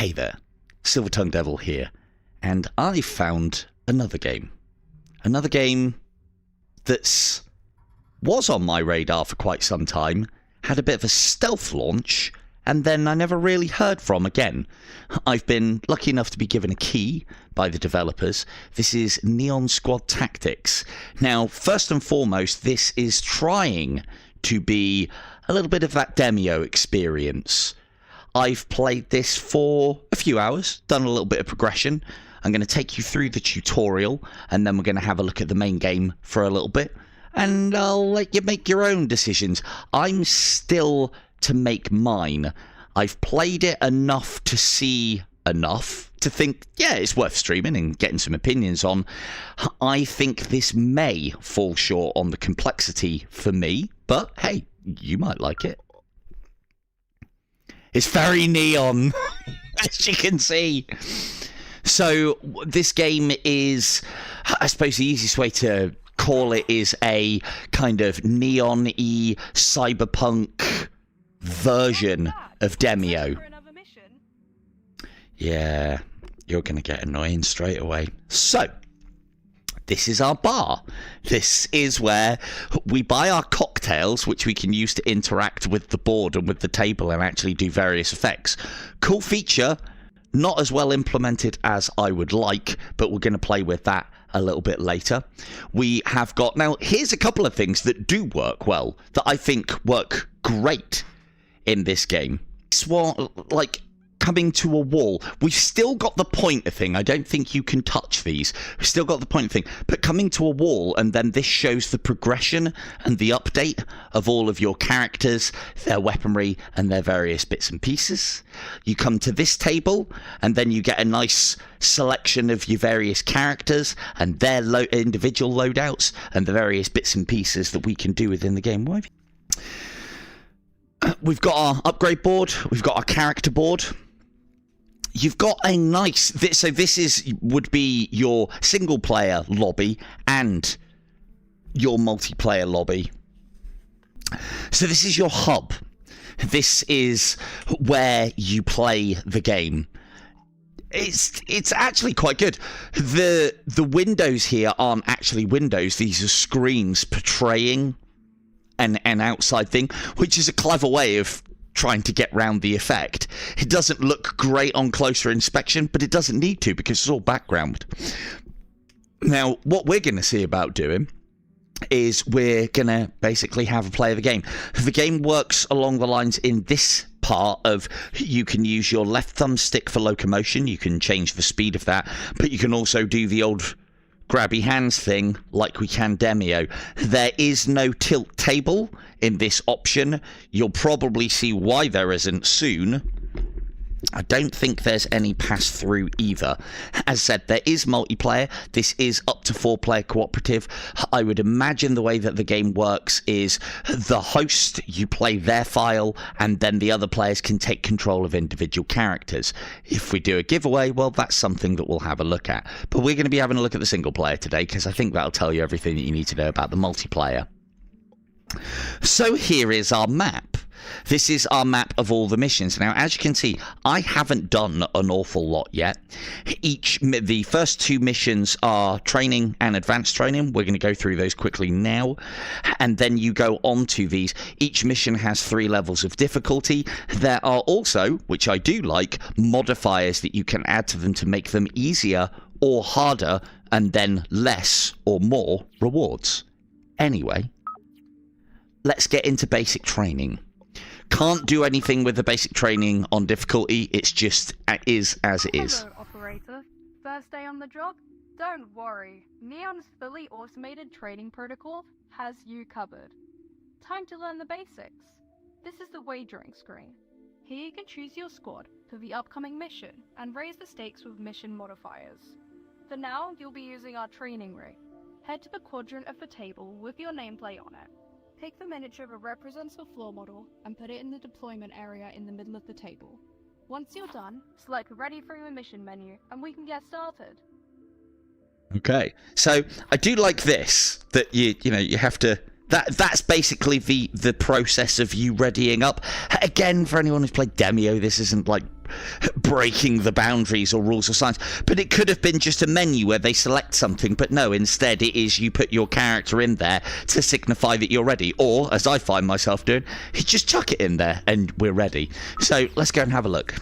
Hey there, Silver Tongue Devil here, and I found another game. Another game that was on my radar for quite some time, had a bit of a stealth launch, and then I never really heard from again. I've been lucky enough to be given a key by the developers. This is Neon Squad Tactics. Now, first and foremost, this is trying to be a little bit of that Demio experience. I've played this for a few hours, done a little bit of progression. I'm going to take you through the tutorial, and then we're going to have a look at the main game for a little bit, and I'll let you make your own decisions. I'm still to make mine. I've played it enough to see enough to think, yeah, it's worth streaming and getting some opinions on. I think this may fall short on the complexity for me, but hey, you might like it. It's very neon, as you can see. So this game is, I suppose the easiest way to call it is a kind of neon-y cyberpunk version of Demio. Yeah, you're going to get annoying straight away. So, this is our bar. This is where we buy our cocktails, which we can use to interact with the board and with the table and actually do various effects. Cool feature, not as well implemented as I would like, but we're going to play with that a little bit later. We have got, now here's a couple of things that do work well, that I think work great in this game. This one, like, coming to a wall. We've still got the pointer thing. I don't think you can touch these. We've still got the pointer thing. But coming to a wall, and then this shows the progression and the update of all of your characters, their weaponry, and their various bits and pieces. You come to this table, and then you get a nice selection of your various characters and their individual loadouts and the various bits and pieces that we can do within the game. We've got our upgrade board. We've got our character board. You've got a nice, so this would be your single player lobby and your multiplayer lobby. So this is your hub. This is where you play the game. It's actually quite good. The windows here aren't actually windows. These are screens portraying an outside thing, which is a clever way of trying to get round the effect. It doesn't look great on closer inspection, but it doesn't need to because it's all background. Now, what we're going to see about doing is we're going to basically have a play of the game. The game works along the lines in this part of you can use your left thumbstick for locomotion. You can change the speed of that, but you can also do the old grabby hands thing like we can Demio. There is no tilt table in this option. You'll probably see why there isn't soon. I don't think there's any pass-through either. As said, there is multiplayer. This is up to 4-player cooperative. I would imagine the way that the game works is the host, you play their file, and then the other players can take control of individual characters. If we do a giveaway, well, that's something that we'll have a look at. But we're going to be having a look at the single player today, because I think that'll tell you everything that you need to know about the multiplayer. So here is our map. This is our map of all the missions. Now, as you can see, I haven't done an awful lot yet. The first two missions are training and advanced training. We're going to go through those quickly now. And then you go on to these. Each mission has 3 levels of difficulty. There are also, which I do like, modifiers that you can add to them to make them easier or harder, and then less or more rewards. Anyway, let's get into basic training. Can't do anything with the basic training on difficulty. It's just is as it is. Hello, operator. First day on the job? Don't worry. Neon's fully automated training protocol has you covered. Time to learn the basics. This is the wagering screen. Here you can choose your squad for the upcoming mission and raise the stakes with mission modifiers. For now, you'll be using our training ring. Head to the quadrant of the table with your nameplate on it. Take the miniature that represents the floor model and put it in the deployment area in the middle of the table. Once you're done, select Ready for your mission menu and we can get started. Okay, so I do like this, that you have to That's basically the process of you readying up. Again, for anyone who's played Demio, this isn't like breaking the boundaries or rules of science. But it could have been just a menu where they select something, but no, instead it is you put your character in there to signify that you're ready. Or, as I find myself doing, you just chuck it in there and we're ready. So let's go and have a look.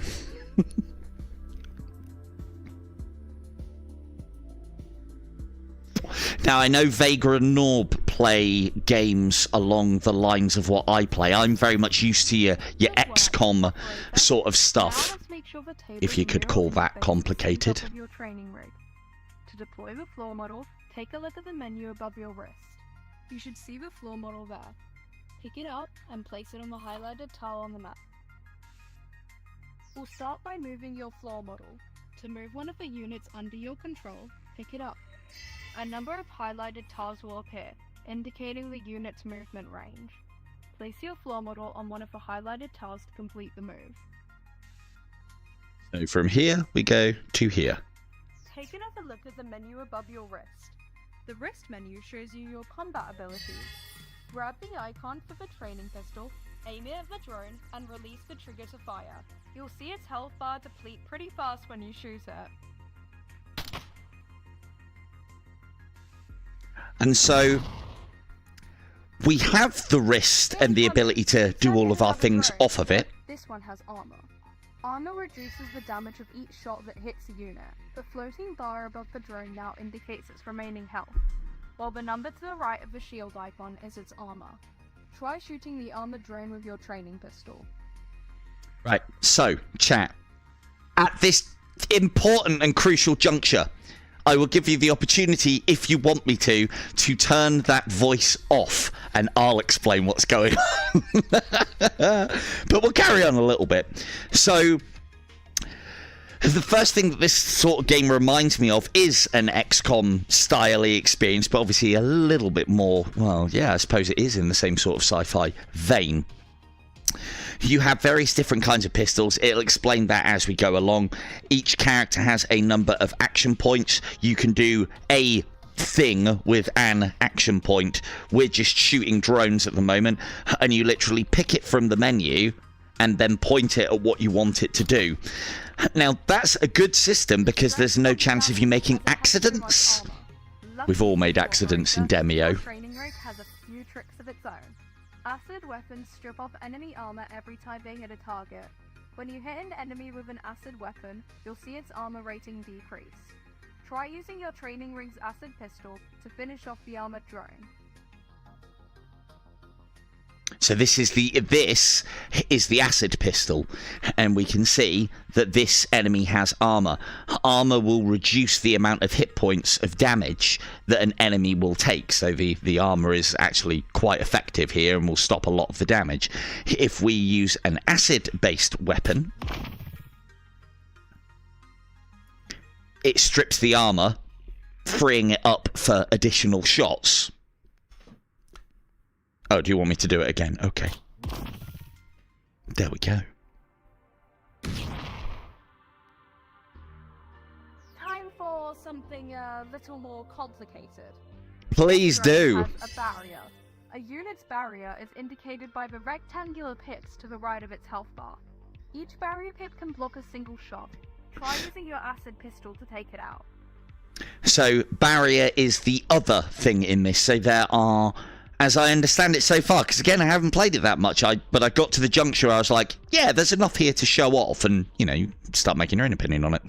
Now, I know Vega and Norb play games along the lines of what I play. I'm very much used to your XCOM sort of stuff, if you could call that complicated. Your training rig. To deploy the floor model, take a look at the menu above your wrist. You should see the floor model there. Pick it up and place it on the highlighted tile on the map. We'll start by moving your floor model. To move one of the units under your control, pick it up. A number of highlighted tiles will appear, indicating the unit's movement range. Place your floor model on one of the highlighted tiles to complete the move. So from here, we go to here. Take another look at the menu above your wrist. The wrist menu shows you your combat abilities. Grab the icon for the training pistol, aim it at the drone, and release the trigger to fire. You'll see its health bar deplete pretty fast when you shoot it. And so we have the wrist and the ability to do all of our things off of it. This one has armor. Armor reduces the damage of each shot that hits a unit. The floating bar above the drone now indicates its remaining health, while the number to the right of the shield icon is its armor. Try shooting the armored drone with your training pistol. Right, so, chat. At this important and crucial juncture, I will give you the opportunity, if you want me to turn that voice off, and I'll explain what's going on. But we'll carry on a little bit. So, the first thing that this sort of game reminds me of is an XCOM-style-y experience, but obviously a little bit more, well, yeah, I suppose it is in the same sort of sci-fi vein. You have various different kinds of pistols. It'll explain that as we go along. Each character has a number of action points. You can do a thing with an action point. We're just shooting drones at the moment, and you literally pick it from the menu and then point it at what you want it to do. Now, that's a good system because there's no chance of you making accidents. We've all made accidents in Demio. Training rig has a few tricks of its own. Acid weapons strip off enemy armor every time they hit a target. When you hit an enemy with an acid weapon, you'll see its armor rating decrease. Try using your training rig's acid pistol to finish off the armored drone. So this is the acid pistol, and we can see that this enemy has armor. Armor will reduce the amount of hit points of damage that an enemy will take, so the armor is actually quite effective here and will stop a lot of the damage. If we use an acid-based weapon, it strips the armor, freeing it up for additional shots. Oh, do you want me to do it again? Okay. There we go. Time for something a little more complicated. Please do. Has a barrier. A unit's barrier is indicated by the rectangular pips to the right of its health bar. Each barrier pip can block a single shot. Try using your acid pistol to take it out. So, barrier is the other thing in this. So there are, as I understand it so far, because again, I haven't played it that much, but I got to the juncture where I was like, yeah, there's enough here to show off, and, you know, you start making your own opinion on it.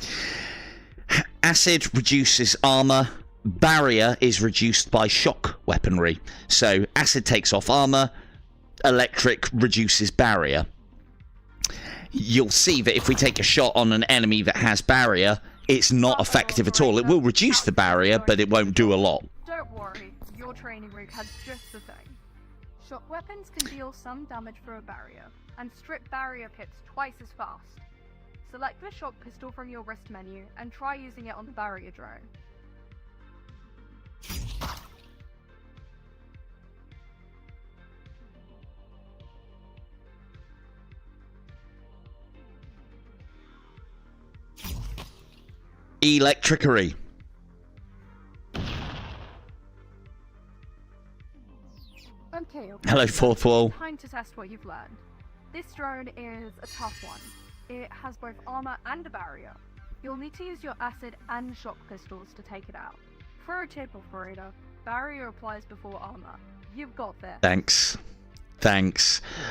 Acid reduces armor. Barrier is reduced by shock weaponry. So, acid takes off armor. Electric reduces barrier. You'll see that if we take a shot on an enemy that has barrier, it's not effective at all. It will reduce the barrier, but it won't do a lot. Don't worry, your training rig has just the thing. Shock weapons can deal some damage for a barrier, and strip barrier pips twice as fast. Select the shock pistol from your wrist menu, and try using it on the barrier drone. Electricity. Okay. Hello, fourth wall. Time to test what you've learned. This drone is a tough one. It has both armor and a barrier. You'll need to use your acid and shock pistols to take it out. For a tip, operator, barrier applies before armor. You've got this. Thanks.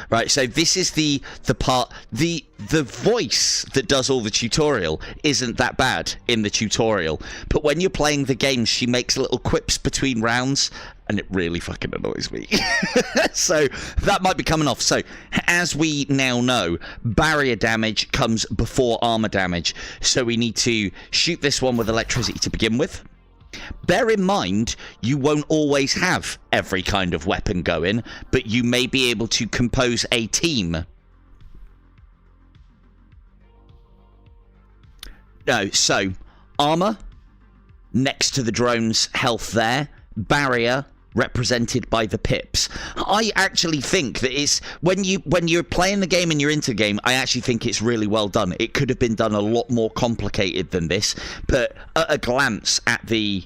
Right, so this is the part, the voice that does all the tutorial isn't that bad in the tutorial, but when you're playing the game, she makes little quips between rounds, and it really fucking annoys me. So that might be coming off. So as we now know, barrier damage comes before armor damage, so we need to shoot this one with electricity to begin with. Bear in mind, you won't always have every kind of weapon going, but you may be able to compose a team. No, so armor next to the drone's health there, barrier represented by the pips. I actually think that it's when you're playing the game and you're into the game, I actually think it's really well done. It could have been done a lot more complicated than this, but at a glance at the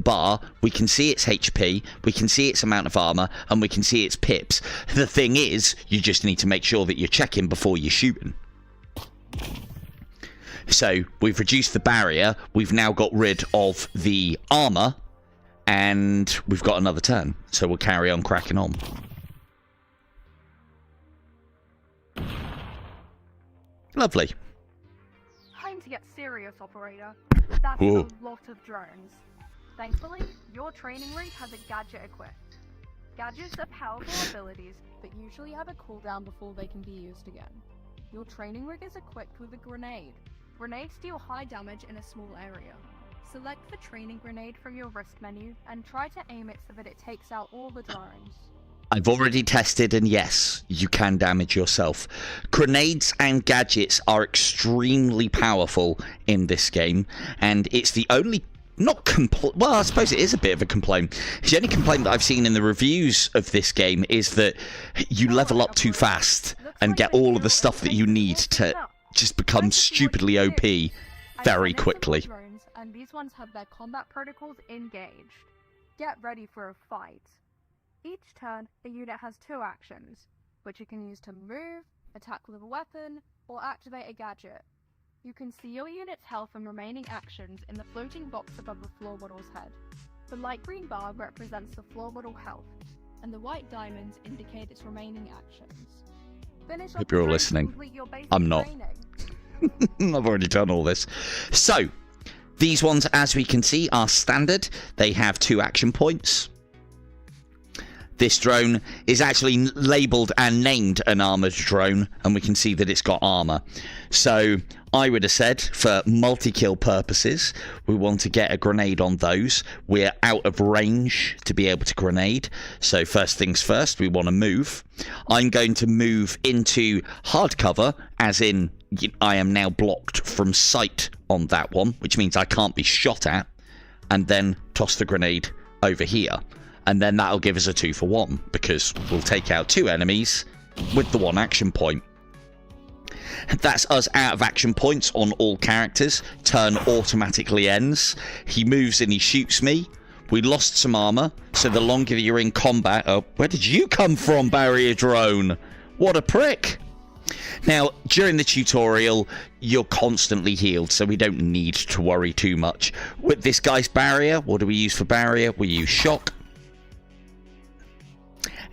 bar, we can see its HP, we can see its amount of armor, and we can see its pips. The thing is, you just need to make sure that you're checking before you're shooting. So we've reduced the barrier, we've now got rid of the armor, and we've got another turn, so we'll carry on cracking on. Lovely. Time to get serious, operator. That's Ooh. a lot of drones. Thankfully, your training rig has a gadget equipped. Gadgets are powerful abilities, but usually have a cooldown before they can be used again. Your training rig is equipped with a grenade. Grenades deal high damage in a small area. Select the training grenade from your wrist menu and try to aim it so that it takes out all the drones. I've already tested, and yes, you can damage yourself. Grenades and gadgets are extremely powerful in this game, and it's the only well, I suppose it is a bit of a complaint. The only complaint that I've seen in the reviews of this game is that you level up too fast and get all of the stuff that you need to just become stupidly OP very quickly. And these ones have their combat protocols engaged. Get ready for a fight. Each turn, the unit has 2 actions, which you can use to move, attack with a weapon, or activate a gadget. You can see your unit's health and remaining actions in the floating box above the floor model's head. The light green bar represents the floor model health, and the white diamonds indicate its remaining actions. Finish Hope you're all listening. I'm not. I've already done all this. So, these ones, as we can see, are standard. They have 2 action points. This drone is actually labelled and named an armoured drone, and we can see that it's got armour. So I would have said, for multi-kill purposes, we want to get a grenade on those. We're out of range to be able to grenade. So first things first, we want to move. I'm going to move into hard cover, as in I am now blocked from sight on that one, which means I can't be shot at, and then toss the grenade over here. And then that'll give us a 2-for-1, because we'll take out 2 enemies with the 1 action point. That's us out of action points on all characters. Turn automatically ends. He moves and he shoots me. We lost some armor, so the longer you're in combat... Oh, where did you come from, barrier drone? What a prick! Now, during the tutorial, you're constantly healed, so we don't need to worry too much. With this guy's barrier, what do we use for barrier? We use shock.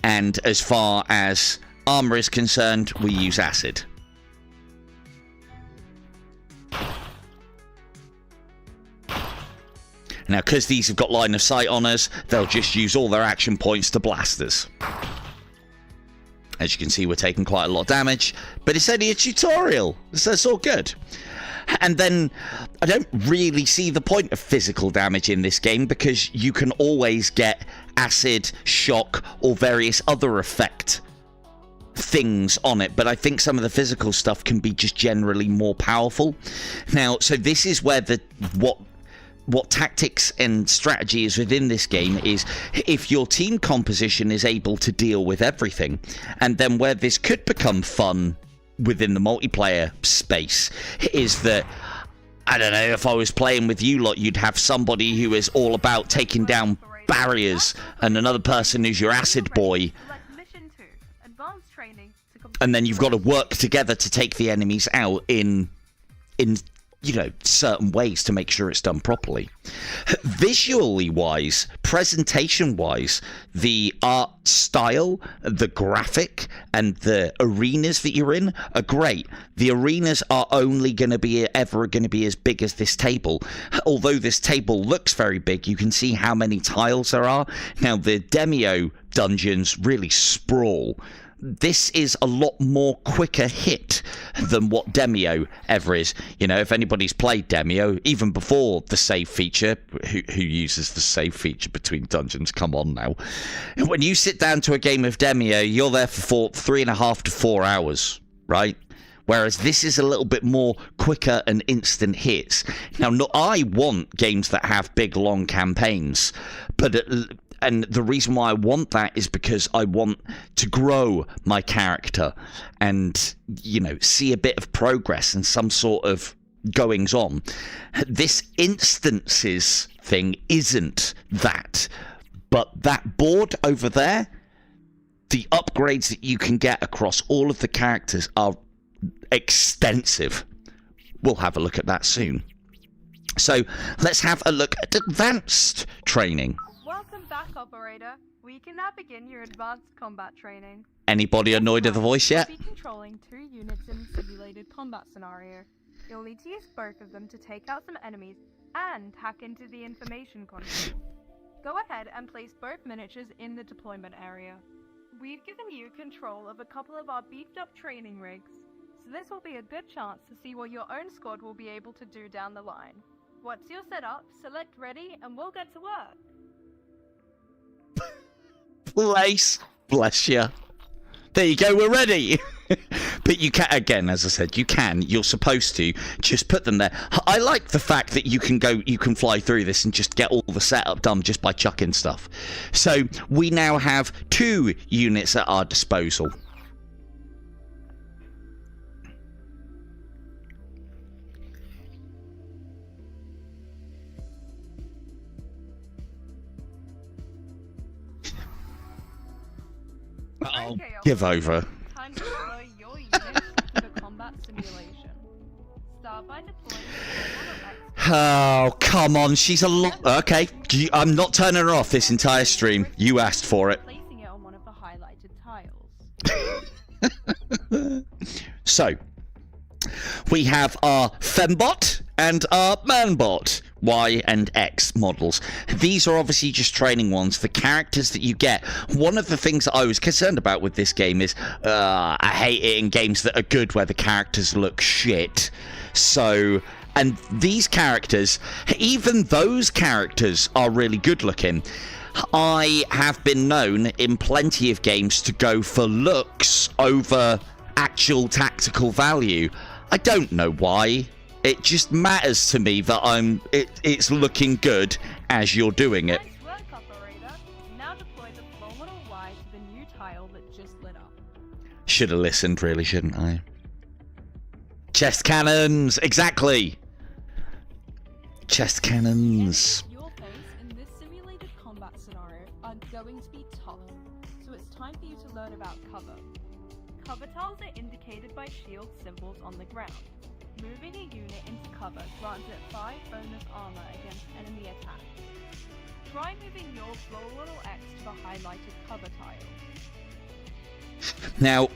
And as far as armor is concerned, we use acid. Now, because these have got line of sight on us, they'll just use all their action points to blast us. As you can see, we're taking quite a lot of damage, but it's only a tutorial, so it's all good. And then, I don't really see the point of physical damage in this game, because you can always get acid, shock, or various other effect things on it, but I think some of the physical stuff can be just generally more powerful. Now, so this is where what tactics and strategy is within this game is if your team composition is able to deal with everything. And then where this could become fun within the multiplayer space is that, I don't know, if I was playing with you lot, you'd have somebody who is all about taking down barriers and another person who's your acid boy. and then you've got to work together to take the enemies out in you know, certain ways to make sure it's done properly. Visually wise, presentation wise, the art style, the graphic, and the arenas that you're in are great. The arenas are only going to be ever going to be as big as this table. Although this table looks very big, you can see how many tiles there are. Now, the Demio dungeons really sprawl. This is a lot more quicker hit than what Demio ever is. You know, if anybody's played Demio, even before the save feature, who uses the save feature between dungeons? Come on now. When you sit down to a game of Demio, you're there for 3.5 to 4 hours, right? Whereas this is a little bit more quicker and instant hits. Now, I want games that have big, long campaigns, but and the reason why I want that is because I want to grow my character and, you know, see a bit of progress and some sort of goings on. This instances thing isn't that. But that board over there, the upgrades that you can get across all of the characters are extensive. We'll have a look at that soon. So let's have a look at advanced training. Welcome back, operator. We can now begin your advanced combat training. Anybody annoyed at the voice yet? You'll be controlling 2 units in a simulated combat scenario. You'll need to use both of them to take out some enemies and hack into the information console. Go ahead and place both miniatures in the deployment area. We've given you control of a couple of our beefed up training rigs, so this will be a good chance to see what your own squad will be able to do down the line. Once you're set up, select ready and we'll get to work. Place. Bless you. There you go, we're ready. But you can, again, as I said, you're supposed to just put them there. I like the fact that you can fly through this and just get all the setup done just by chucking stuff. So we now have 2 units at our disposal. Oh, Okay, give over. Time to deploy your units to the combat simulation. Start by deploying the Oh, come on. She's a lot. Okay. I'm not turning her off this entire stream. You asked for it. Placing it on one of the highlighted tiles. So, we have our Fembot and our Manbot, Y and X models. These are obviously just training ones. The characters that you get. One of the things that I was concerned about with this game is I hate it in games that are good where the characters look shit. So, and these characters, even those characters are really good looking. I have been known in plenty of games to go for looks over actual tactical value. I don't know why. It just matters to me that it's looking good as you're doing it. Nice work, operator. Now deploy the floor model Y to the new tile that just lit up. Should have listened, really, shouldn't I? Chest cannons, exactly. Chest cannons. Your face in this simulated combat scenario are going to be tough, so it's time for you to learn about cover. Cover tiles are indicated by shield symbols on the ground. Moving a unit into cover grants it 5 bonus armor against enemy attacks. Try moving your floor model X to the highlighted cover tile. Now,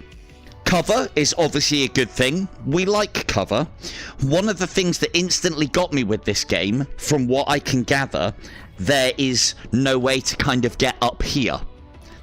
cover is obviously a good thing. We like cover. One of the things that instantly got me with this game, from what I can gather, there is no way to kind of get up here.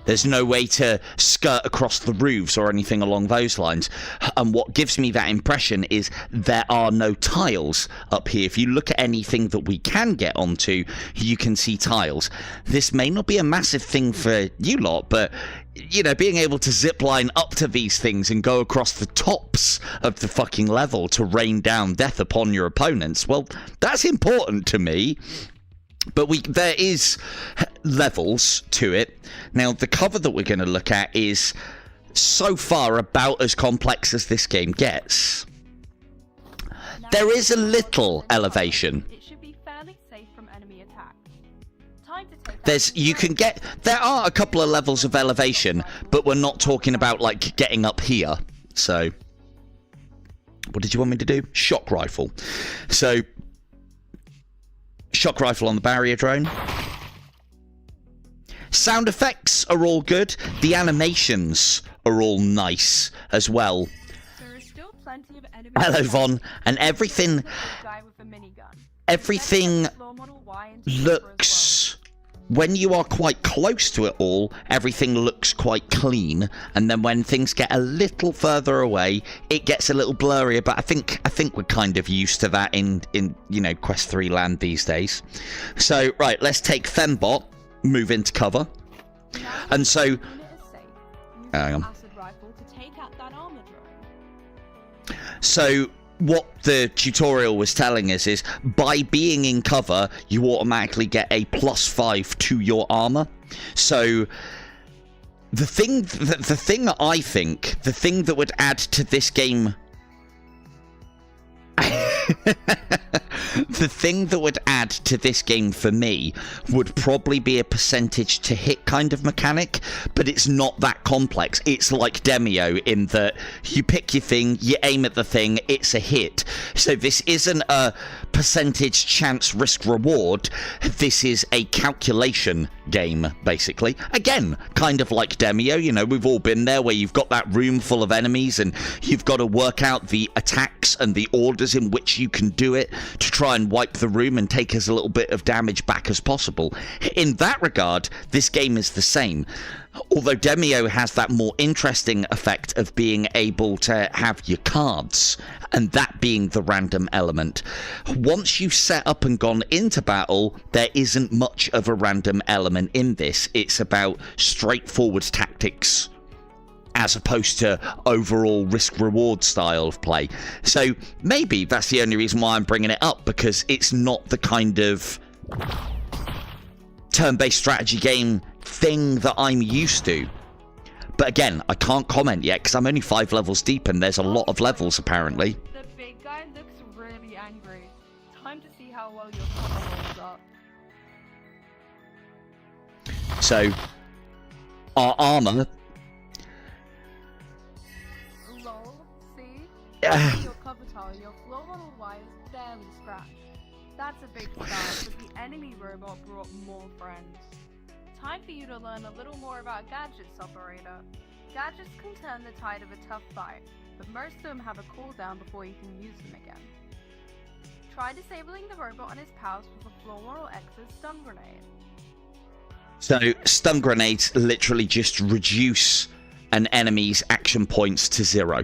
There's no way to skirt across the roofs or anything along those lines. And what gives me that impression is there are no tiles up here. If you look at anything that we can get onto, you can see tiles. This may not be a massive thing for you lot, but, you know, being able to zip line up to these things and go across the tops of the fucking level to rain down death upon your opponents, well, that's important to me. But there is levels to it. Now, the cover that we're going to look at is so far about as complex as this game gets. There is a little elevation. It should be fairly safe from enemy attack. Time to take there are a couple of levels of elevation, but we're not talking about like getting up here. So, what did you want me to do? Shock rifle. So, shock rifle on the barrier drone. Sound effects are all good. The animations are all nice as well. There are still plenty of enemies. Hello, Von. And everything looks... When you are quite close to it all, everything looks quite clean, and then when things get a little further away, it gets a little blurrier. But I think we're kind of used to that in you know, Quest 3 land these days. So right, let's take Fembot, move into cover, and so hang on. So what the tutorial was telling us is, by being in cover, you automatically get a +5 to your armor. So the thing that I think, the thing that would add to this game, the thing that would add to this game for me would probably be a percentage to hit kind of mechanic, but it's not that complex. It's like Demio in that you pick your thing, you aim at the thing, it's a hit. So this isn't a percentage chance risk reward, this is a calculation game, basically. Again, kind of like Demio, you know, we've all been there, where you've got that room full of enemies and you've got to work out the attacks and the orders in which you can do it to try and wipe the room and take as little bit of damage back as possible. In that regard, this game is the same. Although Demio has that more interesting effect of being able to have your cards, and that being the random element. Once you've set up and gone into battle, there isn't much of a random element in this. It's about straightforward tactics, as opposed to overall risk-reward style of play. So maybe that's the only reason why I'm bringing it up, because it's not the kind of turn-based strategy game thing that I'm used to. But again, I can't comment yet because I'm only 5 levels deep and there's a lot of levels apparently. The big guy looks really angry. Time to see how well your cover holds up. So, our armor. Lol, see? Your cover tile, your floor model Y is barely scratched. That's a big start, but the enemy robot brought more friends. Time for you to learn a little more about gadgets, operator. Gadgets can turn the tide of a tough fight, but most of them have a cooldown before you can use them again. Try disabling the robot on his powers with a floor model X's stun grenade. So, stun grenades literally just reduce an enemy's action points to 0.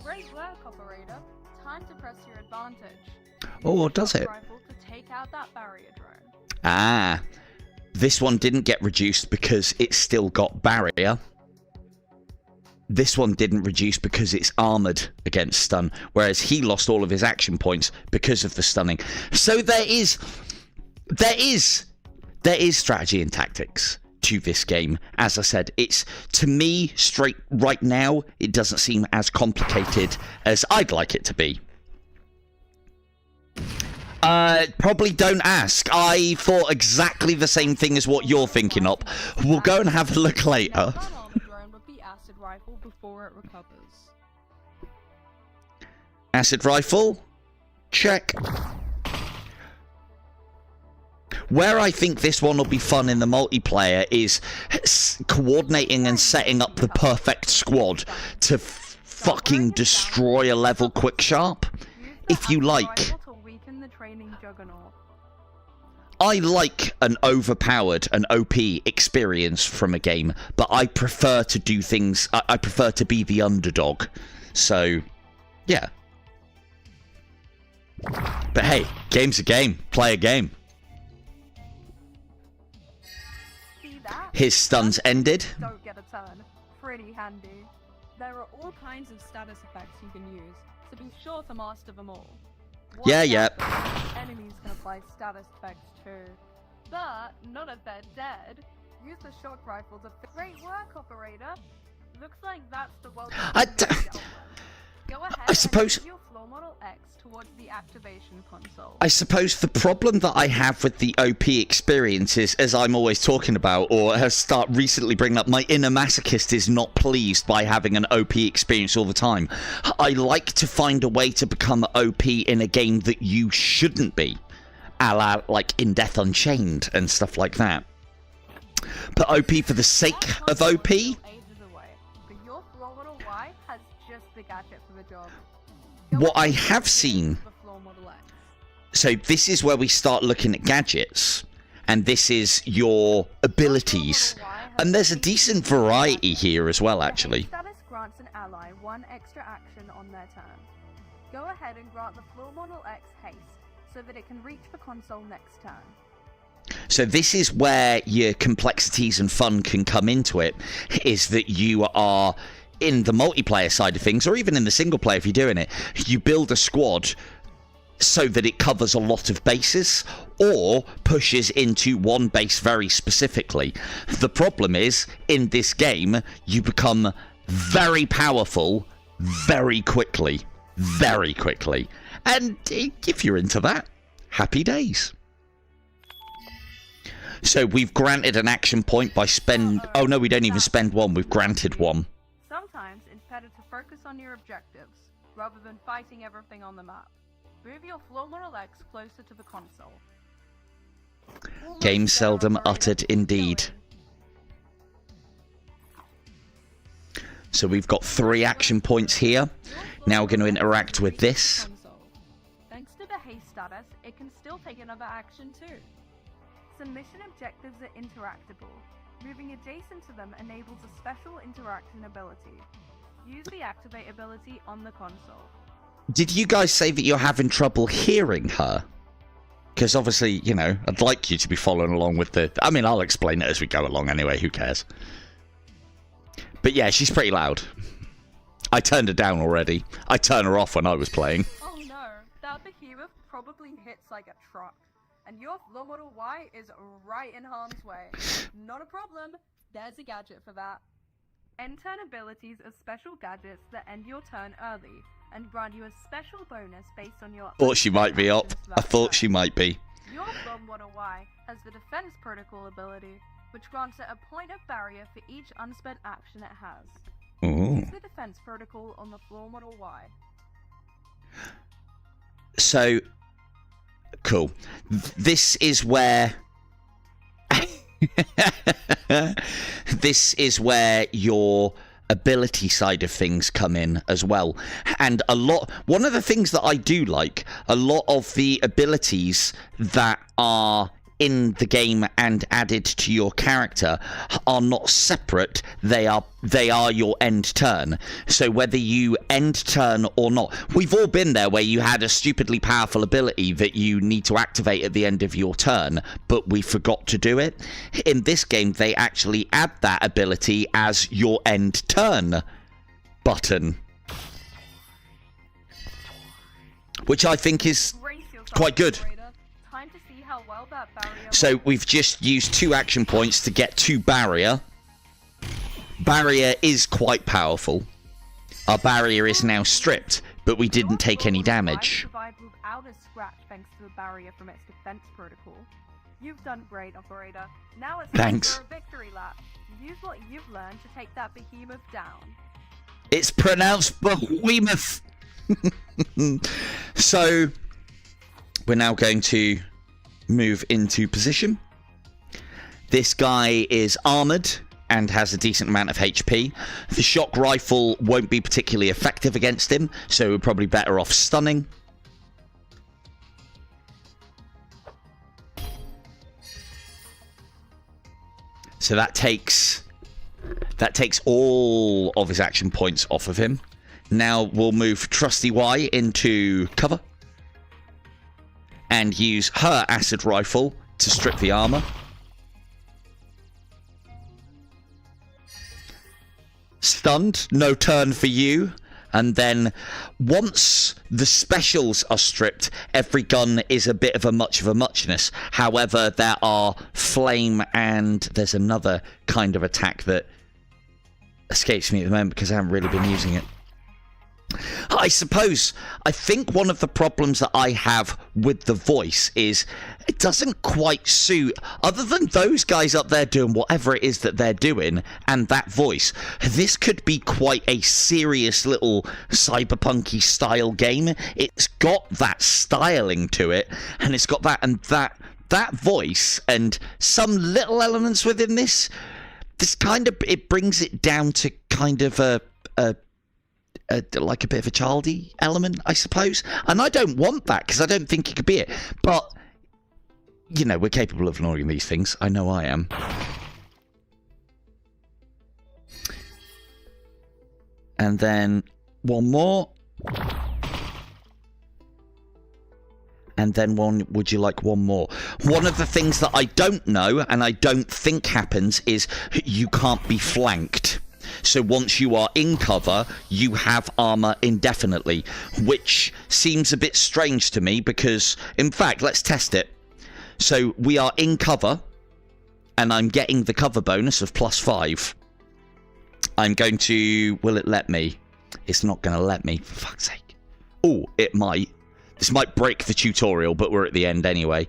Great work, operator. Time to press your advantage. Oh, does it? Take out that barrier drone. Ah, this one didn't get reduced because it's still got barrier. This one didn't reduce because it's armored against stun, whereas he lost all of his action points because of the stunning. So there is strategy and tactics to this game. As I said, it's, to me, straight right now, it doesn't seem as complicated as I'd like it to be. Probably don't ask. I thought exactly the same thing as what you're thinking of. We'll go and have a look later. Acid rifle? Check. Where I think this one will be fun in the multiplayer is coordinating and setting up the perfect squad to fucking destroy a level quick sharp. If you like. I like an overpowered, an OP experience from a game, but I prefer to do things, I prefer to be the underdog. So, yeah. But hey, game's a game. Play a game. His stuns ended. Don't get a turn. Pretty handy. There are all kinds of status effects you can use, so be sure to master them all. Yeah. Enemies can apply status effects too. But not if they're dead. Use the shock rifle to great work, operator. Looks like that's the world. I suppose and use your floor model X towards the activation console. I suppose the problem that I have with the OP experience is, as I'm always talking about, or has recently bringing up, my inner masochist is not pleased by having an OP experience all the time. I like to find a way to become OP in a game that you shouldn't be, a la like in Death Unchained and stuff like that. But OP for the sake of OP? But your floor model Y has just the gadget for the job. What I have seen... So this is where we start looking at gadgets, and this is your abilities. And there's a decent variety here as well, actually. Status grants an ally one extra action on their turn. Go ahead and grant the floor model X haste, so that it can reach the console next turn. So this is where your complexities and fun can come into it, is that you are, in the multiplayer side of things, or even in the single player if you're doing it, you build a squad so that it covers a lot of bases, or pushes into one base very specifically. The problem is, in this game, you become very powerful very quickly. Very quickly. And if you're into that, happy days. So we've granted an action point by oh no, we don't even spend one, we've granted one. Sometimes it's better to focus on your objectives, rather than fighting everything on the map. Move your floor model X closer to the console. Game seldom uttered indeed. So we've got 3 action points here. Now we're going to interact with this. Thanks to the haste status, it can still take another action too. Some mission objectives are interactable. Moving adjacent to them enables a special interaction ability. Use the activate ability on the console. Did you guys say that you're having trouble hearing her? Because obviously, you know, I'd like you to be following along with the... I mean, I'll explain it as we go along anyway, who cares? But yeah, she's pretty loud. I turned her down already. I turned her off when I was playing. Oh no, that behemoth probably hits like a truck. And your floor model Y is right in harm's way. Not a problem, there's a gadget for that. End turn abilities are special gadgets that end your turn early, and grant you a special bonus based on your... Thought she might be up. I thought she might be. Your floor model Y has the defense protocol ability, which grants it a point of barrier for each unspent action it has. Ooh. Use the defense protocol on the floor model Y. So, cool. This is where... this is where your ability side of things come in as well. And one of the things that I do like, a lot of the abilities that are in the game and added to your character are not separate. They are your end turn. So whether you end turn or not, we've all been there where you had a stupidly powerful ability that you need to activate at the end of your turn, but we forgot to do it. In this game, they actually add that ability as your end turn button, which I think is quite good. So we've just used 2 action points to get to barrier. Barrier is quite powerful. Our barrier is now stripped, but we didn't take any damage. Without a scratch thanks to the barrier from its defense protocol. You've done great, operator. Now it's time for a victory lap. Use what you've learned to take that behemoth down. It's pronounced behemoth. So we're now going to move into position. This guy is armored and has a decent amount of HP. The shock rifle won't be particularly effective against him, so we're probably better off stunning. So that takes all of his action points off of him. Now we'll move Trusty Y into cover and use her acid rifle to strip the armor. Stunned, no turn for you. And then once the specials are stripped, every gun is a bit of a muchness. However, there are flame and there's another kind of attack that escapes me at the moment because I haven't really been using it. I suppose, I think one of the problems that I have with the voice is it doesn't quite suit, other than those guys up there doing whatever it is that they're doing, and that voice. This could be quite a serious little cyberpunky style game. It's got that styling to it, and it's got that, and that voice, and some little elements within this kind of, it brings it down to kind of like a bit of a childy element, I suppose. And I don't want that, because I don't think it could be it. But, you know, we're capable of ignoring these things. I know I am. And then one more. And then one, would you like one more? One of the things that I don't know, and I don't think happens, is you can't be flanked. So once you are in cover, you have armor indefinitely, which seems a bit strange to me because, in fact, let's test it. So we are in cover, and I'm getting the cover bonus of +5. I'm going to... Will it let me? It's not going to let me, for fuck's sake. Oh, it might. This might break the tutorial, but we're at the end anyway.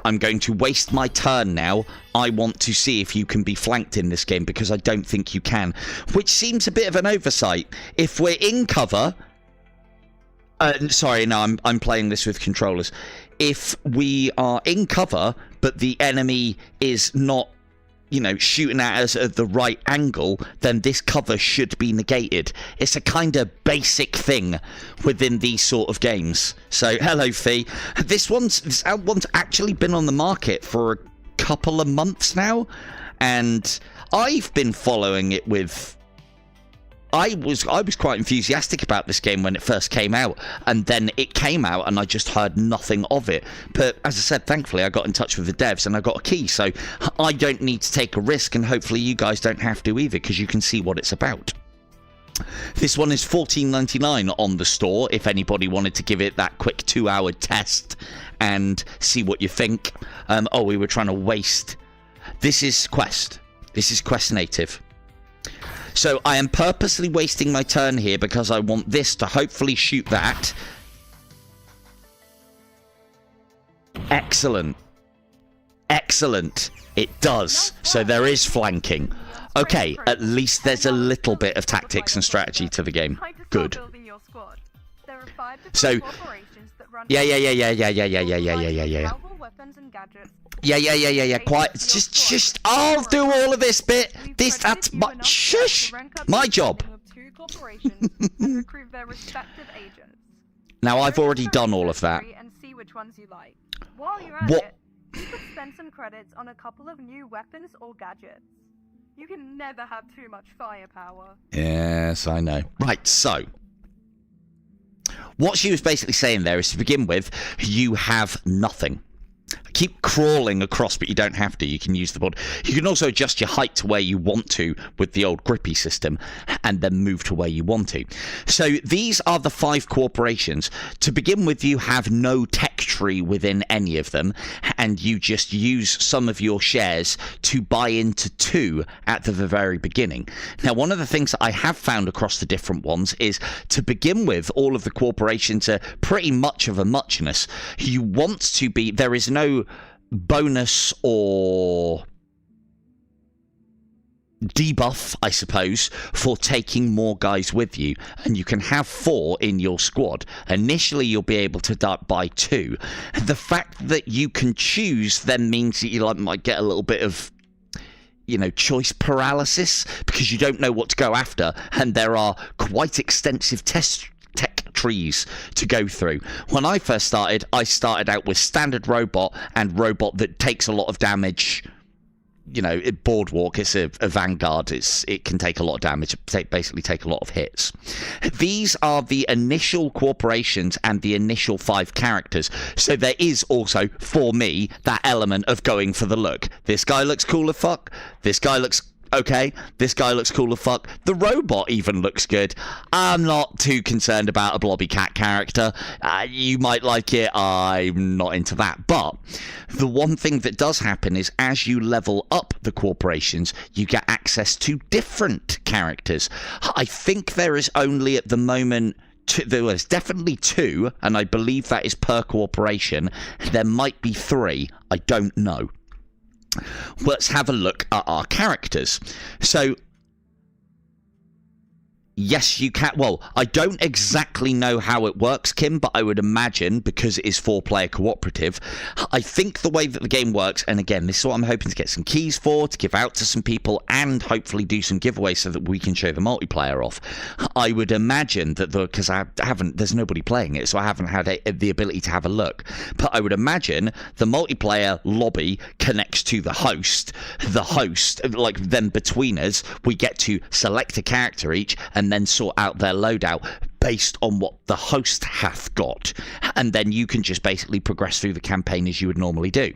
I'm going to waste my turn now. I want to see if you can be flanked in this game, because I don't think you can. Which seems a bit of an oversight. If we're in cover... sorry, no, I'm playing this with controllers. If we are in cover, but the enemy is not, you know, shooting at us at the right angle, then this cover should be negated. It's a kind of basic thing within these sort of games. So, hello, Fee. This one's actually been on the market for a couple of months now, and I've been following it with... I was quite enthusiastic about this game when it first came out, and then it came out and I just heard nothing of it. But as I said, thankfully I got in touch with the devs and I got a key, so I don't need to take a risk, and hopefully you guys don't have to either, because you can see what it's about. This one is $14.99 on the store if anybody wanted to give it that quick 2-hour test and see what you think. Oh, we were trying to waste... This is Quest. This is Quest native. So I am purposely wasting my turn here because I want this to hopefully shoot that. Excellent. Excellent. It does. So there is flanking. Okay, at least there's a little bit of tactics and strategy to the game. Good. So, yeah. Quiet. Just. I'll do all of this bit. That's my shush. My job. Now I've already done all of that. While you're at it, you could spend some credits on a couple of new weapons or gadgets. You can never have too much firepower. Yes, I know. Right, so what she was basically saying there is, to begin with, you have nothing. Keep crawling across, but you don't have to. You can use the board. You can also adjust your height to where you want to with the old grippy system, and then move to where you want to. So these are the 5 corporations. To begin with, you have no tech tree within any of them, and you just use some of your shares to buy into 2 at the very beginning. Now, one of the things that I have found across the different ones is, to begin with, all of the corporations are pretty much of a muchness. You want to be... There is no bonus or debuff, I suppose, for taking more guys with you, and you can have 4 in your squad. Initially you'll be able to buy 2. The fact that you can choose then means that you might get a little bit of, you know, choice paralysis, because you don't know what to go after, and there are quite extensive tech trees to go through. When I first started, I started out with standard robot and robot that takes a lot of damage. You know, boardwalk, it's a vanguard, it can take a lot of damage, basically take a lot of hits. These are the initial corporations and the initial 5 characters. So there is also, for me, that element of going for the look. This guy looks cool as fuck. This guy looks Okay, this guy looks cool as fuck. The robot even looks good. I'm not too concerned about a blobby cat character. You might like it. I'm not into that. But the one thing that does happen is as you level up the corporations, you get access to different characters. I think there is only at the moment... There was definitely 2, and I believe that is per corporation. There might be 3. I don't know. Let's have a look at our characters. So, yes, you can... Well, I don't exactly know how it works, Kim, but I would imagine, because it is 4-player cooperative, I think the way that the game works, and again, this is what I'm hoping to get some keys for, to give out to some people, and hopefully do some giveaways so that we can show the multiplayer off. I would imagine that, because there's nobody playing it, so I haven't had the ability to have a look, but I would imagine the multiplayer lobby connects to the host, like then between us, we get to select a character each, and then sort out their loadout based on what the host hath got, and then you can just basically progress through the campaign as you would normally do.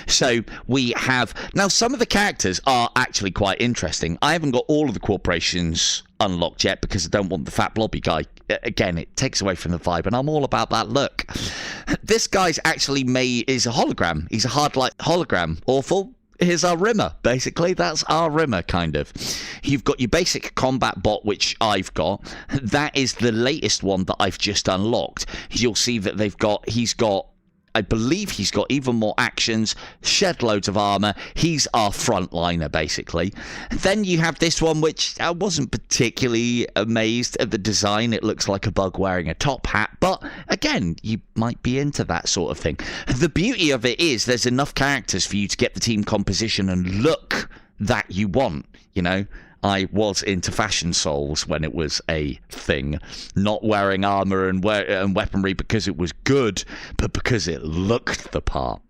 So we have now, some of the characters are actually quite interesting. I haven't got all of the corporations unlocked yet because I don't want the fat blobby guy. Again, it takes away from the vibe, and I'm all about that look. This guy's actually is a hologram. He's a hard light hologram. Awful. Here's our rimmer, basically. That's our rimmer, kind of. You've got your basic combat bot, which I've got. That is the latest one that I've just unlocked. You'll see that I believe he's got even more actions, shed loads of armor. He's our frontliner, basically. Then you have this one, which I wasn't particularly amazed at the design. It looks like a bug wearing a top hat, but again, you might be into that sort of thing. The beauty of it is there's enough characters for you to get the team composition and look that you want, you know? I was into Fashion Souls when it was a thing, not wearing armor and weaponry because it was good, but because it looked the part.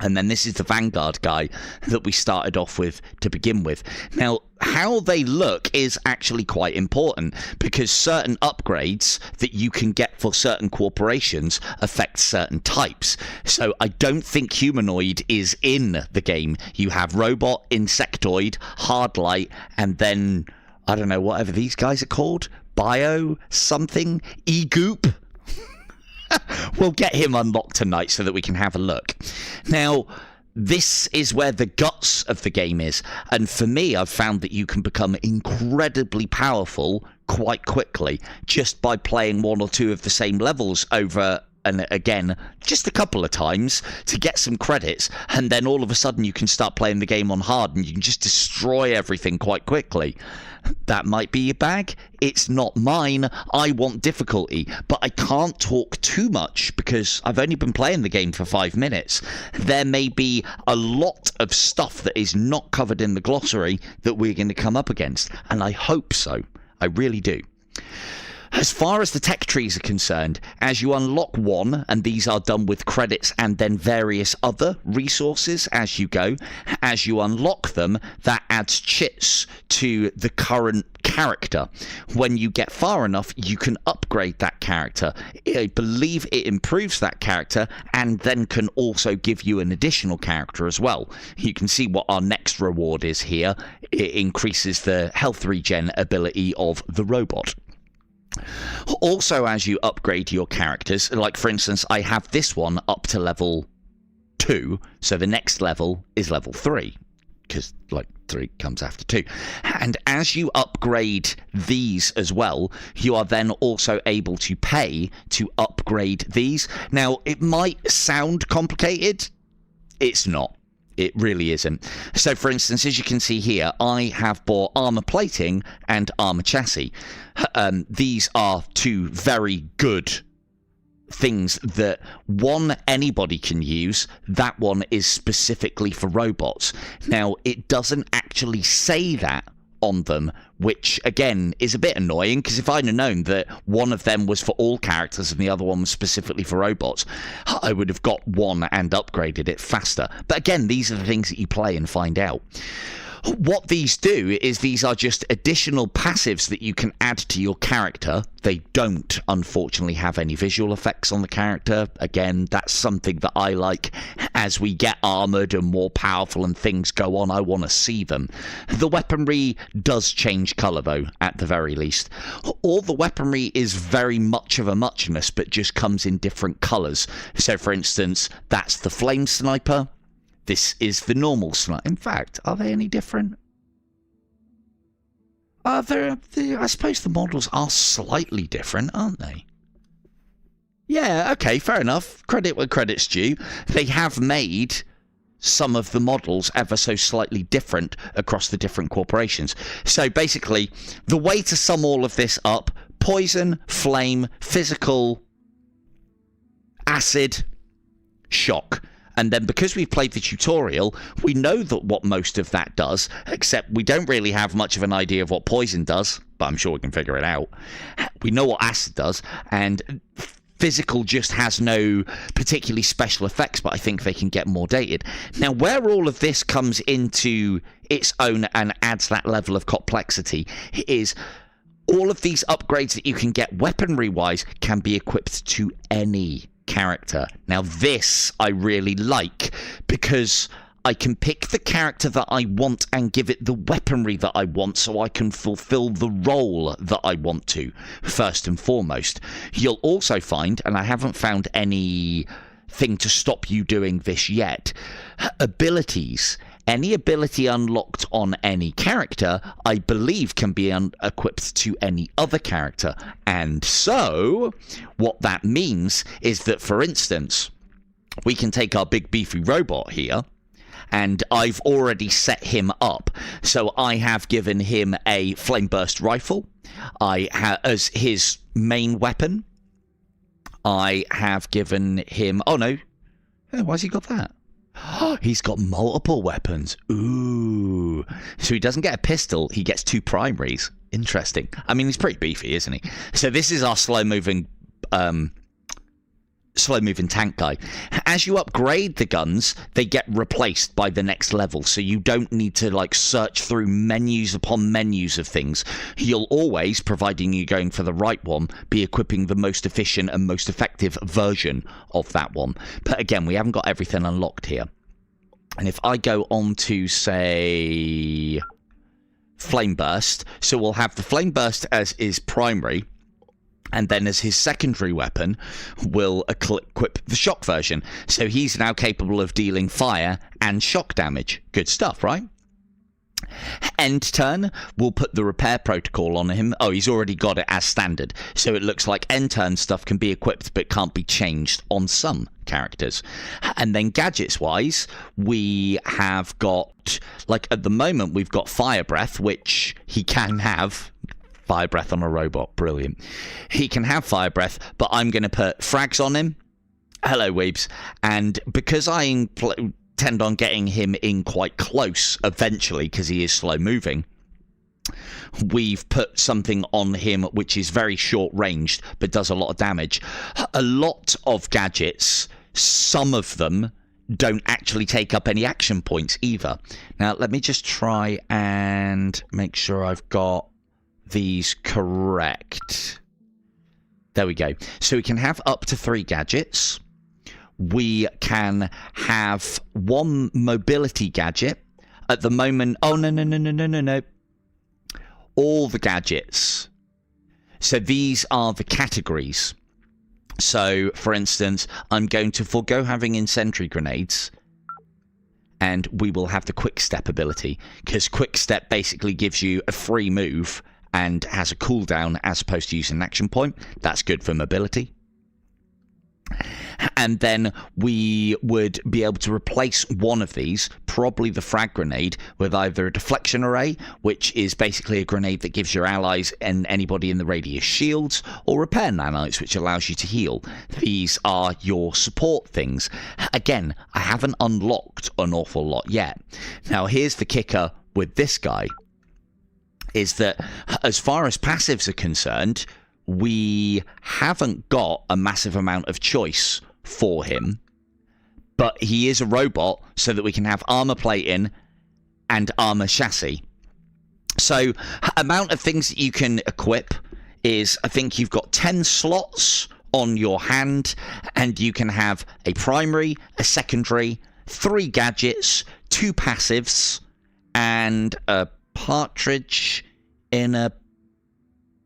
And then this is the Vanguard guy that we started off with to begin with. Now, how they look is actually quite important because certain upgrades that you can get for certain corporations affect certain types. So I don't think humanoid is in the game. You have robot, insectoid, hard light, and then, I don't know, whatever these guys are called, bio something, e-goop. We'll get him unlocked tonight so that we can have a look. Now, this is where the guts of the game is, and for me, I've found that you can become incredibly powerful quite quickly just by playing 1 or 2 of the same levels over and again just a couple of times to get some credits, and then all of a sudden you can start playing the game on hard and you can just destroy everything quite quickly. That might be your bag. It's not mine. I want difficulty, but I can't talk too much because I've only been playing the game for 5 minutes. There may be a lot of stuff that is not covered in the glossary that we're going to come up against, and I hope so. I really do. As far as the tech trees are concerned, as you unlock one, and these are done with credits and then various other resources as you go, as you unlock them, that adds chits to the current character. When you get far enough, you can upgrade that character. I believe it improves that character and then can also give you an additional character as well. You can see what our next reward is here. It increases the health regen ability of the robot. Also, as you upgrade your characters, like for instance, I have this one up to level 2, so the next level is level 3, because like 3 comes after 2. And as you upgrade these as well, you are then also able to pay to upgrade these. Now, it might sound complicated. It's not. It really isn't. So, for instance, as you can see here, I have bought armor plating and armor chassis. These are 2 very good things that one anybody can use. That one is specifically for robots. Now, it doesn't actually say that on them, which again is a bit annoying, because if I'd have known that one of them was for all characters and the other one was specifically for robots, I would have got one and upgraded it faster. But again, these are the things that you play and find out. What these do is these are just additional passives that you can add to your character. They don't, unfortunately, have any visual effects on the character. Again, that's something that I like. As we get armoured and more powerful and things go on, I want to see them. The weaponry does change colour, though, at the very least. All the weaponry is very much of a muchness, but just comes in different colours. So, for instance, that's the flame sniper. This is the normal sniper. In fact, are they any different? I suppose the models are slightly different, aren't they? Yeah, okay, fair enough. Credit where credit's due. They have made some of the models ever so slightly different across the different corporations. So basically, the way to sum all of this up: poison, flame, physical, acid, shock. And then because we've played the tutorial, we know that what most of that does, except we don't really have much of an idea of what poison does, but I'm sure we can figure it out. We know what acid does, and physical just has no particularly special effects, but I think they can get more dated. Now, where all of this comes into its own and adds that level of complexity is all of these upgrades that you can get weaponry-wise can be equipped to any character. Now this I really like, because I can pick the character that I want and give it the weaponry that I want, so I can fulfill the role that I want to, first and foremost. You'll also find, and I haven't found anything to stop you doing this yet, abilities. Any ability unlocked on any character, I believe, can be equipped to any other character. And so, what that means is that, for instance, we can take our big beefy robot here, and I've already set him up. So I have given him a flame burst rifle as his main weapon. I have given him... Oh, no. Why's he got that? He's got multiple weapons. Ooh. So he doesn't get a pistol, he gets 2 primaries. Interesting. I mean, he's pretty beefy, isn't he? So this is our slow-moving tank guy. As you upgrade the guns, they get replaced by the next level, so you don't need to like search through menus upon menus of things. You'll always, providing you're going for the right one, be equipping the most efficient and most effective version of that one. But again, we haven't got everything unlocked here. And if I go on to, say, Flame Burst, so we'll have the Flame Burst as his primary, and then as his secondary weapon, we'll equip the shock version. So he's now capable of dealing fire and shock damage. Good stuff, right? End turn, we'll put the repair protocol on him. Oh, he's already got it as standard. So it looks like end turn stuff can be equipped but can't be changed on some characters. And then gadgets wise, we have got, like at the moment, we've got fire breath, which he can have. Fire breath on a robot, brilliant. He can have fire breath, but I'm going to put frags on him. Hello, weebs. And because I intend on getting him in quite close eventually, because he is slow moving, we've put something on him which is very short ranged but does a lot of damage. A lot of gadgets, some of them don't actually take up any action points either. Now let me just try and make sure I've got these correct. There we go. So we can have up to 3 gadgets. We can have 1 mobility gadget. At the moment, oh no. All the gadgets. So these are the categories. So for instance, I'm going to forego having incendiary grenades, and we will have the quick step ability, because quick step basically gives you a free move and has a cooldown as opposed to using an action point. That's good for mobility. And then we would be able to replace one of these, probably the frag grenade, with either a deflection array, which is basically a grenade that gives your allies and anybody in the radius shields, or repair nanites, which allows you to heal. These are your support things. Again, I haven't unlocked an awful lot yet. Now here's the kicker with this guy, is that as far as passives are concerned, we haven't got a massive amount of choice for him, but he is a robot, so that we can have armor plating and armor chassis. So amount of things that you can equip is, I think you've got 10 slots on your hand, and you can have a primary, a secondary, 3 gadgets, 2 passives, and a partridge in a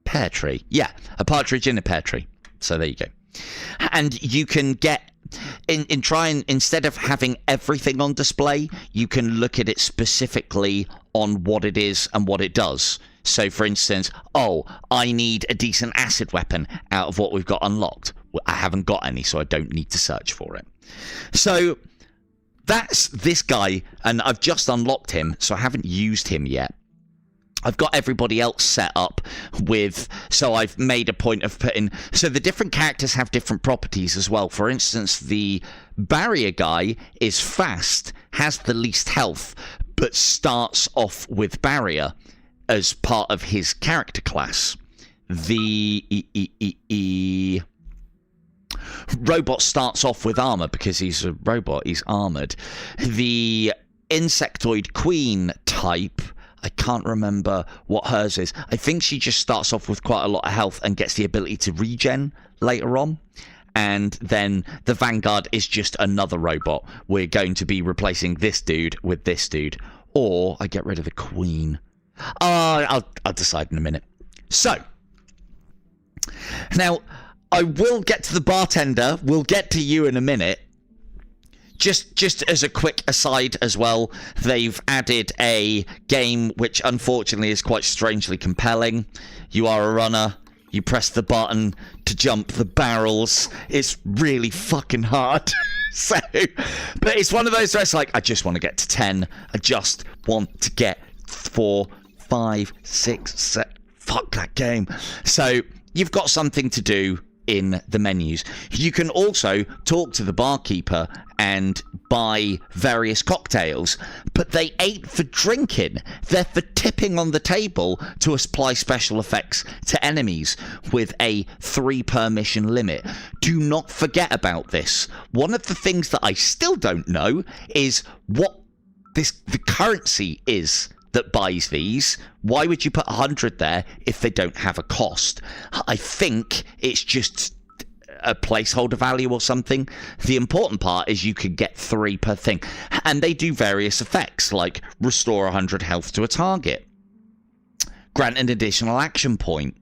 pear tree. Yeah, a partridge in a pear tree. So there you go. And you can get instead of having everything on display, you can look at it specifically on what it is and what it does. So for instance, oh, I need a decent acid weapon out of what we've got unlocked. Well, I haven't got any, so I don't need to search for it. So that's this guy, and I've just unlocked him, so I haven't used him yet. I've got everybody else set up with, so I've made a point of putting, so the different characters have different properties as well. For instance, the barrier guy is fast, has the least health, but starts off with barrier as part of his character class. The robot starts off with armor because he's a robot, he's armored. The insectoid queen type, I can't remember what hers is. I think she just starts off with quite a lot of health and gets the ability to regen later on. And then the Vanguard is just another robot. We're going to be replacing this dude with this dude. Or I get rid of the queen. I'll decide in a minute. So, now, I will get to the bartender. We'll get to you in a minute. Just as a quick aside as well, they've added a game which unfortunately is quite strangely compelling. You are a runner. You press the button to jump the barrels. It's really fucking hard. So, but it's one of those where it's like, I just want to get to 10. I just want to get 4, 5, 6, 7. Fuck that game. So you've got something to do in the menus. You can also talk to the barkeeper and buy various cocktails, but they ain't for drinking. They're for tipping on the table to apply special effects to enemies with a 3 per mission limit. Do not forget about this. One of the things that I still don't know is what the currency is that buys these. Why would you put 100 there if they don't have a cost? I think it's just a placeholder value or something. The important part is you can get 3 per thing, and they do various effects like restore 100 health to a target, grant an additional action point.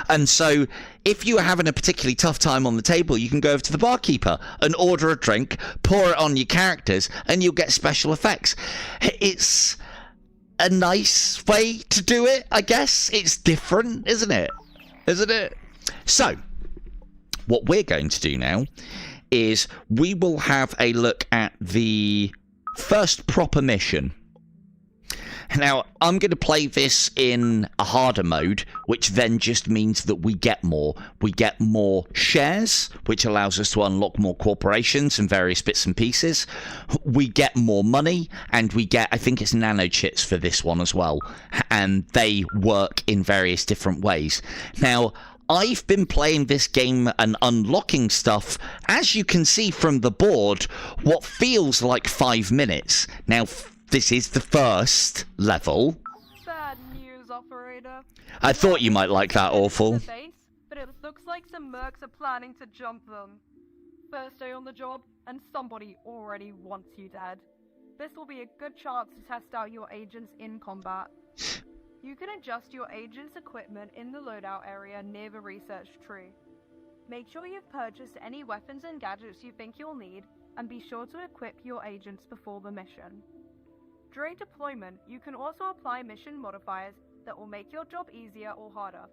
And so if you are having a particularly tough time on the table, you can go over to the barkeeper and order a drink, pour it on your characters, and you'll get special effects. It's a nice way to do it, I guess. It's different, isn't it? Isn't it? So, what we're going to do now is we will have a look at the first proper mission. Now, I'm going to play this in a harder mode, which then just means that we get more. We get more shares, which allows us to unlock more corporations and various bits and pieces. We get more money, and we get, I think it's nanochips for this one as well, and they work in various different ways. Now, I've been playing this game and unlocking stuff, as you can see from the board, what feels like 5 minutes. Now, this is the first level. Bad news, operator. I thought you might like that, Awful. But it looks like some mercs are planning to jump them. First day on the job, and somebody already wants you dead. This will be a good chance to test out your agents in combat. You can adjust your agent's equipment in the loadout area near the research tree. Make sure you've purchased any weapons and gadgets you think you'll need, and be sure to equip your agents before the mission. During deployment, you can also apply mission modifiers that will make your job easier or harder.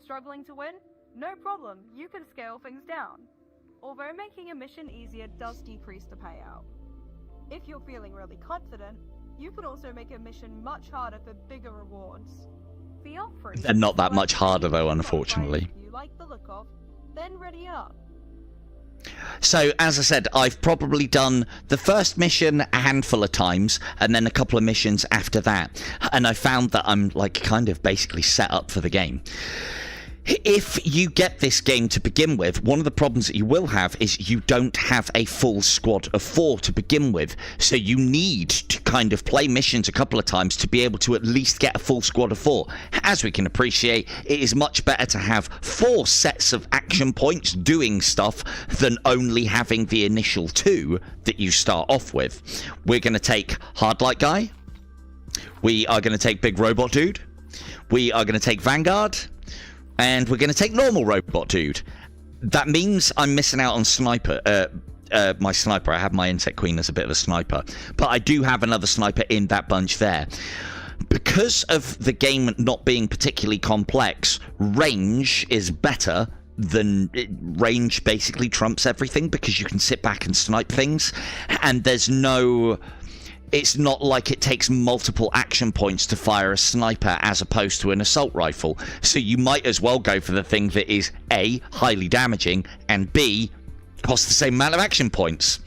Struggling to win? No problem, you can scale things down. Although making a mission easier does decrease the payout. If you're feeling really confident, you can also make a mission much harder for bigger rewards. Feel free. They're not that much harder though, unfortunately. If you like the look of, then ready up. So, as I said, I've probably done the first mission a handful of times, and then a couple of missions after that. And I found that I'm, like, kind of basically set up for the game. If you get this game to begin with, one of the problems that you will have is you don't have a full squad of 4 to begin with. So you need to kind of play missions a couple of times to be able to at least get a full squad of 4. As we can appreciate, it is much better to have 4 sets of action points doing stuff than only having the initial 2 that you start off with. We're going to take Hard Light Guy. We are going to take Big Robot Dude. We are going to take Vanguard. And we're going to take normal robot dude. That means I'm missing out on sniper. My sniper. I have my insect queen as a bit of a sniper. But I do have another sniper in that bunch there. Because of the game not being particularly complex, range is better than... Range basically trumps everything because you can sit back and snipe things. And there's no... It's not like it takes multiple action points to fire a sniper as opposed to an assault rifle. So you might as well go for the thing that is A, highly damaging, and B, costs the same amount of action points.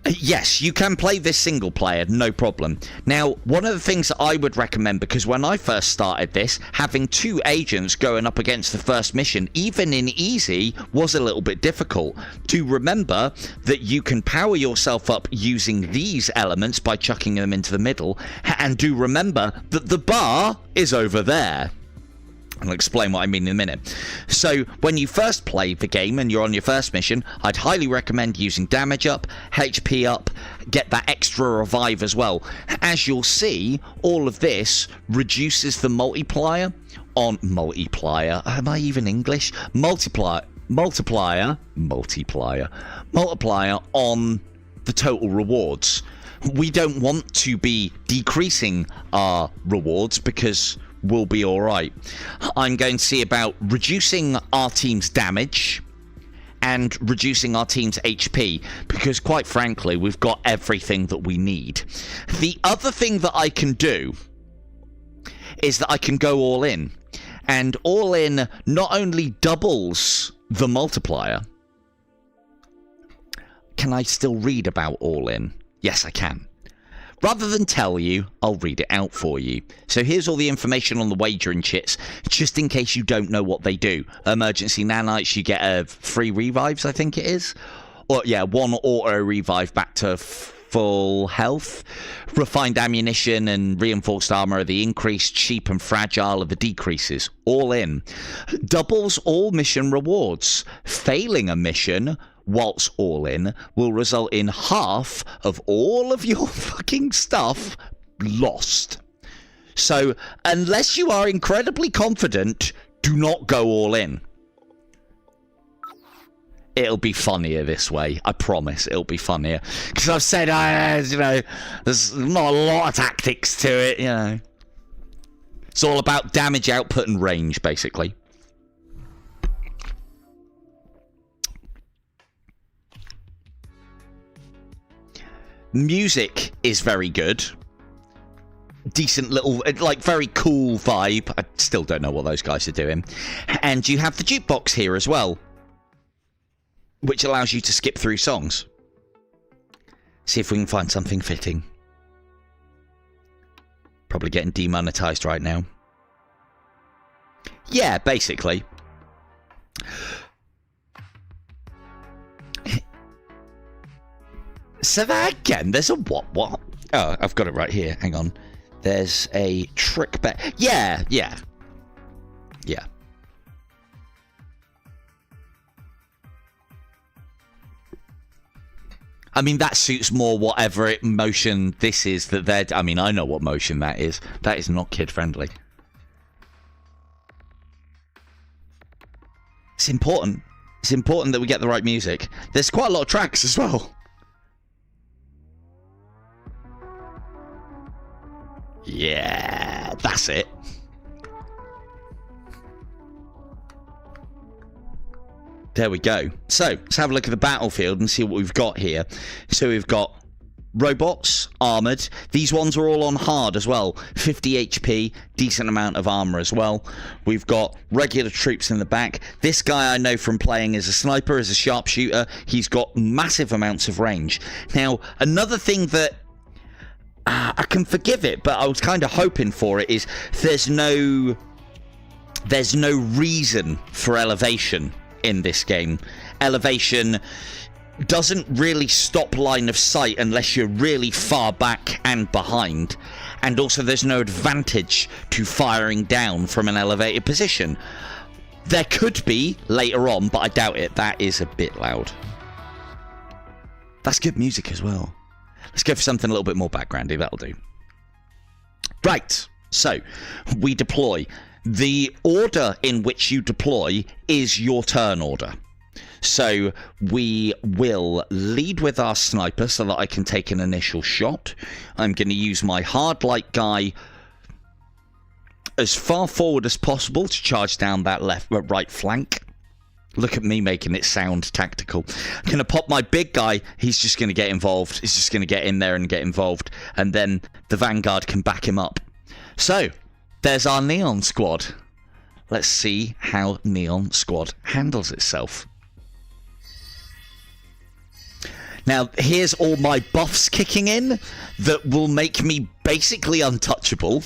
Yes, you can play this single player, no problem. Now, one of the things that I would recommend, because when I first started this, having 2 agents going up against the first mission, even in easy, was a little bit difficult. Do remember that you can power yourself up using these elements by chucking them into the middle, and do remember that the bar is over there. I'll explain what I mean in a minute. So, when you first play the game and you're on your first mission, I'd highly recommend using damage up, HP up, get that extra revive as well. As you'll see, all of this reduces the multiplier on... Multiplier? Am I even English? Multiplier on the total rewards. We don't want to be decreasing our rewards because... we'll be alright. I'm going to see about reducing our team's damage and reducing our team's HP, because quite frankly, we've got everything that we need. The other thing that I can do is that I can go all in. And all in not only doubles the multiplier. Can I still read about all in? Yes, I can. Rather than tell you, I'll read it out for you. So here's all the information on the wagering chits, just in case you don't know what they do. Emergency nanites, you get 3 revives, I think it is. Or yeah, 1 auto revive back to full health. Refined ammunition and reinforced armor are the increased, cheap and fragile are the decreases. All in. Doubles all mission rewards. Failing a mission... whilst all in, will result in half of all of your fucking stuff lost. So, unless you are incredibly confident, do not go all in. It'll be funnier this way. I promise it'll be funnier. Because I've said, you know, there's not a lot of tactics to it, you know. It's all about damage output and range, basically. Music is very good. Decent little, like, very cool vibe. I still don't know what those guys are doing. And you have the jukebox here as well, which allows you to skip through songs. See if we can find something fitting. Probably getting demonetized right now. Yeah, basically. So that again, there's a what? Oh, I've got it right here. Hang on. There's a trick bet. Yeah. I mean, that suits more whatever motion this is that they're... I mean, I know what motion that is. That is not kid-friendly. It's important. It's important that we get the right music. There's quite a lot of tracks as well. Yeah, that's it. There we go. So, let's have a look at the battlefield and see what we've got here. So we've got robots, armoured. These ones are all on hard as well. 50 HP, decent amount of armour as well. We've got regular troops in the back. This guy I know from playing as a sniper, as a sharpshooter. He's got massive amounts of range. Now, another thing that I can forgive it, but I was kind of hoping for it, is there's no there's no reason for elevation in this game. Elevation doesn't really stop line of sight unless you're really far back and behind. And also there's no advantage to firing down from an elevated position. There could be later on, but I doubt it. That is a bit loud. That's good music as well. Let's go for something a little bit more backgroundy. That'll do. Right. So, we deploy. The order in which you deploy is your turn order. So, we will lead with our sniper so that I can take an initial shot. I'm going to use my hard light guy as far forward as possible to charge down that right flank. Look at me making it sound tactical. I'm going to pop my big guy. He's just going to get involved. He's just going to get in there and get involved. And then the Vanguard can back him up. So, there's our Neon Squad. Let's see how Neon Squad handles itself. Now, here's all my buffs kicking in that will make me basically untouchable.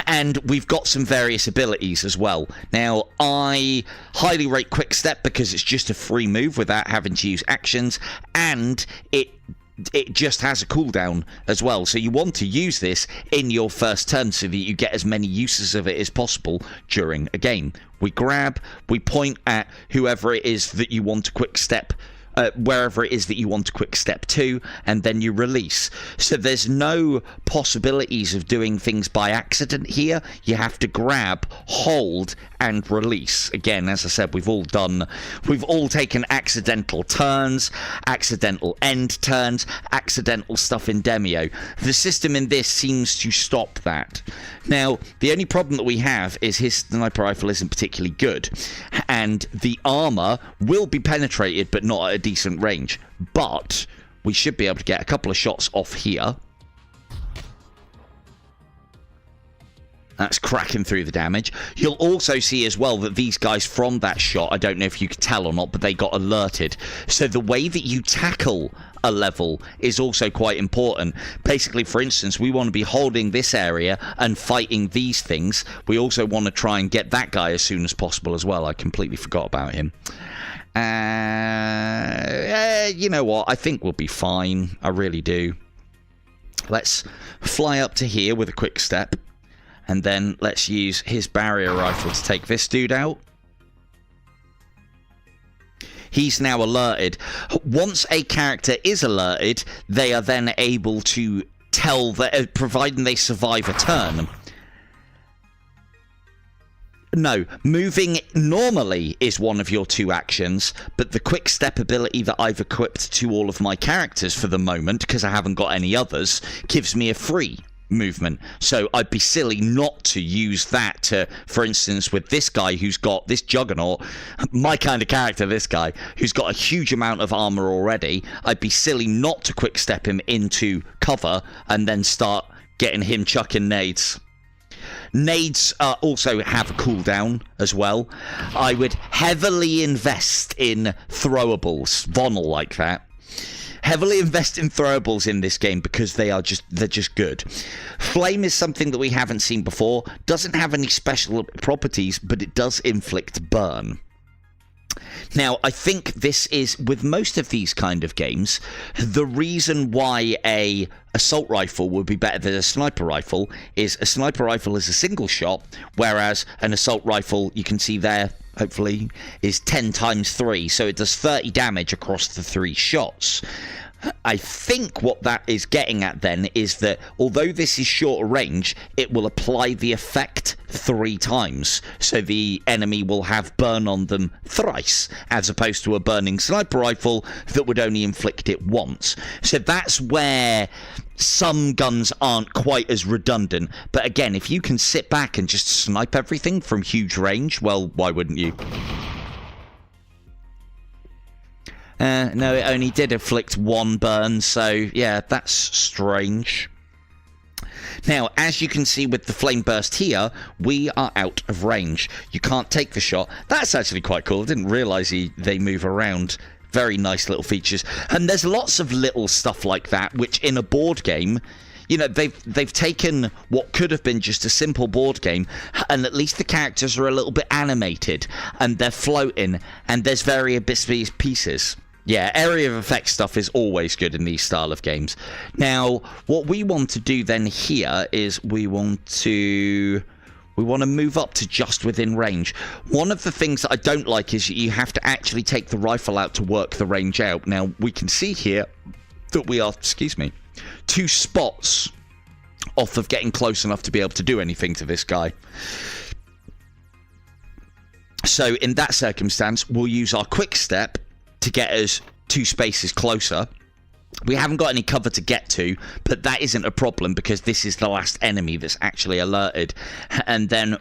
And we've got some various abilities as well. Now, I highly rate Quick Step because it's just a free move without having to use actions, and it just has a cooldown as well. So you want to use this in your first turn so that you get as many uses of it as possible during a game. We grab, we point at whoever it is that you want to Quick Step, wherever it is that you want to Quick Step to, and then you release. So there's no possibilities of doing things by accident here. You have to grab, hold, and release. Again, as I said, we've all taken accidental turns, accidental end turns, accidental stuff in Demio. The system in this seems to stop that. Now, the only problem that we have is his sniper rifle isn't particularly good, and the armor will be penetrated, but not at a decent range. But we should be able to get a couple of shots off here. That's cracking through the damage. You'll also see as well that these guys from that shot, I don't know if you could tell or not, but they got alerted. So the way that you tackle a level is also quite important. Basically, for instance, we want to be holding this area and fighting these things. We also want to try and get that guy as soon as possible as well. I completely forgot about him. You know what? I think we'll be fine. I really do. Let's fly up to here with a Quick Step. And then let's use his barrier rifle to take this dude out. He's now alerted. Once a character is alerted, they are then able to tell that, providing they survive a turn. No, moving normally is one of your two actions, but the Quick Step ability that I've equipped to all of my characters for the moment, because I haven't got any others, gives me a free movement. So I'd be silly not to use that to, for instance, with this guy who's got this juggernaut, my kind of character, this guy who's got a huge amount of armor already, I'd be silly not to Quick Step him into cover and then start getting him chucking nades. Nades also have a cooldown as well. I would heavily invest in throwables, Vonal like that. Heavily invest in throwables in this game because they're just good. Flame is something that we haven't seen before. Doesn't have any special properties, but it does inflict burn. Now, I think this is, with most of these kind of games, the reason why a assault rifle would be better than a sniper rifle is a sniper rifle is a single shot, whereas an assault rifle, you can see there, hopefully, is 10 times 3, so it does 30 damage across the 3 shots. I think what that is getting at then is that although this is shorter range, it will apply the effect 3 times. So the enemy will have burn on them thrice, as opposed to a burning sniper rifle that would only inflict it once. So that's where some guns aren't quite as redundant. But again, if you can sit back and just snipe everything from huge range, well, why wouldn't you? No, it only did inflict 1 burn, so yeah, that's strange. Now, as you can see with the flame burst here, we are out of range. You can't take the shot. That's actually quite cool. I didn't realise they move around. Very nice little features. And there's lots of little stuff like that, which in a board game, you know, they've taken what could have been just a simple board game, and at least the characters are a little bit animated, and they're floating, and there's various pieces. Yeah, area of effect stuff is always good in these style of games. Now, what we want to do then here is we want to move up to just within range. One of the things that I don't like is you have to actually take the rifle out to work the range out. Now, we can see here that we are, 2 spots off of getting close enough to be able to do anything to this guy. So, in that circumstance, we'll use our quick step to get us 2 spaces closer. We haven't got any cover to get to, but that isn't a problem because this is the last enemy that's actually alerted. And then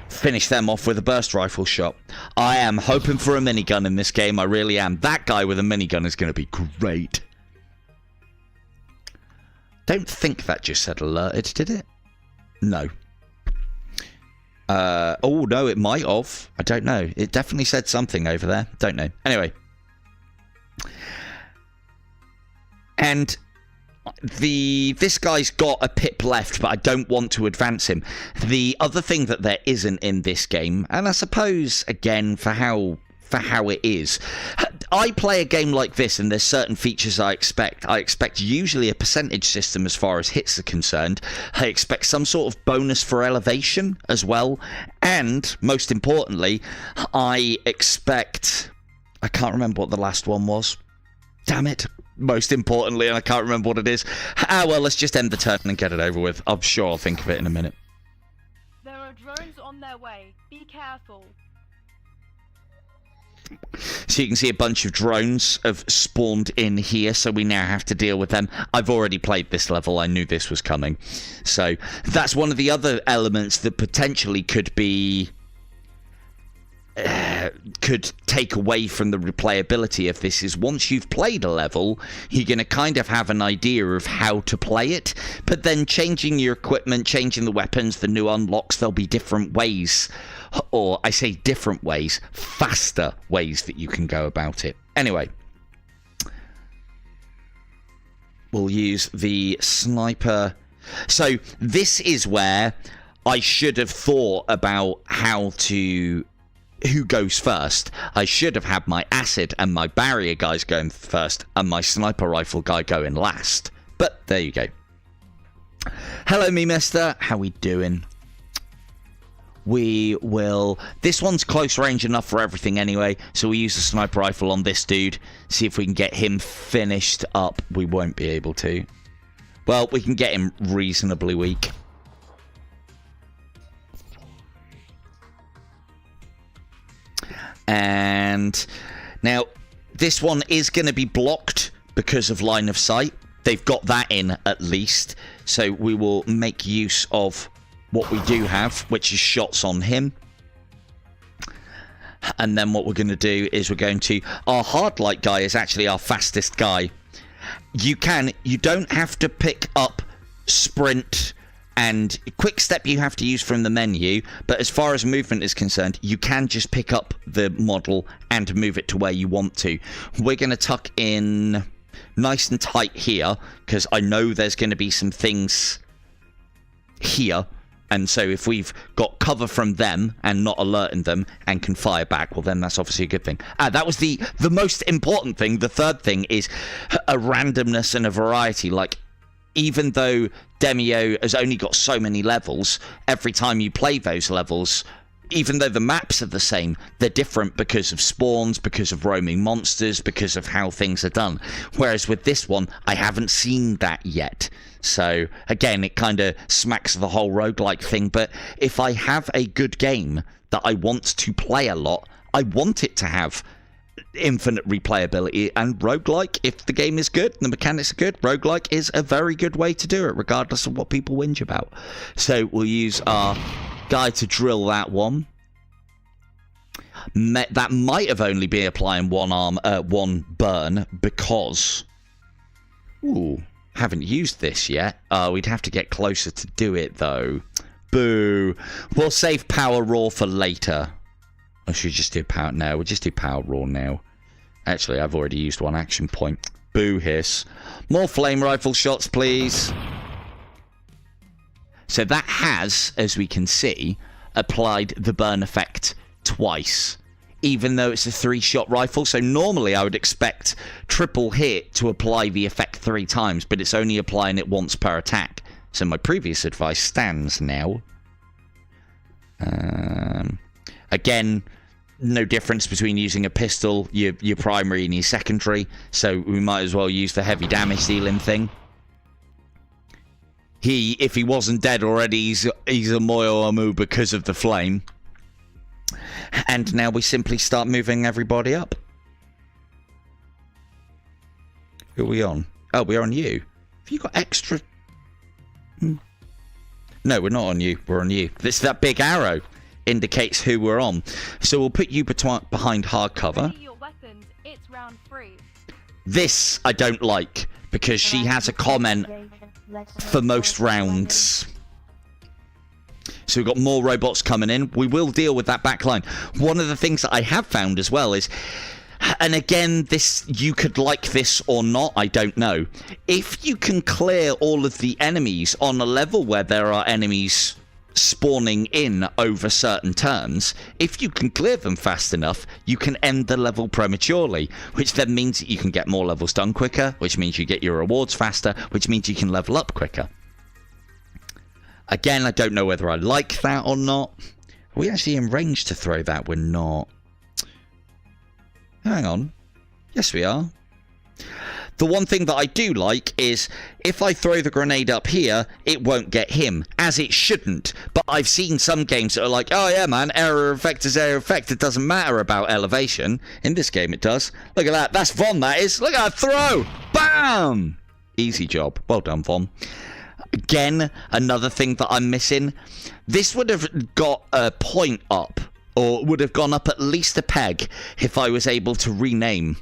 finish them off with a burst rifle shot. I am hoping for a minigun in this game. I really am. That guy with a minigun is going to be great. Don't think that just said alerted, did it? No. Oh, no, it might have. I don't know. It definitely said something over there. Don't know. Anyway. And this guy's got a pip left, but I don't want to advance him. The other thing that there isn't in this game, and I suppose, again, for how it is, I play a game like this and there's certain features I expect. I expect usually a percentage system as far as hits are concerned. I expect some sort of bonus for elevation as well. And, most importantly, I expect... I can't remember what the last one was. Damn it. Most importantly, and I can't remember what it is. Ah, well, let's just end the turn and get it over with. I'm sure I'll think of it in a minute. There are drones on their way. Be careful. So you can see a bunch of drones have spawned in here, so we now have to deal with them. I've already played this level. I knew this was coming. So that's one of the other elements that potentially could be... could take away from the replayability of this is once you've played a level, you're going to kind of have an idea of how to play it, but then changing your equipment, changing the weapons, the new unlocks, there'll be different ways, or I say different ways, faster ways that you can go about it. Anyway, we'll use the sniper. So this is where I should have thought about who goes first. I should have had my acid and my barrier guys going first and my sniper rifle guy going last. But there you go. Hello, me mister. How we doing? We will... This one's close range enough for everything anyway, so we use the sniper rifle on this dude. See if we can get him finished up. We won't be able to. Well, we can get him reasonably weak. And now this one is going to be blocked because of line of sight. They've got that in at least. So we will make use of what we do have, which is shots on him. And then what we're going to do is we're going to... Our hard light guy is actually our fastest guy. You don't have to pick up sprint... And quick step you have to use from the menu, but as far as movement is concerned, you can just pick up the model and move it to where you want to. We're going to tuck in nice and tight here, because I know there's going to be some things here. And so if we've got cover from them and not alerting them and can fire back, well then that's obviously a good thing. That was the most important thing. The third thing is a randomness and a variety. Like, even though Demio has only got so many levels, every time you play those levels, even though the maps are the same, they're different because of spawns, because of roaming monsters, because of how things are done. Whereas with this one, I haven't seen that yet. So, again, it kind of smacks of the whole roguelike thing. But if I have a good game that I want to play a lot, I want it to have infinite replayability, and roguelike, if the game is good, the mechanics are good, roguelike is a very good way to do it, regardless of what people whinge about. So we'll use our guy to drill that one. That might have only been applying one burn, because haven't used this yet. We'd have to get closer to do it though. Boo. We'll save power raw for later. Or should we just do power? No, we'll just do power raw now. Actually, I've already used one action point. Boo hiss. More flame rifle shots, please. So that has, as we can see, applied the burn effect twice, even though it's a 3-shot rifle. So normally I would expect triple hit to apply the effect 3 times, but it's only applying it once per attack. So my previous advice stands now. Again, no difference between using a pistol, your primary and your secondary, so we might as well use the heavy damage dealing thing. If he wasn't dead already, he's a Moyo Amu because of the flame. And now we simply start moving everybody up. Who are we on? Oh, we're on you. Have you got extra? No, we're not on you. We're on you. That big arrow indicates who we're on. So we'll put you behind hardcover. Ready your weapons. It's round 3. This I don't like, because she has a comment for most rounds. So we've got more robots coming in. We will deal with that backline. One of the things that I have found as well is, and again, this, you could like this or not, I don't know. If you can clear all of the enemies on a level where there are enemies spawning in over certain turns, if you can clear them fast enough, you can end the level prematurely, which then means that you can get more levels done quicker, which means you get your rewards faster, which means you can level up quicker. Again, I don't know whether I like that or not. Are we actually in range to throw that? We're not. Hang on. Yes, we are. The one thing that I do like is if I throw the grenade up here, it won't get him, as it shouldn't. But I've seen some games that are like, oh yeah, man, error effect is error effect. It doesn't matter about elevation. In this game, it does. Look at that. That's Von, that is. Look at that throw. Bam! Easy job. Well done, Von. Again, another thing that I'm missing. This would have got a point up, or would have gone up at least a peg if I was able to rename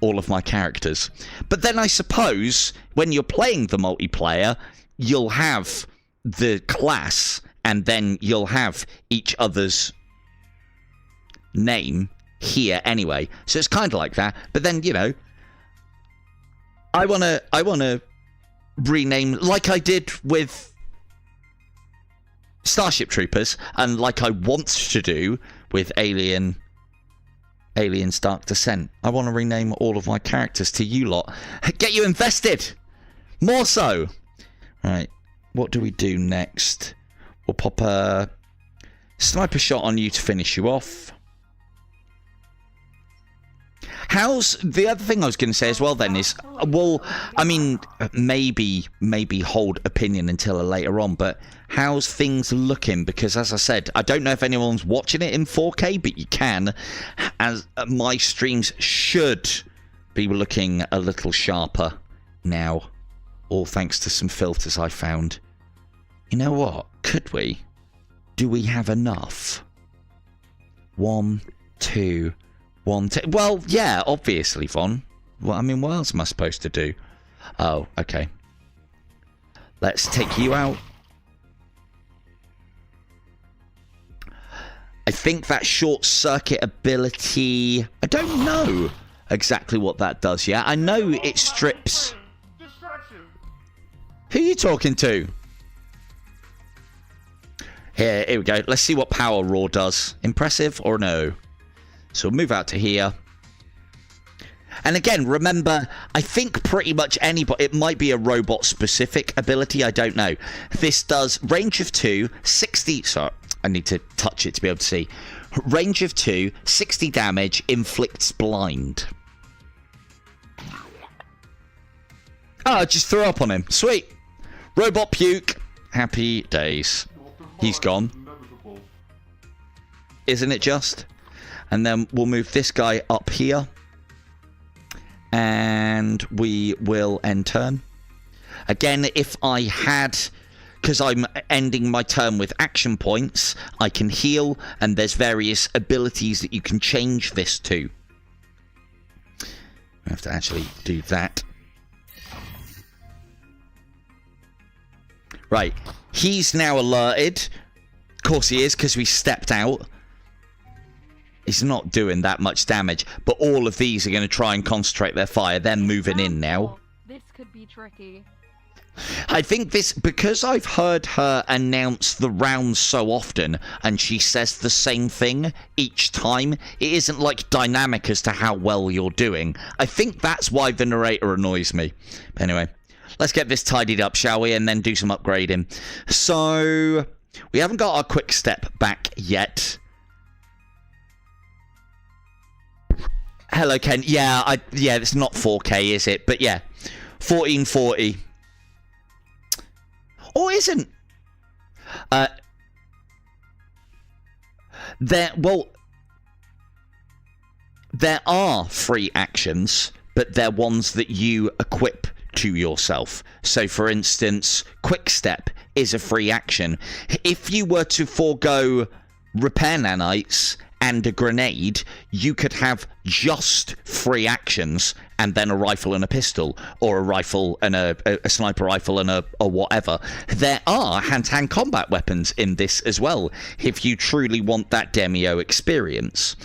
all of my characters. But then I suppose when you're playing the multiplayer, you'll have the class and then you'll have each other's name here anyway. So it's kind of like that. But then, you know, I want to rename like I did with Starship Troopers, and like I want to do with Aliens Dark Descent. I want to rename all of my characters to you lot. Get you invested! More so! Right, what do we do next? We'll pop a sniper shot on you to finish you off. How's the other thing I was going to say as well then is, well, I mean, maybe hold opinion until later on, but how's things looking? Because as I said, I don't know if anyone's watching it in 4K, but you can, as my streams should be looking a little sharper now, all thanks to some filters I found. You know what? Could we? Do we have enough? 1, 2... Well, yeah, obviously, Von. Well, I mean, what else am I supposed to do? Oh, okay. Let's take you out. I think that short circuit ability... I don't know exactly what that does yet. I know it strips... Who are you talking to? Here we go. Let's see what Power Roar does. Impressive or no? So we'll move out to here. And again, remember, I think pretty much anybody... It might be a robot-specific ability, I don't know. This does range of 2, 60... Sorry, I need to touch it to be able to see. Range of 2, 60 damage, inflicts blind. Oh, I just threw up on him. Sweet. Robot puke. Happy days. He's gone. Isn't it just? And then we'll move this guy up here. And we will end turn. Again, if I had... Because I'm ending my turn with action points, I can heal. And there's various abilities that you can change this to. I have to actually do that. Right. He's now alerted. Of course he is, because we stepped out. It's not doing that much damage, but all of these are going to try and concentrate their fire. They're moving in now. This could be tricky. I think this, because I've heard her announce the rounds so often, and she says the same thing each time, it isn't like dynamic as to how well you're doing. I think that's why the narrator annoys me. But anyway, let's get this tidied up, shall we, and then do some upgrading. So, we haven't got our quick step back yet. Hello, Ken. Yeah, it's not 4K, is it? But yeah, 1440. Or isn't? There are free actions, but they're ones that you equip to yourself. So, for instance, quick step is a free action. If you were to forego repair nanites and a grenade, you could have just free actions and then a rifle and a pistol, or a rifle and a sniper rifle and a whatever. There are hand-to-hand combat weapons in this as well, if you truly want that Demio experience.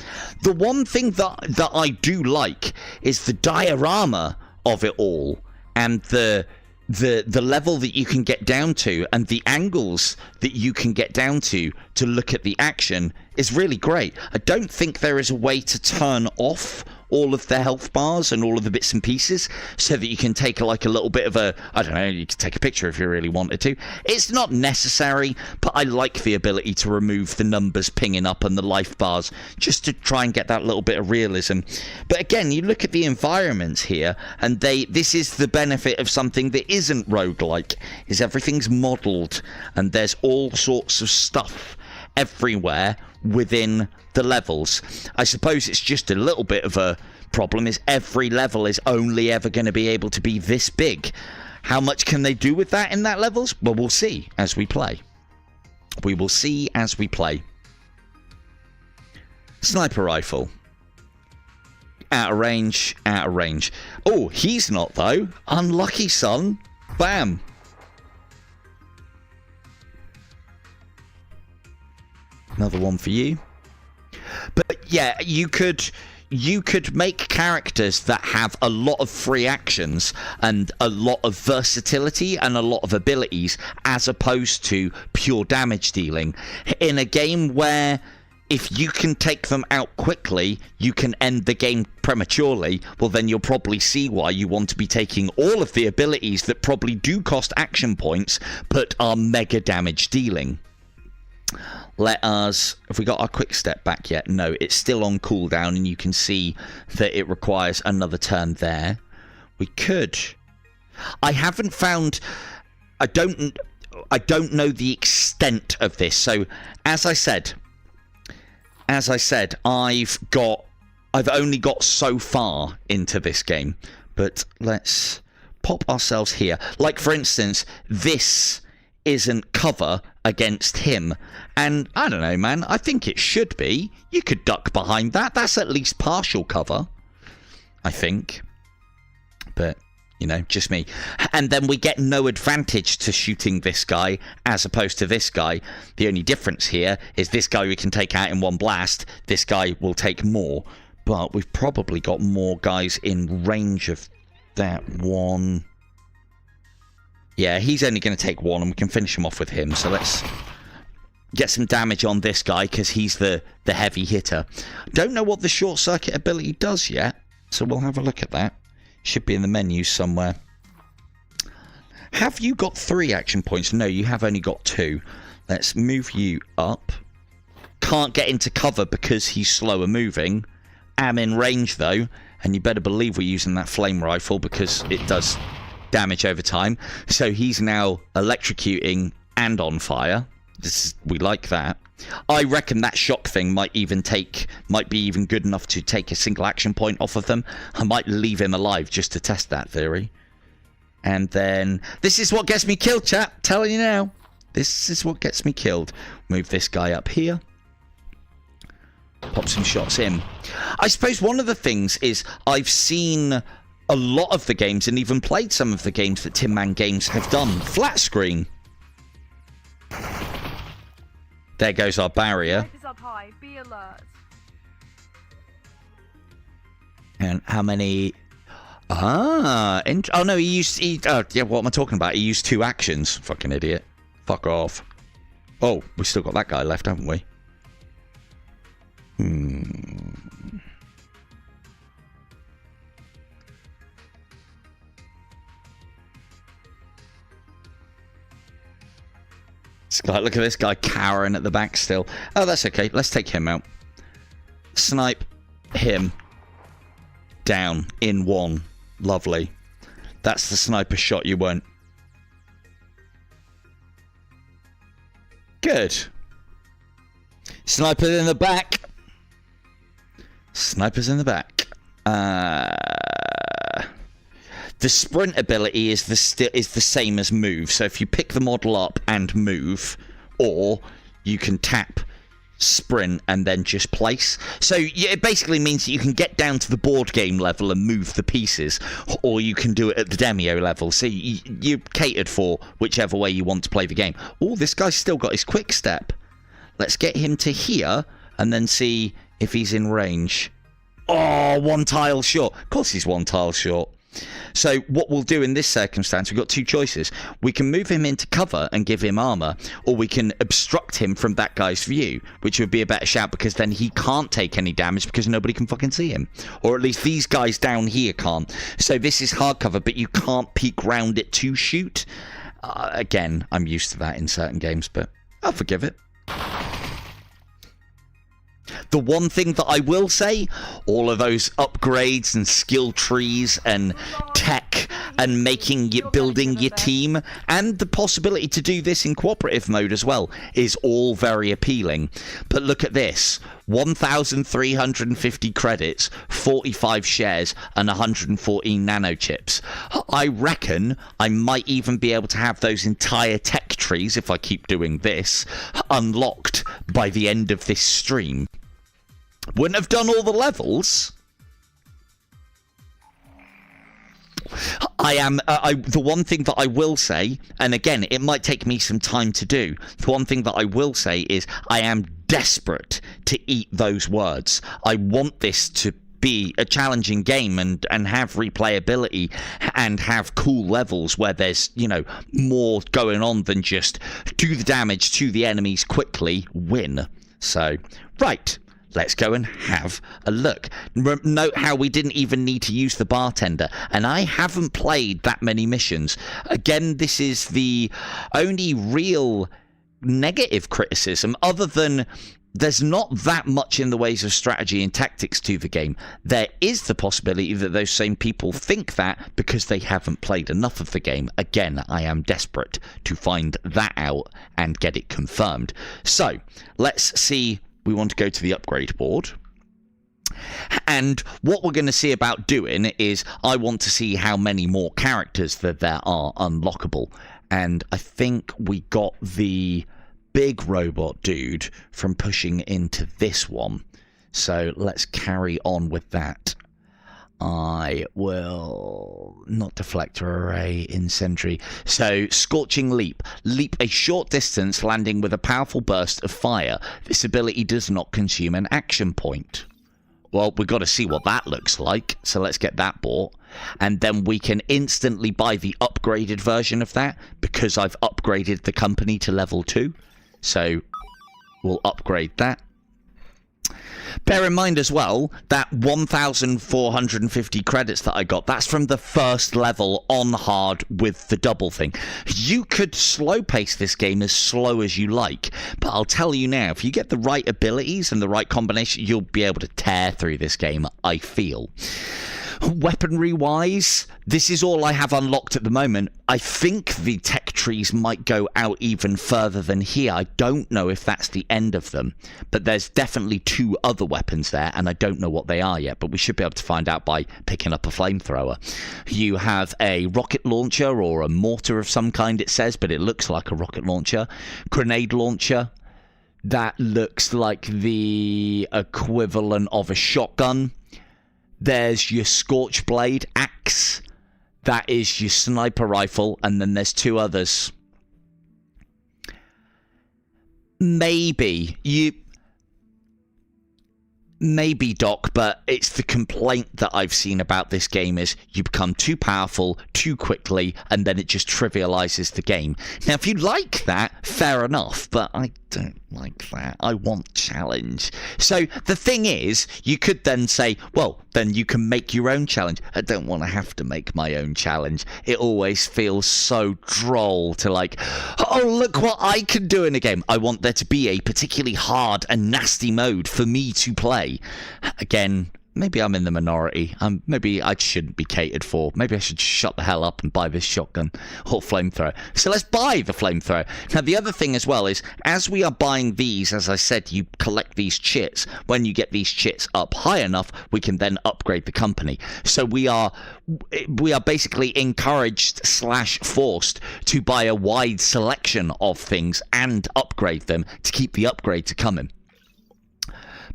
The one thing that I do like is the diorama of it all, and the level that you can get down to, and the angles that you can get down to look at the action is really great. I don't think there is a way to turn off all of the health bars and all of the bits and pieces so that you can take like a little bit of a, I don't know, you could take a picture if you really wanted to. It's not necessary, but I like the ability to remove the numbers pinging up and the life bars just to try and get that little bit of realism. But again, you look at the environments here, and this is the benefit of something that isn't roguelike, is everything's modelled and there's all sorts of stuff everywhere within the levels. I suppose it's just a little bit of a problem is every level is only ever going to be able to be this big. How much can they do with that in that levels? Well, we'll see as we play. We will see as we play. Sniper rifle. Out of range, out of range. Oh, he's not though. Unlucky, son. Bam. Another one for you. But yeah, you could make characters that have a lot of free actions and a lot of versatility and a lot of abilities, as opposed to pure damage dealing. In a game where if you can take them out quickly, you can end the game prematurely, well then you'll probably see why you want to be taking all of the abilities that probably do cost action points but are mega damage dealing. Let us, have we got our quick step back yet? No, it's still on cooldown, and you can see that it requires another turn there. We could. I haven't found, I don't know the extent of this. So as I said, I've only got so far into this game, but let's pop ourselves here. Like for instance, this isn't cover against him, and I don't know, man, I think it should be. You could duck behind that. That's at least partial cover, I think, but you know, just me. And then we get no advantage to shooting this guy as opposed to this guy. The only difference here is this guy we can take out in one blast, this guy will take more, but we've probably got more guys in range of that one. Yeah, he's only going to take one, and we can finish him off with him. So let's get some damage on this guy, because he's the heavy hitter. Don't know what the short circuit ability does yet, so we'll have a look at that. Should be in the menu somewhere. Have you got 3 action points? No, you have only got 2. Let's move you up. Can't get into cover because he's slower moving. Am in range though, and you better believe we're using that flame rifle because it does damage over time. So he's now electrocuting and on fire. We like that. I reckon that shock thing might be even good enough to take a single action point off of them. I might leave him alive just to test that theory. And then this is what gets me killed, chat. Telling you now, this is what gets me killed. Move this guy up here. Pop some shots in. I suppose one of the things is I've seen a lot of the games, and even played some of the games that Tin Man Games have done, flat screen. There goes our barrier. Light is up high. Be alert. And how many? Oh no, yeah, what am I talking about? He used 2 actions. Fucking idiot. Fuck off. Oh, we still got that guy left, haven't we? This guy, look at this guy cowering at the back still. Oh, that's okay. Let's take him out. Snipe him down in 1. Lovely. That's the sniper shot you want. Good. Sniper in the back. Snipers in the back. The sprint ability is the same as move. So if you pick the model up and move, or you can tap sprint and then just place. So yeah, it basically means that you can get down to the board game level and move the pieces, or you can do it at the demo level. So you're catered for whichever way you want to play the game. Oh, this guy's still got his quick step. Let's get him to here and then see if he's in range. Oh, 1 tile short. Of course he's 1 tile short. So what we'll do in this circumstance, we've got 2 choices. We can move him into cover and give him armor, or we can obstruct him from that guy's view, which would be a better shout because then he can't take any damage because nobody can fucking see him. Or at least these guys down here can't. So this is hard cover, but you can't peek round it to shoot. Again, I'm used to that in certain games, but I'll forgive it. The one thing that I will say, all of those upgrades and skill trees and tech and building your team, and the possibility to do this in cooperative mode as well, is all very appealing. But look at this. 1,350 credits, 45 shares, and 114 nanochips. I reckon I might even be able to have those entire tech trees, if I keep doing this, unlocked by the end of this stream. Wouldn't have done all the levels. The one thing that I will say, and again, it might take me some time to do. The one thing that I will say is I am desperate to eat those words. I want this to be a challenging game and have replayability and have cool levels where there's, you know, more going on than just do the damage to the enemies quickly, win. So, right. Let's go and have a look. Note how we didn't even need to use the bartender. And I haven't played that many missions. Again, this is the only real negative criticism, other than there's not that much in the ways of strategy and tactics to the game. There is the possibility that those same people think that because they haven't played enough of the game. Again, I am desperate to find that out and get it confirmed. So, let's see. We want to go to the upgrade board. And what we're going to see about doing is I want to see how many more characters that there are unlockable. And I think we got the big robot dude from pushing into this one. So let's carry on with that. I will not deflector array incendiary. So scorching leap. Leap a short distance, landing with a powerful burst of fire. This ability does not consume an action point. Well, we've got to see what that looks like. So let's get that bought. And then we can instantly buy the upgraded version of that because I've upgraded the company to level 2. So we'll upgrade that. Bear in mind as well that 1,450 credits that I got, that's from the first level on hard with the double thing. You could slow pace this game as slow as you like, but I'll tell you now, if you get the right abilities and the right combination, you'll be able to tear through this game, I feel. Weaponry wise, this is all I have unlocked at the moment. I think the tech trees might go out even further than here. I don't know if that's the end of them, but there's definitely 2 other weapons there, and I don't know what they are yet, but we should be able to find out by picking up a flamethrower. You have a rocket launcher or a mortar of some kind, it says, but it looks like a rocket launcher. Grenade launcher. That looks like the equivalent of a shotgun. There's your Scorch Blade axe. That is your sniper rifle. And then there's 2 others. Maybe Maybe, Doc, but it's the complaint that I've seen about this game is you become too powerful too quickly and then it just trivializes the game. Now, if you like that, fair enough, but I don't like that. I want challenge. So the thing is, you could then say, well, then you can make your own challenge. I don't want to have to make my own challenge. It always feels so droll to like, oh, look what I can do in a game. I want there to be a particularly hard and nasty mode for me to play. Again, maybe I'm in the minority. Maybe I shouldn't be catered for. Maybe I should shut the hell up and buy this shotgun or flamethrower. So let's buy the flamethrower. Now, the other thing as well is, as we are buying these, as I said, you collect these chits. When you get these chits up high enough, we can then upgrade the company. So we are basically encouraged / forced to buy a wide selection of things and upgrade them to keep the upgrades coming.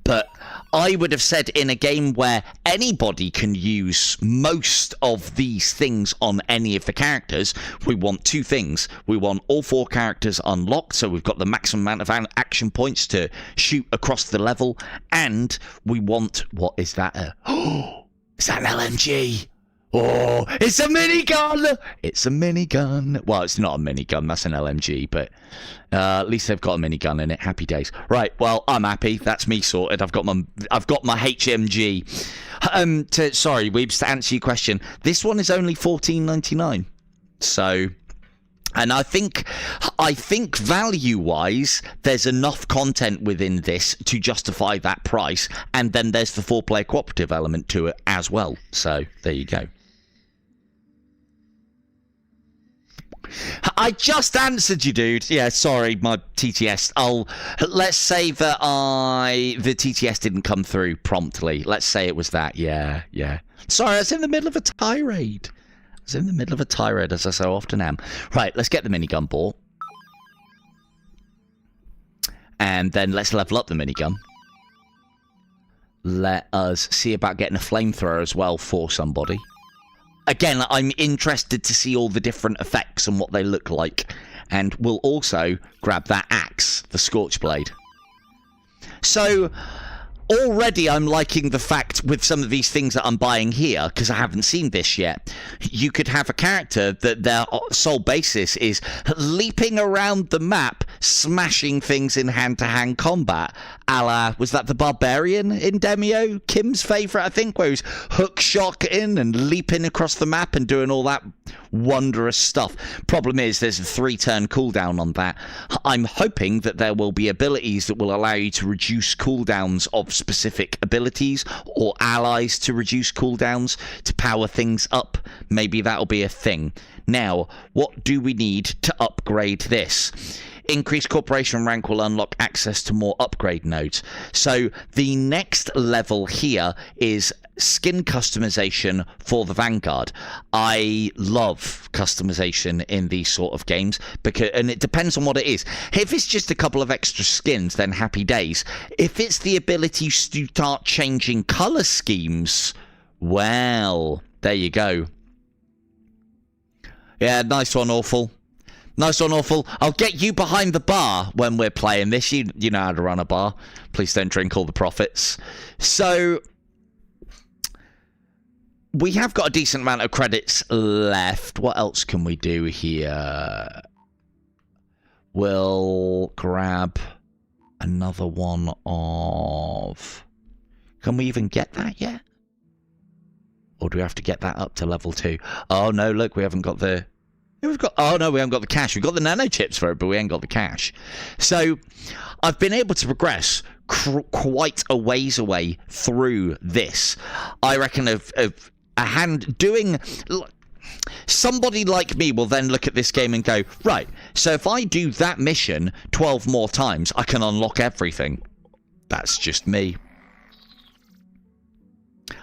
But I would have said in a game where anybody can use most of these things on any of the characters, we want two things. We want all 4 characters unlocked, so we've got the maximum amount of action points to shoot across the level, and we want... What is that? Oh, is that an LMG? Oh, it's a minigun! It's a minigun. Well, it's not a minigun, that's an LMG, but at least they've got a minigun in it. Happy days. Right, well, I'm happy. That's me sorted. I've got my HMG. Sorry, Weebs, to answer your question, this one is only $14.99. So, and I think value-wise, there's enough content within this to justify that price, and then there's the 4-player cooperative element to it as well. So, there you go. I just answered you, dude. Yeah, sorry, my TTS. Let's say that the TTS didn't come through promptly. Let's say it was that. Yeah. Sorry, I was in the middle of a tirade. As I so often am. Right, let's get the minigun bought. And then let's level up the minigun. Let us see about getting a flamethrower as well for somebody. Again, I'm interested to see all the different effects and what they look like. And we'll also grab that axe, the Scorch Blade. So, already I'm liking the fact with some of these things that I'm buying here, because I haven't seen this yet, you could have a character that their sole basis is leaping around the map, smashing things in hand-to-hand combat, a la, was that the Barbarian in Demio? Kim's favourite, I think, where he's hook-shotting and leaping across the map and doing all that wondrous stuff. Problem is, there's a 3-turn cooldown on that. I'm hoping that there will be abilities that will allow you to reduce cooldowns of specific abilities, or allies to reduce cooldowns to power things up. Maybe that'll be a thing. Now, what do we need to upgrade this? Increased corporation rank will unlock access to more upgrade nodes. So the next level here is skin customization for the Vanguard. I love customization in these sort of games, and it depends on what it is. If it's just a couple of extra skins, then happy days. If it's the ability to start changing color schemes, well, there you go. Yeah, nice one, Awful. Nice one, Awful. I'll get you behind the bar when we're playing this. You know how to run a bar. Please don't drink all the profits. So, we have got a decent amount of credits left. What else can we do here? We'll grab another one of... Can we even get that yet? Or do we have to get that up to level 2? Oh, no, look, we haven't got the... Oh, no, we haven't got the cash. We've got the nanochips for it, but we ain't got the cash. So, I've been able to progress quite a ways away through this. I reckon of a hand doing... Somebody like me will then look at this game and go, right, so if I do that mission 12 more times, I can unlock everything. That's just me.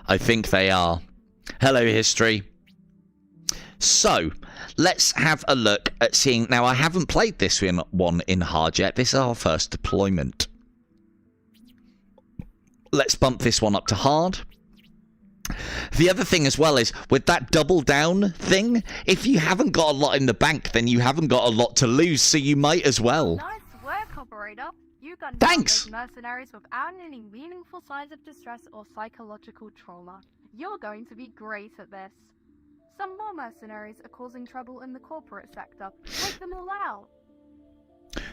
I think they are. Hello, history. So, let's have a look at seeing... Now, I haven't played this one in hard yet. This is our first deployment. Let's bump this one up to hard. The other thing as well is, with that double down thing, if you haven't got a lot in the bank, then you haven't got a lot to lose, so you might as well. Nice work, operator. You gun down Thanks. those mercenaries without any meaningful signs of distress or psychological trauma. You're going to be great at this. Some more mercenaries are causing trouble in the corporate sector. Take them all out.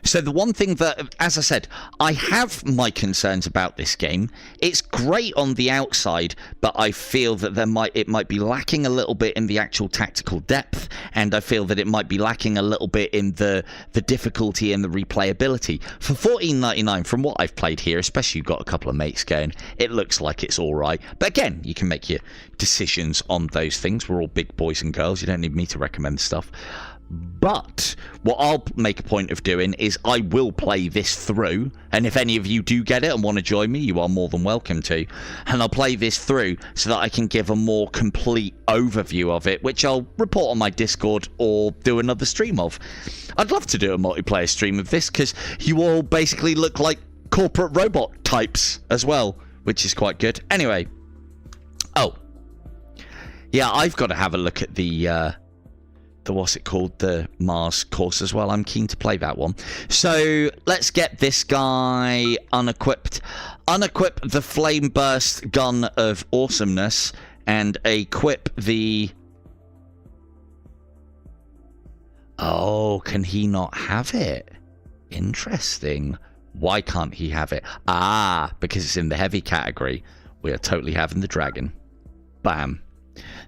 So the one thing that, as I said, I have my concerns about this game. It's great on the outside, but I feel that it might be lacking a little bit in the actual tactical depth, and I feel that it might be lacking a little bit in the difficulty and the replayability. For $14.99, from what I've played here, especially you've got a couple of mates going, it looks like it's all right. But again, you can make your decisions on those things. We're all big boys and girls. You don't need me to recommend stuff. But what I'll make a point of doing is I will play this through, and if any of you do get it and want to join me, you are more than welcome to, and I'll play this through so that I can give a more complete overview of it, which I'll report on my Discord or do another stream of. I'd love to do a multiplayer stream of this because you all basically look like corporate robot types as well, which is quite good. Anyway, oh yeah, I've got to have a look at the what's it called, the Mars course as well. I'm keen to play that one. So let's get this guy unequipped. Unequip the flame burst gun of awesomeness and equip the... Oh, can he not have it? Interesting. Why can't he have it? Ah, because it's in the heavy category. We are totally having the dragon. Bam.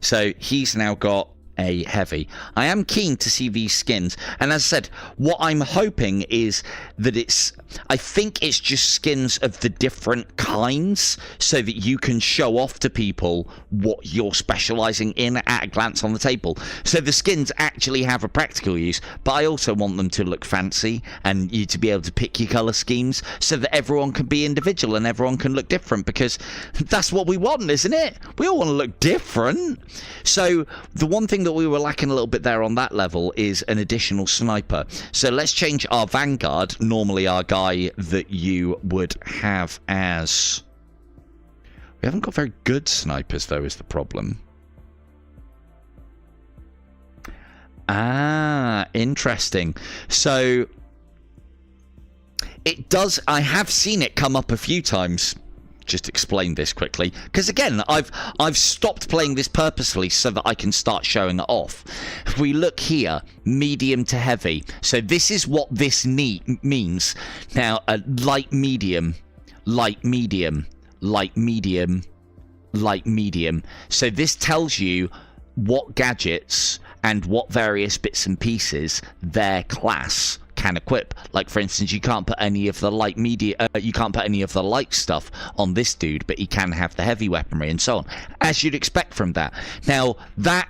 So he's now got a heavy. I am keen to see these skins, and as I said, what I'm hoping is that I think it's just skins of the different kinds so that you can show off to people what you're specializing in at a glance on the table. So the skins actually have a practical use, but I also want them to look fancy and you to be able to pick your color schemes so that everyone can be individual and everyone can look different, because that's what we want, isn't it? We all want to look different. So the one thing that we were lacking a little bit there on that level is an additional sniper. So let's change our vanguard, normally our guy that you would have as... We haven't got very good snipers though, is the problem. Ah, interesting. So it does, I have seen it come up a few times. Just explain this quickly, because again, I've stopped playing this purposefully so that I can start showing it off. If we look here, medium to heavy, so this is what this means. Now, light medium, light medium, light medium, light medium. So this tells you what gadgets and what various bits and pieces their class can equip. Like, for instance, you can't put any of the light you can't put any of the light stuff on this dude, but he can have the heavy weaponry and so on, as you'd expect from that. Now, that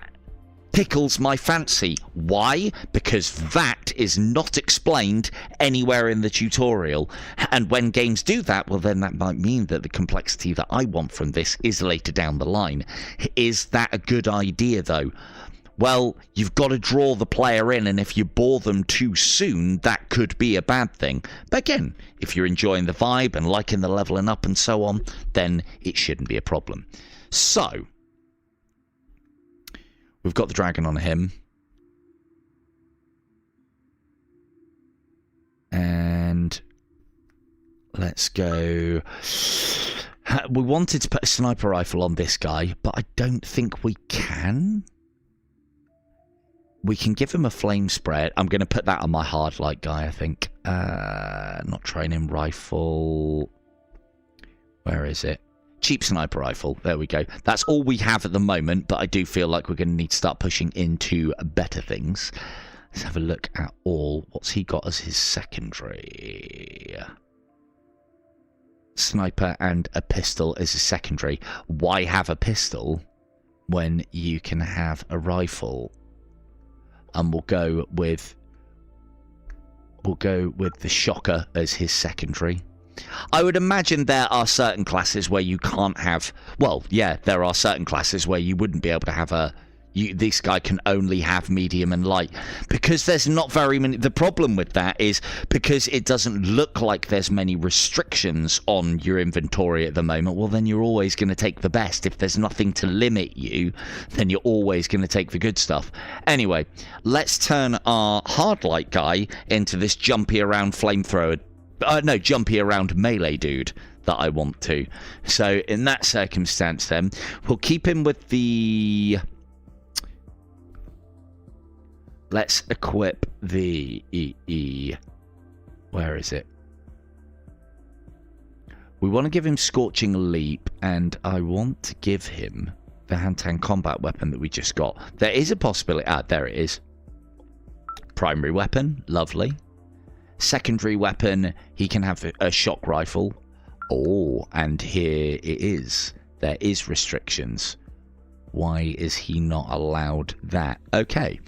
tickles my fancy. Why? Because that is not explained anywhere in the tutorial, and when games do that, well, then that might mean that the complexity that I want from this is later down the line. Is that a good idea, though? Well, you've got to draw the player in, and if you bore them too soon, that could be a bad thing. But again, if you're enjoying the vibe and liking the leveling up and so on, then it shouldn't be a problem. So, we've got the dragon on him. And let's go... We wanted to put a sniper rifle on this guy, but I don't think we can. We can give him a flame spread. I'm going to put that on my hard light guy, I think. Not training rifle. Where is it? Cheap sniper rifle. There we go. That's all we have at the moment, but I do feel like we're going to need to start pushing into better things. Let's have a look at all. What's he got as his secondary? Sniper and a pistol as a secondary. Why have a pistol when you can have a rifle? And we'll go with the shocker as his secondary. I would imagine there are certain classes where you can't have... Well, yeah, there are certain classes where you wouldn't be able to have a... this guy can only have medium and light. Because there's not very many... The problem with that is because it doesn't look like there's many restrictions on your inventory at the moment, well, then you're always going to take the best. If there's nothing to limit you, then you're always going to take the good stuff. Anyway, let's turn our hard light guy into this jumpy around flamethrower no, jumpy around melee dude that I want to. So in that circumstance, then we'll keep him with the. Let's equip the Where is it? We want to give him Scorching Leap, and I want to give him the hand-to-hand combat weapon that we just got. There is a possibility. Ah, there it is. Primary weapon, lovely. Secondary weapon, he can have a shock rifle. Oh, and here it is. There is restrictions. Why is he not allowed that? Okay.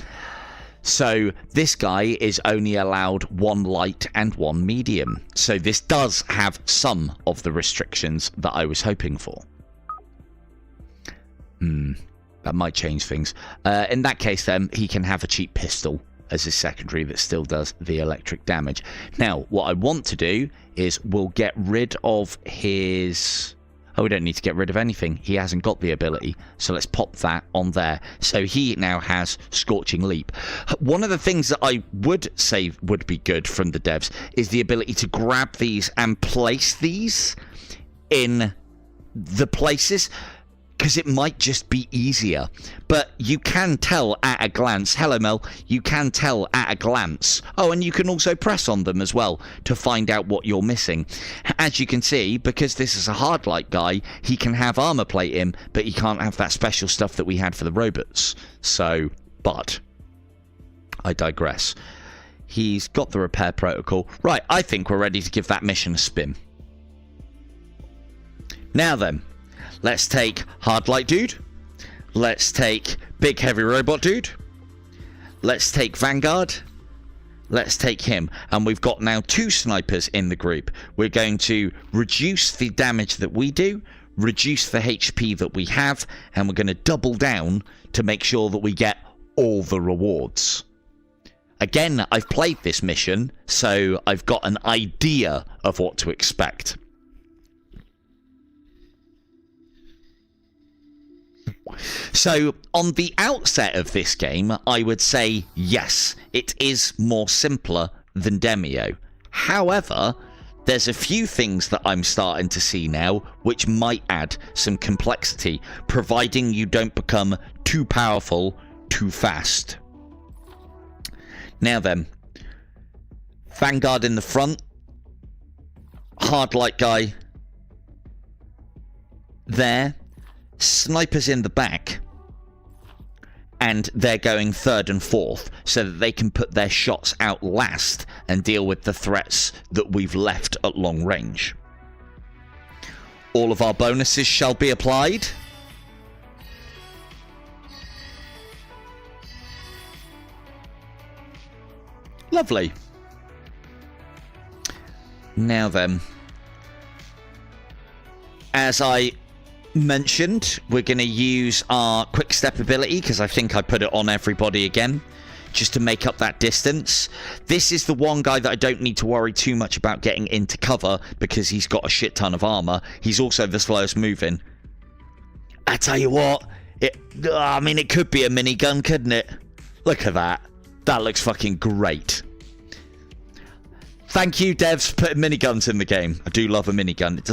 So this guy is only allowed 1 light and 1 medium. So this does have some of the restrictions that I was hoping for. That might change things. In that case, then, he can have a cheap pistol as his secondary that still does the electric damage. Now, what I want to do is we'll get rid of his... Oh, we don't need to get rid of anything. He hasn't got the ability. So let's pop that on there. So he now has Scorching Leap. One of the things that I would say would be good from the devs is the ability to grab these and place these in the places, because it might just be easier. But you can tell at a glance. Hello, Mel. You can tell at a glance. Oh, and you can also press on them as well to find out what you're missing. As you can see, because this is a hard light guy, he can have armor plate in, but he can't have that special stuff that we had for the robots. So, but I digress. He's got the repair protocol. Right, I think we're ready to give that mission a spin. Now then. Let's take Hard Light Dude. Let's take Big Heavy Robot Dude. Let's take Vanguard. Let's take him. And we've got now 2 snipers in the group. We're going to reduce the damage that we do, reduce the HP that we have, and we're going to double down to make sure that we get all the rewards. Again, I've played this mission, so I've got an idea of what to expect. So, on the outset of this game, I would say, yes, it is more simpler than Demio. However, there's a few things that I'm starting to see now which might add some complexity, providing you don't become too powerful too fast. Now then, Vanguard in the front, Hard Light guy there. Snipers in the back, and they're going 3rd and 4th so that they can put their shots out last and deal with the threats that we've left at long range. All of our bonuses shall be applied. Lovely. Now then, as I mentioned, we're going to use our quick step ability, because I think I put it on everybody again, just to make up that distance. This is the one guy that I don't need to worry too much about getting into cover, because he's got a shit ton of armor. He's also the slowest moving. I tell you what, I mean, it could be a minigun, couldn't it? Look at that. That looks fucking great. Thank you, devs, for putting miniguns in the game. I do love a minigun. It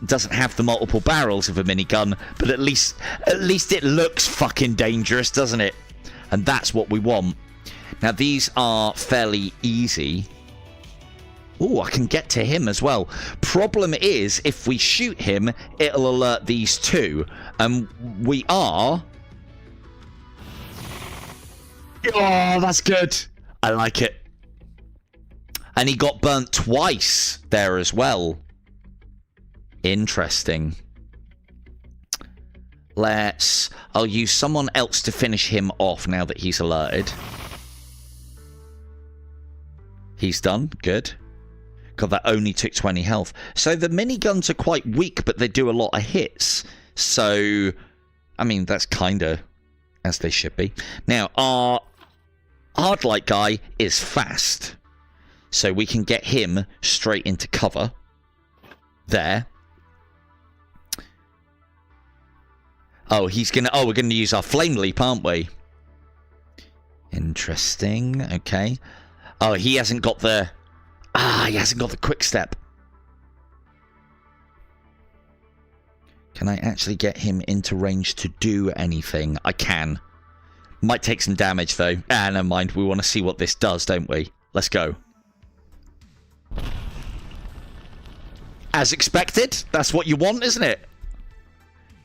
doesn't have the multiple barrels of a minigun, but at least it looks fucking dangerous, doesn't it? And that's what we want. Now, these are fairly easy. Oh, I can get to him as well. Problem is, if we shoot him, it'll alert these 2. And we are... Oh, that's good. I like it. And he got burnt twice there as well. Interesting. I'll use someone else to finish him off now that he's alerted. He's done. Good. God, that only took 20 health. So the miniguns are quite weak, but they do a lot of hits. So, I mean, that's kind of as they should be. Now, our hard light guy is fast. So we can get him straight into cover. There. Oh, we're gonna use our flame leap, aren't we? Interesting. Okay. Oh, he hasn't got the... Ah, he hasn't got the quick step. Can I actually get him into range to do anything? I can. Might take some damage, though. Ah, never mind. We want to see what this does, don't we? Let's go. As expected. That's what you want, isn't it?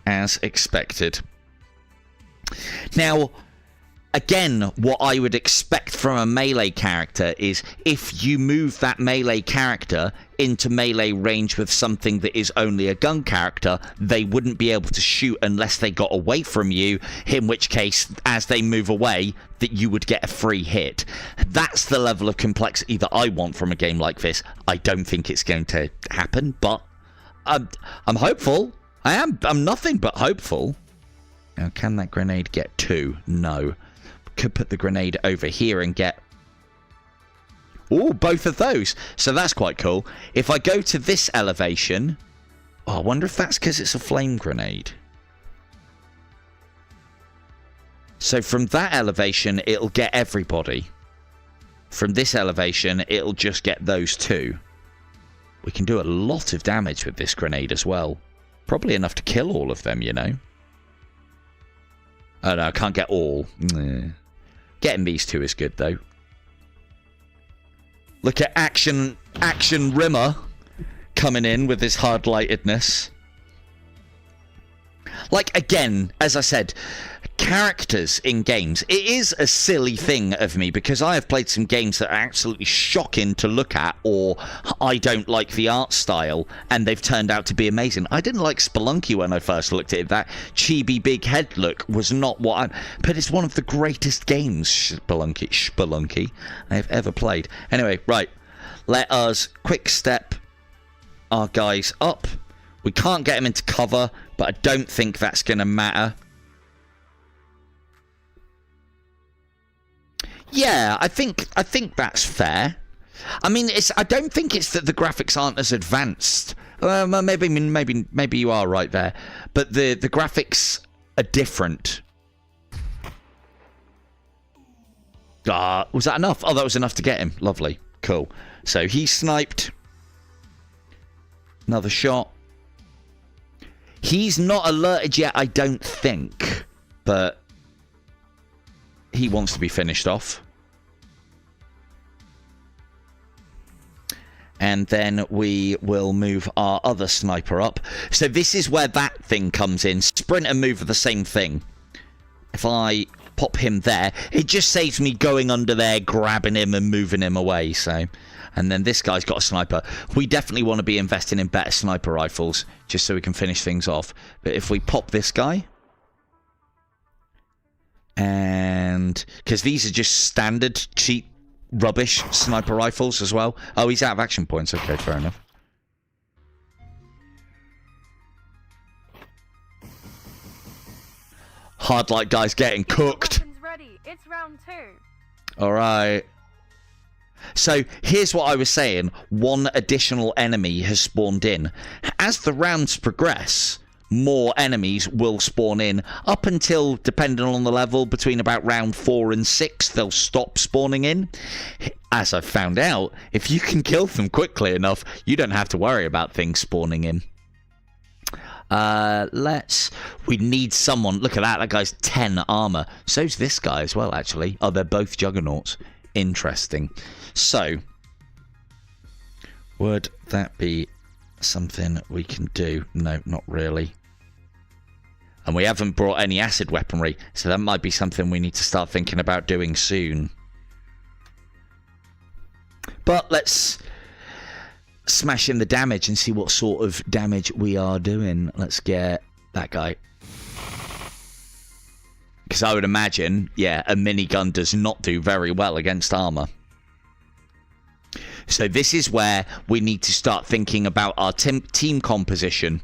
As expected. Now, again, what I would expect from a melee character is if you move that melee character into melee range with something that is only a gun character, they wouldn't be able to shoot unless they got away from you, in which case, as they move away, that you would get a free hit. That's the level of complexity that I want from a game like this. I don't think it's going to happen, but I'm hopeful. I'm nothing but hopeful. Now, can that grenade get 2? No. Could put the grenade over here and get... Oh, both of those. So that's quite cool. If I go to this elevation... Oh, I wonder if that's because it's a flame grenade. So from that elevation, it'll get everybody. From this elevation, it'll just get those 2. We can do a lot of damage with this grenade as well. Probably enough to kill all of them, you know. Oh no, I can't get all. Getting these 2 is good, though. Look at Action Rimmer coming in with his hard-lightedness. Like, again, as I said, characters in games. It is a silly thing of me because I have played some games that are absolutely shocking to look at, or I don't like the art style, and they've turned out to be amazing. I didn't like Spelunky when I first looked at it. That chibi big head look was not what I... But it's one of the greatest games, Spelunky, I've ever played. Anyway, right. Let us quick step our guys up. We can't get him into cover, but I don't think that's going to matter. Yeah, I think that's fair. I mean, I don't think it's that the graphics aren't as advanced. Maybe you are right there, but the graphics are different. Was that enough? Oh, that was enough to get him. Lovely, cool. So he sniped. Another shot. He's not alerted yet, I don't think, but he wants to be finished off. And then we will move our other sniper up. So this is where that thing comes in. Sprint and move are the same thing. If I pop him there, it just saves me going under there, grabbing him and moving him away. So, and then this guy's got a sniper. We definitely want to be investing in better sniper rifles, just so we can finish things off. But if we pop this guy... And because these are just standard cheap rubbish sniper rifles as well. Oh, he's out of action points. Okay, fair enough. Hard light guy's getting cooked. Ready. It's round 2. All right. So here's what I was saying. One additional enemy has spawned in. As the rounds progress, more enemies will spawn in up until, depending on the level, between about round 4 and 6, they'll stop spawning in. As I've found out, if you can kill them quickly enough, you don't have to worry about things spawning in. We need someone. Look at that. That guy's 10 armor. So's this guy as well, actually. Oh, they're both juggernauts. Interesting. So, would that be something we can do? No, not really. And we haven't brought any acid weaponry, so that might be something we need to start thinking about doing soon. But let's smash in the damage and see what sort of damage we are doing. Let's get that guy. Because I would imagine, yeah, a minigun does not do very well against armor. So this is where we need to start thinking about our team composition.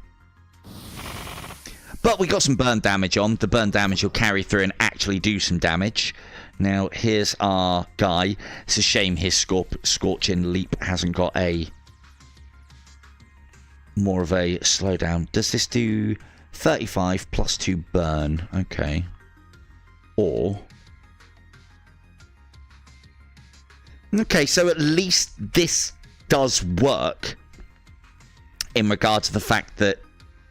But we got some burn damage on. The burn damage will carry through and actually do some damage. Now, here's our guy. It's a shame his Scorching Leap hasn't got a more of a slowdown. Does this do 35 plus 2 burn? Okay. Or... Okay, so at least this does work in regard to the fact that,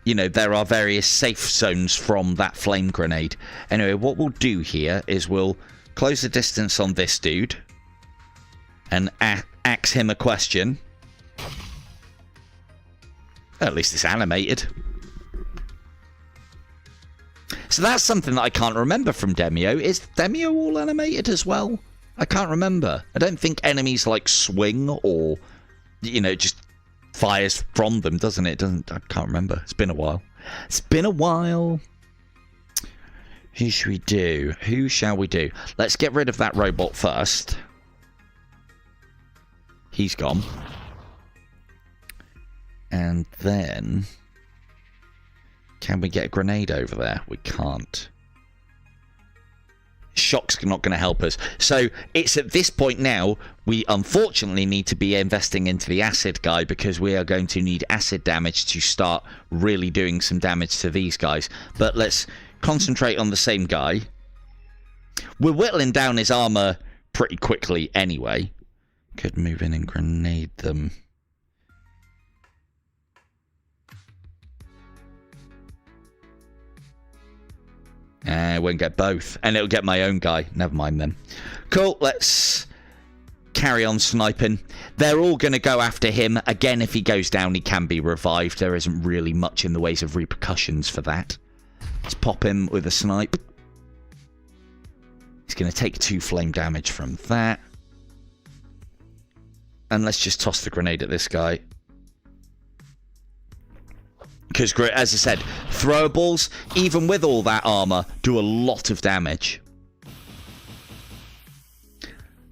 you know, there are various safe zones from that flame grenade. Anyway, what we'll do here is we'll close the distance on this dude and ask him a question. At least it's animated. So that's something that I can't remember from Demio. Is Demio all animated as well? I can't remember. I don't think enemies like swing or, you know, just fires from them, doesn't it? I can't remember. It's been a while. It's been a while. Who should we do? Who shall we do? Let's get rid of that robot first. He's gone. And then, can we get a grenade over there? We can't. Shock's not going to help us. So it's at this point now, we unfortunately need to be investing into the acid guy, because we are going to need acid damage to start really doing some damage to these guys. But let's concentrate on the same guy. We're whittling down his armor pretty quickly anyway. Could move in and grenade them. I won't get both. And it'll get my own guy. Never mind then. Cool, let's carry on sniping. They're all going to go after him. Again, if he goes down, he can be revived. There isn't really much in the ways of repercussions for that. Let's pop him with a snipe. He's going to take 2 flame damage from that. And let's just toss the grenade at this guy. Because, as I said, throwables, even with all that armor, do a lot of damage.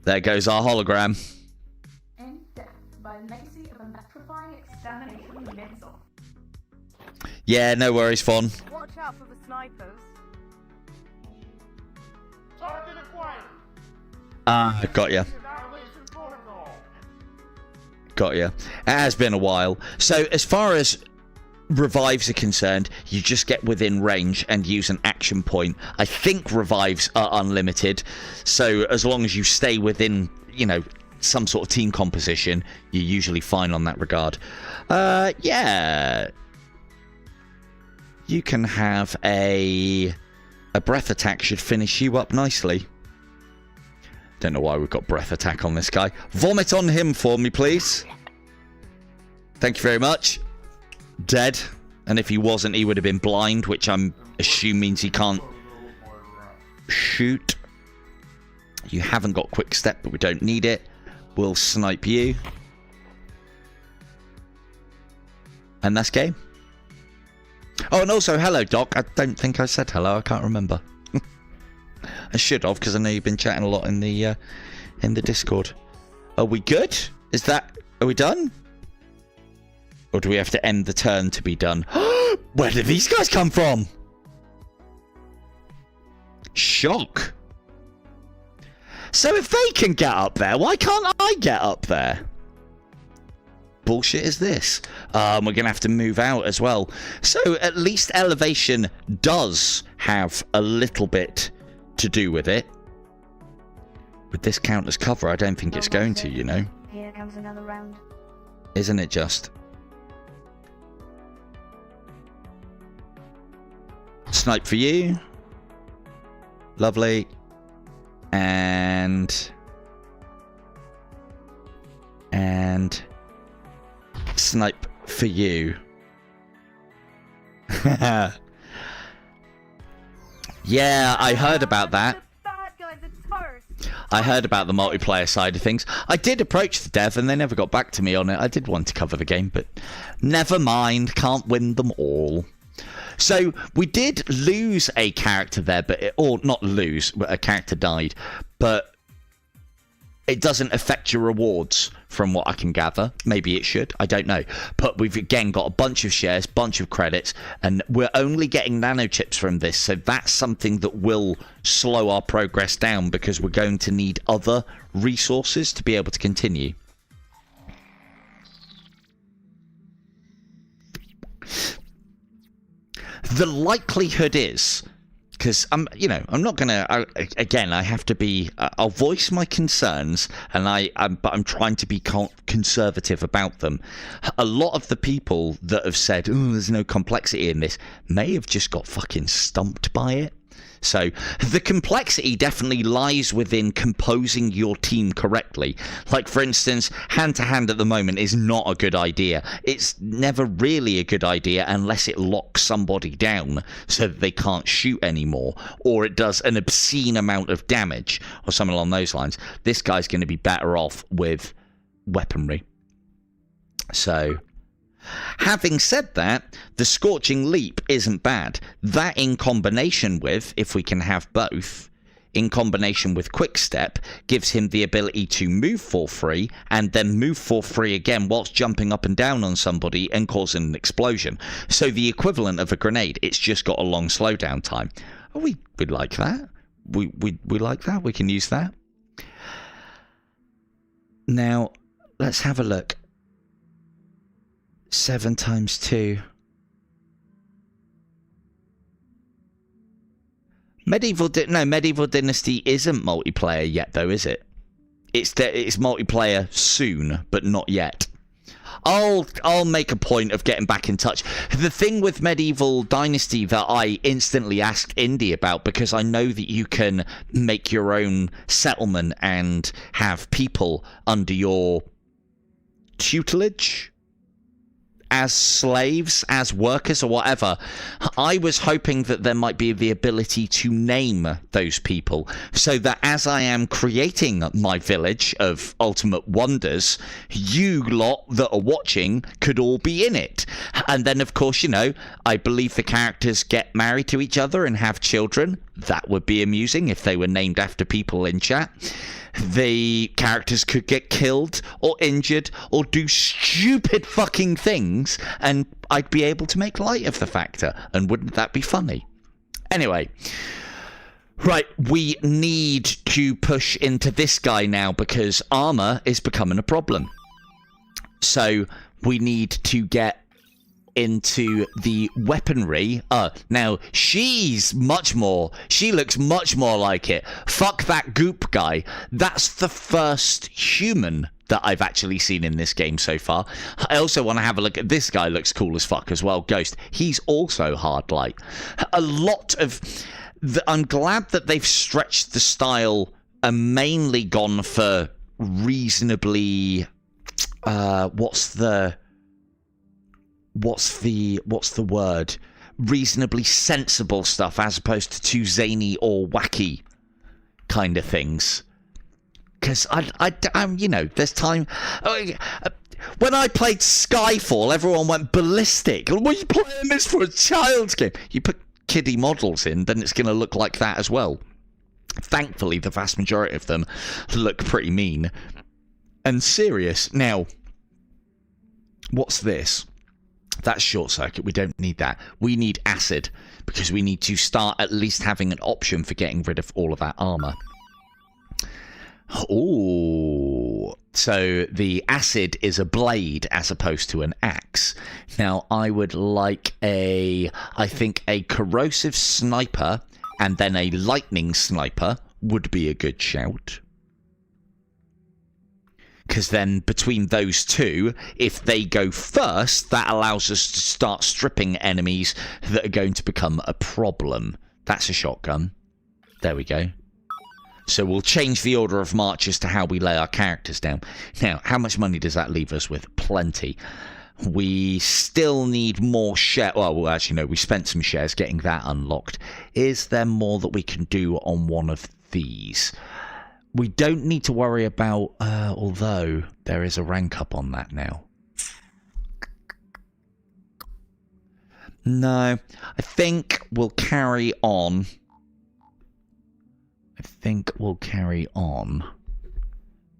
There goes our hologram. In death by legacy of a metrifying extermination missile. Yeah, no worries, Fawn. Watch out for the snipers. Target acquired. Got ya. Got ya. It has been a while. So, as far as revives are concerned, you just get within range and use an action point. I think revives are unlimited, so as long as you stay within, you know, some sort of team composition, you're usually fine on that regard. Yeah, you can have a breath attack. Should finish you up nicely. Don't know why we've got breath attack on this guy. Vomit on him for me, please. Thank you very much. Dead. And if he wasn't, he would have been blind, which I'm assuming means he can't shoot. You haven't got quick step, but we don't need it. We'll snipe you. And that's game. Oh, and also, hello, Doc. I don't think I said hello. I can't remember. I should have, because I know you've been chatting a lot in the Discord. Are we good? Are we done? Or do we have to end the turn to be done? Where did these guys come from? Shock. So if they can get up there, why can't I get up there? Bullshit is this? We're going to have to move out as well. So at least elevation does have a little bit to do with it. With this count as cover, I don't think it's going to, you know. Here comes another round. Isn't it just? Snipe for you. Lovely. And snipe for you. Yeah, I heard about that. I heard about the multiplayer side of things. I did approach the dev and they never got back to me on it. I did want to cover the game, but never mind. Can't win them all. So we did lose a character there, or not lose, but a character died. But it doesn't affect your rewards from what I can gather. Maybe it should. I don't know. But we've again got a bunch of shares, bunch of credits, and we're only getting nanochips from this. So that's something that will slow our progress down because we're going to need other resources to be able to continue. The likelihood is, because I'm not gonna. Again, I have to be. I'll voice my concerns, and but I'm trying to be conservative about them. A lot of the people that have said, "Oh, there's no complexity in this," may have just got fucking stumped by it. So the complexity definitely lies within composing your team correctly. Like, for instance, hand-to-hand at the moment is not a good idea. It's never really a good idea unless it locks somebody down so that they can't shoot anymore, or it does an obscene amount of damage, or something along those lines. This guy's going to be better off with weaponry. So... having said that, the Scorching Leap isn't bad. That in combination with, if we can have both, in combination with Quick Step, gives him the ability to move for free and then move for free again whilst jumping up and down on somebody and causing an explosion. So the equivalent of a grenade, it's just got a long slowdown time. Oh, we like that. We like that. We can use that. Now, let's have a look. 7 times 2. Medieval Dynasty isn't multiplayer yet, though, is it? It's multiplayer soon, but not yet. I'll make a point of getting back in touch. The thing with Medieval Dynasty that I instantly asked Indy about, because I know that you can make your own settlement and have people under your tutelage as slaves, as workers, or whatever. I was hoping that there might be the ability to name those people, so that as I am creating my village of ultimate wonders, you lot that are watching could all be in it. And then, of course, I believe the characters get married to each other and have children. That would be amusing if they were named after people in chat. The characters could get killed or injured or do stupid fucking things, and I'd be able to make light of the factor. And wouldn't that be funny? Anyway, right, we need to push into this guy now because armor is becoming a problem. So we need to get into the weaponry. Now she looks much more like it. Fuck that goop guy. That's the first human that I've actually seen in this game so far. I also want to have a look at this guy. Looks cool as fuck as well. Ghost. He's also hard light. A lot of I'm glad that they've stretched the style and mainly gone for reasonably what's the word? Reasonably sensible stuff as opposed to too zany or wacky kind of things. Because I'm there's time. When I played Skyfall, everyone went ballistic. What are you playing this for, a child's game? You put kiddie models in, then it's going to look like that as well. Thankfully, the vast majority of them look pretty mean and serious. Now, what's this? That's short circuit. We don't need that. We need acid because we need to start at least having an option for getting rid of all of that armor. Oh, so the acid is a blade as opposed to an axe. Now, I would like I think a corrosive sniper and then a lightning sniper would be a good shout. Because then between those two, if they go first, that allows us to start stripping enemies that are going to become a problem. That's a shotgun. There we go. So we'll change the order of march as to how we lay our characters down. Now, how much money does that leave us with? Plenty. We still need more share. Well, actually, no, we spent some shares getting that unlocked. Is there more that we can do on one of these? We don't need to worry about, although there is a rank up on that now. No, I think we'll carry on.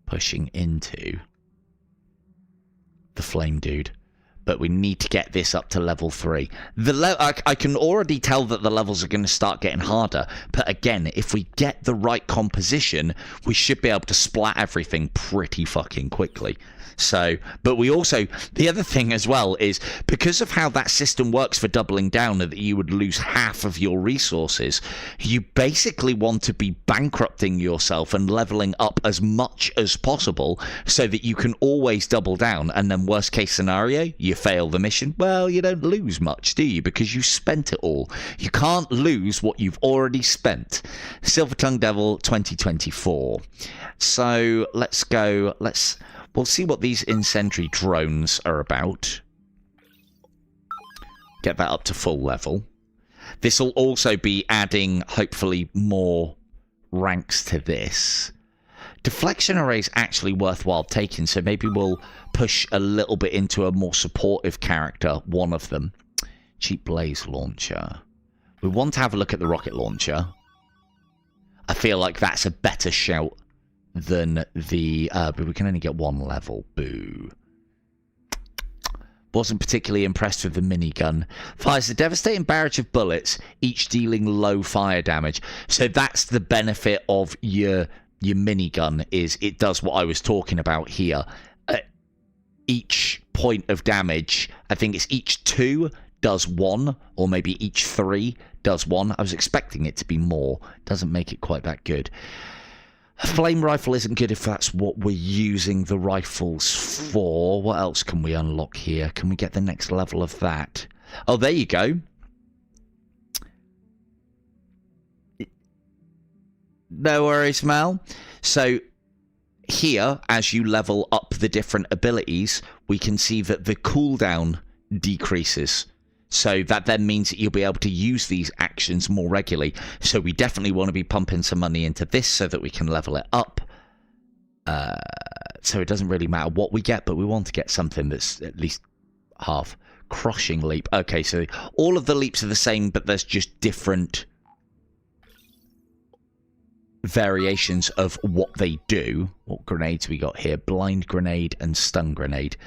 Pushing into the flame dude. But we need to get this up to level 3. I can already tell that the levels are going to start getting harder. But again, if we get the right composition, we should be able to splat everything pretty fucking quickly. So, but we also, the other thing as well is because of how that system works for doubling down, that you would lose half of your resources, you basically want to be bankrupting yourself and leveling up as much as possible so that you can always double down. And then worst case scenario, you fail the mission. Well, you don't lose much, do you? Because you spent it all. You can't lose what you've already spent. Silver Tongue Devil 2024. So let's go. We'll see what these incendiary drones are about. Get that up to full level. This will also be adding, hopefully, more ranks to this. Deflection array is actually worthwhile taking, so maybe we'll push a little bit into a more supportive character, one of them. Cheap blaze launcher. We want to have a look at the rocket launcher. I feel like that's a better shout than the... but we can only get one level. Boo. Wasn't particularly impressed with the minigun. Fires a devastating barrage of bullets, each dealing low fire damage. So that's the benefit of your minigun, is it does what I was talking about here. Each point of damage, I think it's each 2 does 1, or maybe each 3 does 1. I was expecting it to be more. Doesn't make it quite that good. A flame rifle isn't good if that's what we're using the rifles for. What else can we unlock here? Can we get the next level of that? Oh, there you go. No worries, Mel. So here, as you level up the different abilities, we can see that the cooldown decreases. So that then means that you'll be able to use these actions more regularly. So we definitely want to be pumping some money into this so that we can level it up. So it doesn't really matter what we get, but we want to get something that's at least half. Crushing leap. Okay, so all of the leaps are the same, but there's just different variations of what they do. What grenades we got here? Blind grenade and stun grenade.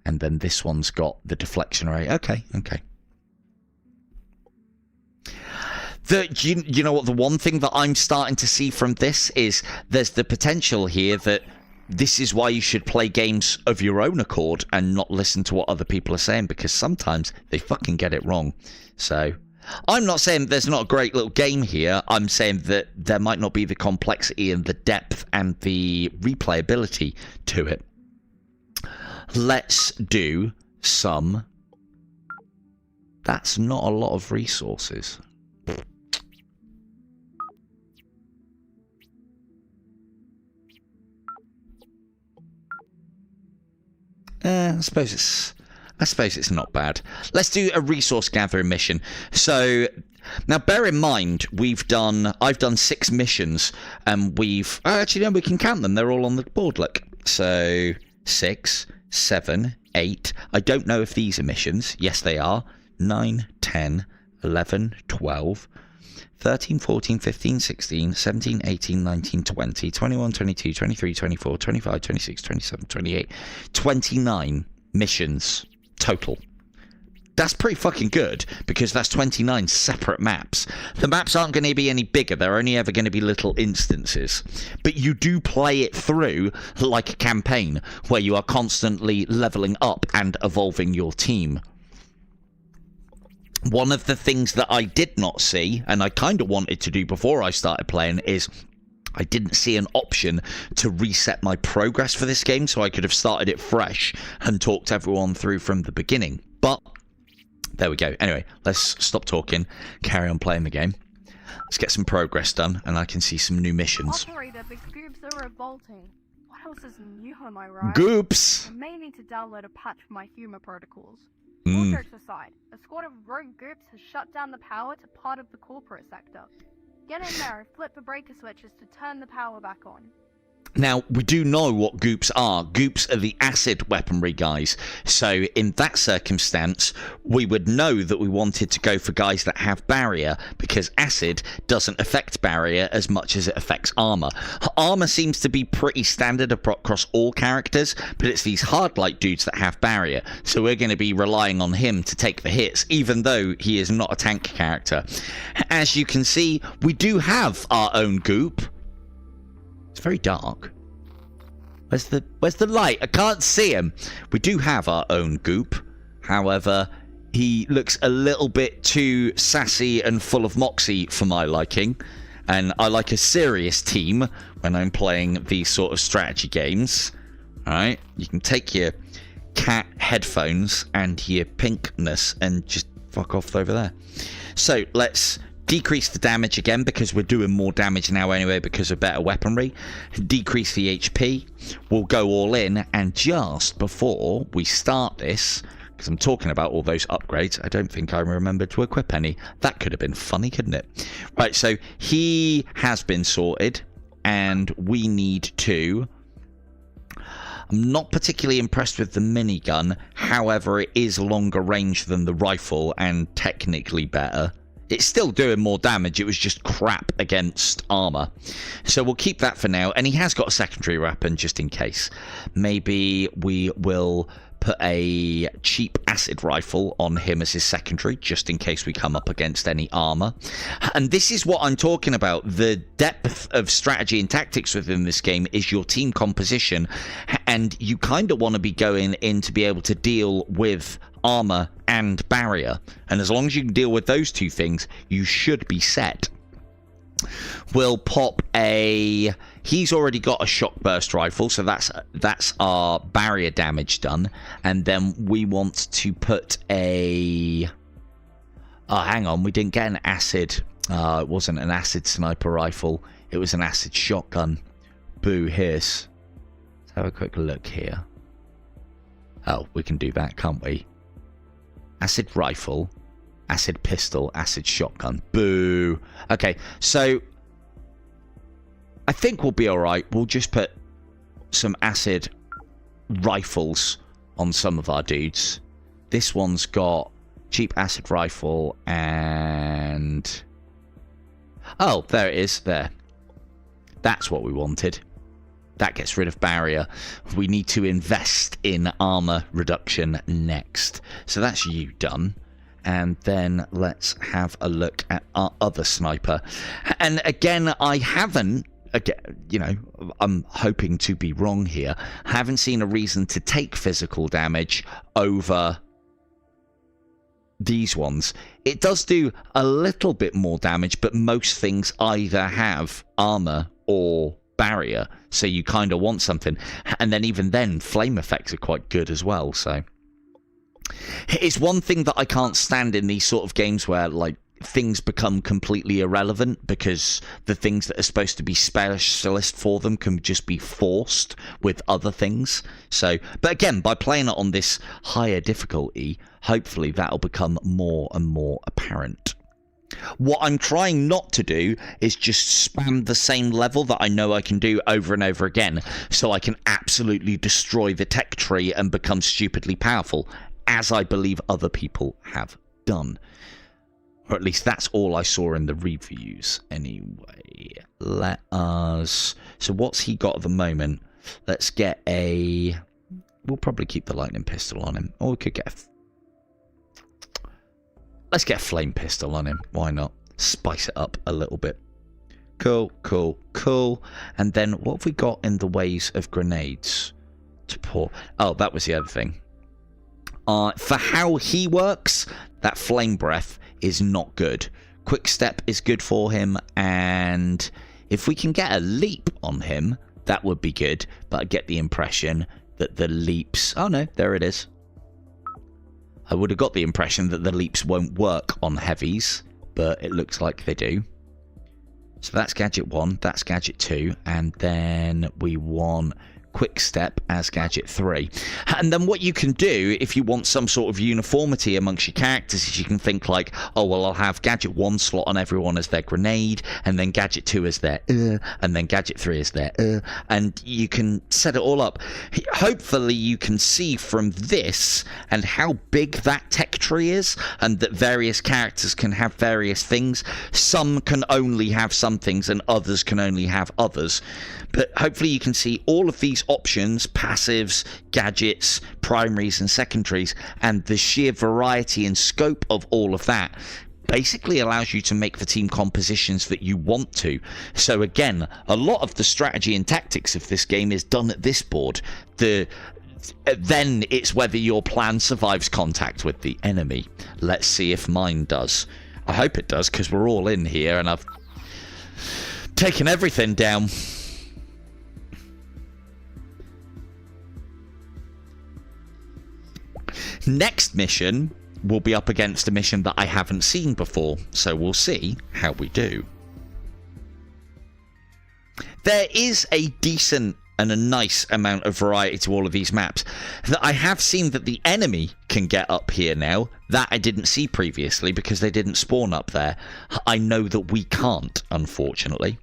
And then this one's got the deflection array. Okay. You know what, the one thing that I'm starting to see from this is there's the potential here that this is why you should play games of your own accord and not listen to what other people are saying, because sometimes they fucking get it wrong. So I'm not saying there's not a great little game here. I'm saying that there might not be the complexity and the depth and the replayability to it. Let's do some... That's not a lot of resources. I suppose it's not bad. Let's do a resource gathering mission. So now bear in mind I've done 6 missions and we've actually no, we can count them. They're all on the board, look. So 6, 7, 8. I don't know if these are missions. Yes, they are. 9, 10, 11, 12, 13, 14, 15, 16, 17, 18, 19, 20, 21, 22, 23, 24, 25, 26, 27, 28, 29 missions total. That's pretty fucking good, because that's 29 separate maps. The maps aren't going to be any bigger. They're only ever going to be little instances. But you do play it through like a campaign, where you are constantly leveling up and evolving your team. One of the things that I did not see, and I kind of wanted to do before I started playing, is I didn't see an option to reset my progress for this game, so I could have started it fresh and talked everyone through from the beginning. But there we go. Anyway, let's stop talking, carry on playing the game. Let's get some progress done, and I can see some new missions. Operator, the goops are revolting. What else is new, am I right? Goops! I may need to download a patch for my humor protocols. Mm. All jokes aside, a squad of rogue goops has shut down the power to part of the corporate sector. Get in there and flip the breaker switches to turn the power back on. Now, we do know what goops are. Goops are the acid weaponry guys. So in that circumstance, we would know that we wanted to go for guys that have barrier, because acid doesn't affect barrier as much as it affects armor. Armor seems to be pretty standard across all characters, but it's these hardlight dudes that have barrier. So we're going to be relying on him to take the hits, even though he is not a tank character. As you can see, we do have our own goop. It's very dark. Where's the light? I can't see him. We do have our own goop. However, he looks a little bit too sassy and full of moxie for my liking. And I like a serious team when I'm playing these sort of strategy games. Alright, you can take your cat headphones and your pinkness and just fuck off over there. So let's decrease the damage again, because we're doing more damage now anyway because of better weaponry. Decrease the HP. We'll go all in, and just before we start this, because I'm talking about all those upgrades, I don't think I remembered to equip any. That could have been funny, couldn't it? Right, so he has been sorted, and we need to... I'm not particularly impressed with the minigun. However, it is longer range than the rifle and technically better. It's still doing more damage. It was just crap against armor. So we'll keep that for now. And he has got a secondary weapon just in case. Maybe we will put a cheap acid rifle on him as his secondary, just in case we come up against any armor. And this is what I'm talking about. The depth of strategy and tactics within this game is your team composition, and you kind of want to be going in to be able to deal with armor and barrier, and as long as you can deal with those two things, you should be set. We'll pop a... He's already got a shock burst rifle, so that's our barrier damage done. And then we want to put a... Oh, hang on, we didn't get an acid... it wasn't an acid sniper rifle, it was an acid shotgun. Boo, hiss. Let's have a quick look here. Oh, we can do that, can't we? Acid rifle, acid pistol, acid shotgun. Boo. Okay, so I think we'll be alright. We'll just put some acid rifles on some of our dudes. This one's got cheap acid rifle and... Oh, there it is. There. That's what we wanted. That gets rid of barrier. We need to invest in armor reduction next. So that's you done. And then let's have a look at our other sniper. And again, I haven't... Again, you know, I'm hoping to be wrong here. I haven't seen a reason to take physical damage over these ones. It does do a little bit more damage, but most things either have armor or barrier, so you kind of want something. And then even then, flame effects are quite good as well. So it's one thing that I can't stand in these sort of games where, like, things become completely irrelevant because the things that are supposed to be specialist for them can just be forced with other things. So, but again, by playing it on this higher difficulty, hopefully that'll become more and more apparent. What I'm trying not to do is just spam the same level that I know I can do over and over again, so I can absolutely destroy the tech tree and become stupidly powerful, as I believe other people have done. Or at least that's all I saw in the reviews. Anyway, let us... So what's he got at the moment? Let's get a... We'll probably keep the lightning pistol on him. Or we could get a... Let's get a flame pistol on him. Why not? Spice it up a little bit. Cool, cool, cool. And then what have we got in the ways of grenades to pour? Oh, that was the other thing. For how he works, that flame breath is not good. Quick step is good for him, and if we can get a leap on him, that would be good. But I get the impression that the leaps... Oh no, there it is. I would have got the impression that the leaps won't work on heavies, but it looks like they do. So that's gadget 1, that's gadget 2, and then we want quick step as gadget 3. And then what you can do if you want some sort of uniformity amongst your characters is you can think like, oh well, I'll have gadget 1 slot on everyone as their grenade, and then gadget 2 as their and then gadget 3 as their and you can set it all up. Hopefully you can see from this and how big that tech tree is, and that various characters can have various things. Some can only have some things and others can only have others. But hopefully you can see all of these options, passives, gadgets, primaries and secondaries, and the sheer variety and scope of all of that basically allows you to make the team compositions that you want to. So again, a lot of the strategy and tactics of this game is done at this board. Then it's whether your plan survives contact with the enemy. Let's see if mine does. I hope it does, because we're all in here and I've taken everything down. Next mission will be up against a mission that I haven't seen before, so we'll see how we do. There is a decent and a nice amount of variety to all of these maps. That I have seen that the enemy can get up here now. That I didn't see previously because they didn't spawn up there. I know that we can't, unfortunately.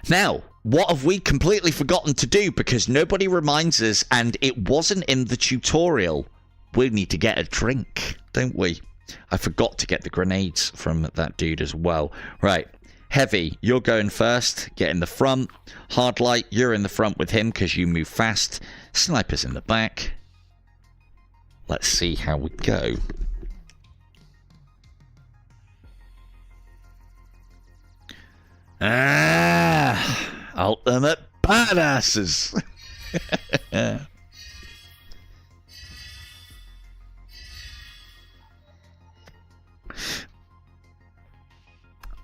Now, what have we completely forgotten to do because nobody reminds us and it wasn't in the tutorial? We need to get a drink, don't we? I forgot to get the grenades from that dude as well. Right. Heavy, you're going first. Get in the front. Hard light, you're in the front with him because you move fast. Sniper's in the back. Let's see how we go. Ultimate badasses.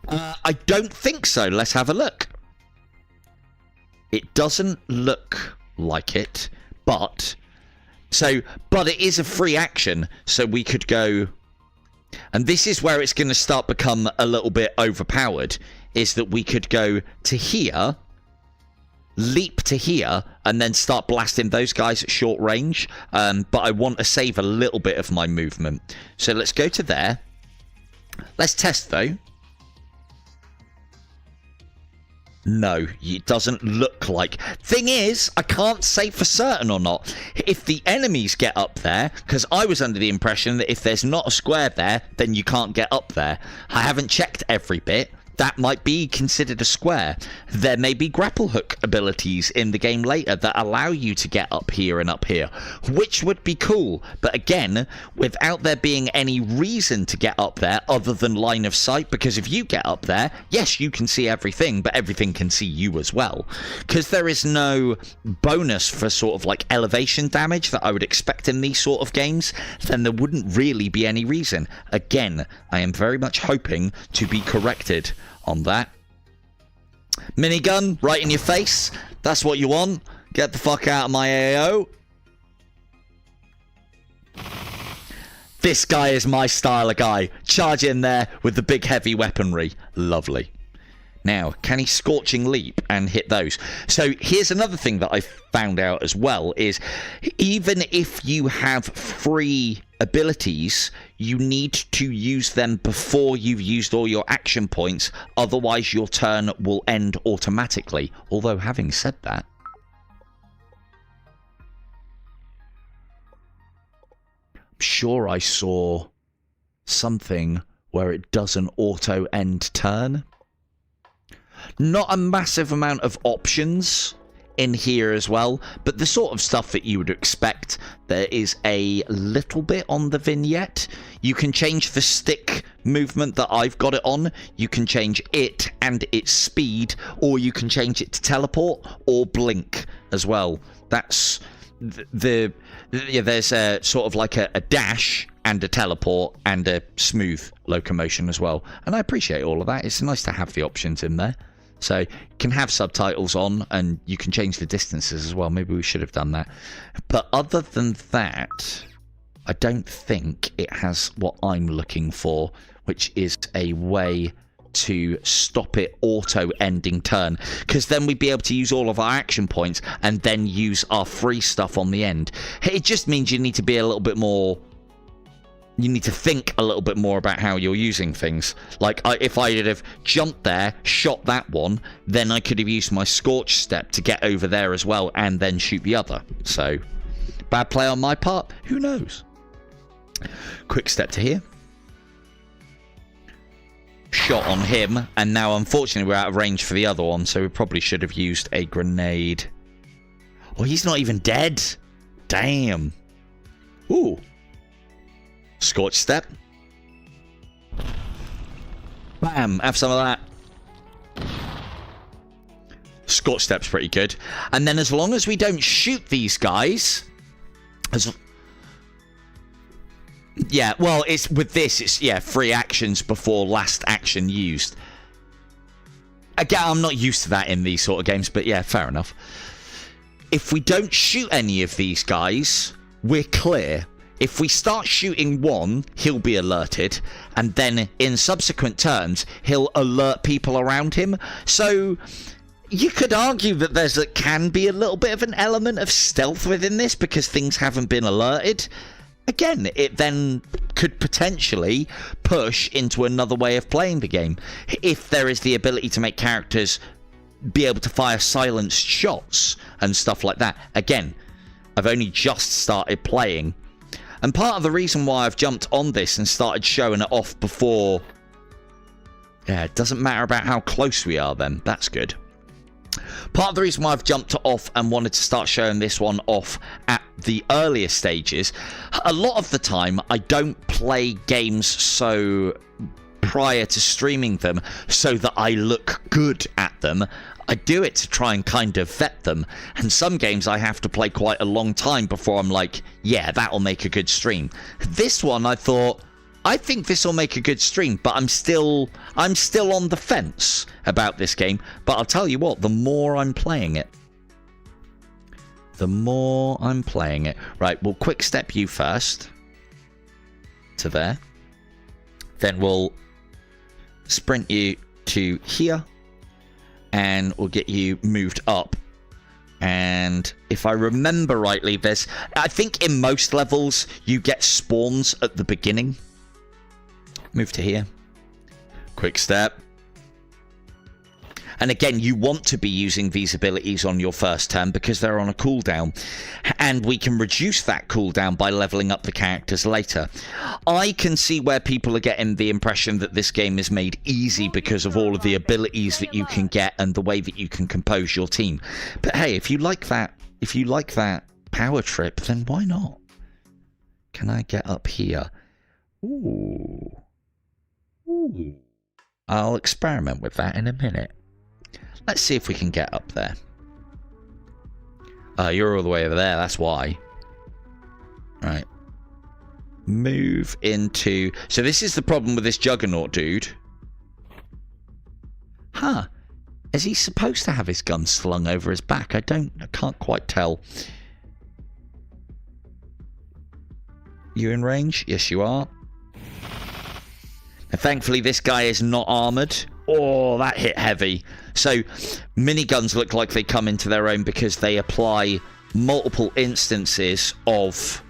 I don't think so. Let's have a look. It doesn't look like it, but it is a free action, so we could go. And this is where it's going to start become a little bit overpowered, is that we could go to here, leap to here, and then start blasting those guys at short range. But I want to save a little bit of my movement. So let's go to there. Let's test, though. No, it doesn't look like. Thing is, I can't say for certain or not. If the enemies get up there, because I was under the impression that if there's not a square there, then you can't get up there. I haven't checked every bit. That might be considered a square. There may be grapple hook abilities in the game later that allow you to get up here and up here, which would be cool. But again, without there being any reason to get up there other than line of sight, because if you get up there, yes, you can see everything, but everything can see you as well. Because there is no bonus for sort of like elevation damage that I would expect in these sort of games, then there wouldn't really be any reason. Again, I am very much hoping to be corrected on that. Minigun right in your face. That's what you want. Get the fuck out of my AO. This guy is my style of guy. Charge in there with the big heavy weaponry. Lovely. Now, can he scorching leap and hit those? So here's another thing that I found out as well is even if you have free abilities, you need to use them before you've used all your action points. Otherwise, your turn will end automatically. Although, having said that, I'm sure I saw something where it doesn't auto end turn. Not a massive amount of options in here as well, but the sort of stuff that you would expect. There is a little bit on the vignette. You can change the stick movement that I've got it on. You can change it and its speed, or you can change it to teleport or blink as well. That's there's a sort of like a dash and a teleport and a smooth locomotion as well. And I appreciate all of that. It's nice to have the options in there. So you can have subtitles on and you can change the distances as well. Maybe we should have done that. But other than that, I don't think it has what I'm looking for, which is a way to stop it auto-ending turn. Because then we'd be able to use all of our action points and then use our free stuff on the end. It just means you need to be a little bit more... You need to think a little bit more about how you're using things. Like, if I had have jumped there, shot that one, then I could have used my Scorch Step to get over there as well, and then shoot the other. So, bad play on my part? Who knows? Quick step to here. Shot on him, and now unfortunately we're out of range for the other one, so we probably should have used a grenade. Oh, he's not even dead. Damn. Ooh. Scorch Step. Bam, have some of that. Scorch Step's pretty good. And then as long as we don't shoot these guys... Yeah, well, it's with this, it's, yeah, 3 actions before last action used. Again, I'm not used to that in these sort of games, but yeah, fair enough. If we don't shoot any of these guys, we're clear. If we start shooting one, he'll be alerted, and then in subsequent turns, he'll alert people around him. So you could argue that can be a little bit of an element of stealth within this because things haven't been alerted. Again, it then could potentially push into another way of playing the game if there is the ability to make characters be able to fire silenced shots and stuff like that. Again, I've only just started playing, and part of the reason why I've jumped on this and started showing it off before... Yeah, it doesn't matter about how close we are then. That's good. Part of the reason why I've jumped off and wanted to start showing this one off at the earlier stages, a lot of the time I don't play games so prior to streaming them so that I look good at them. I do it to try and kind of vet them, and some games I have to play quite a long time before I'm like, yeah, that'll make a good stream. This one I thought, I think this will make a good stream, but I'm still on the fence about this game. But I'll tell you what, the more I'm playing it, right, we'll quick step you first to there. Then we'll sprint you to here, and we'll get you moved up. And if I remember rightly, I think in most levels you get spawns at the beginning. Move to here. Quick step. And again, you want to be using these abilities on your first turn because they're on a cooldown. And we can reduce that cooldown by leveling up the characters later. I can see where people are getting the impression that this game is made easy because of all of the abilities that you can get and the way that you can compose your team. But hey, if you like that power trip, then why not? Can I get up here? Ooh. Ooh. I'll experiment with that in a minute. Let's see if we can get up there. You're all the way over there, that's why. Right. Move into... So this is the problem with this Juggernaut dude. Huh. Is he supposed to have his gun slung over his back? I can't quite tell. You in range? Yes, you are. And thankfully, this guy is not armoured. Oh, that hit heavy. So, miniguns look like they come into their own because they apply multiple instances of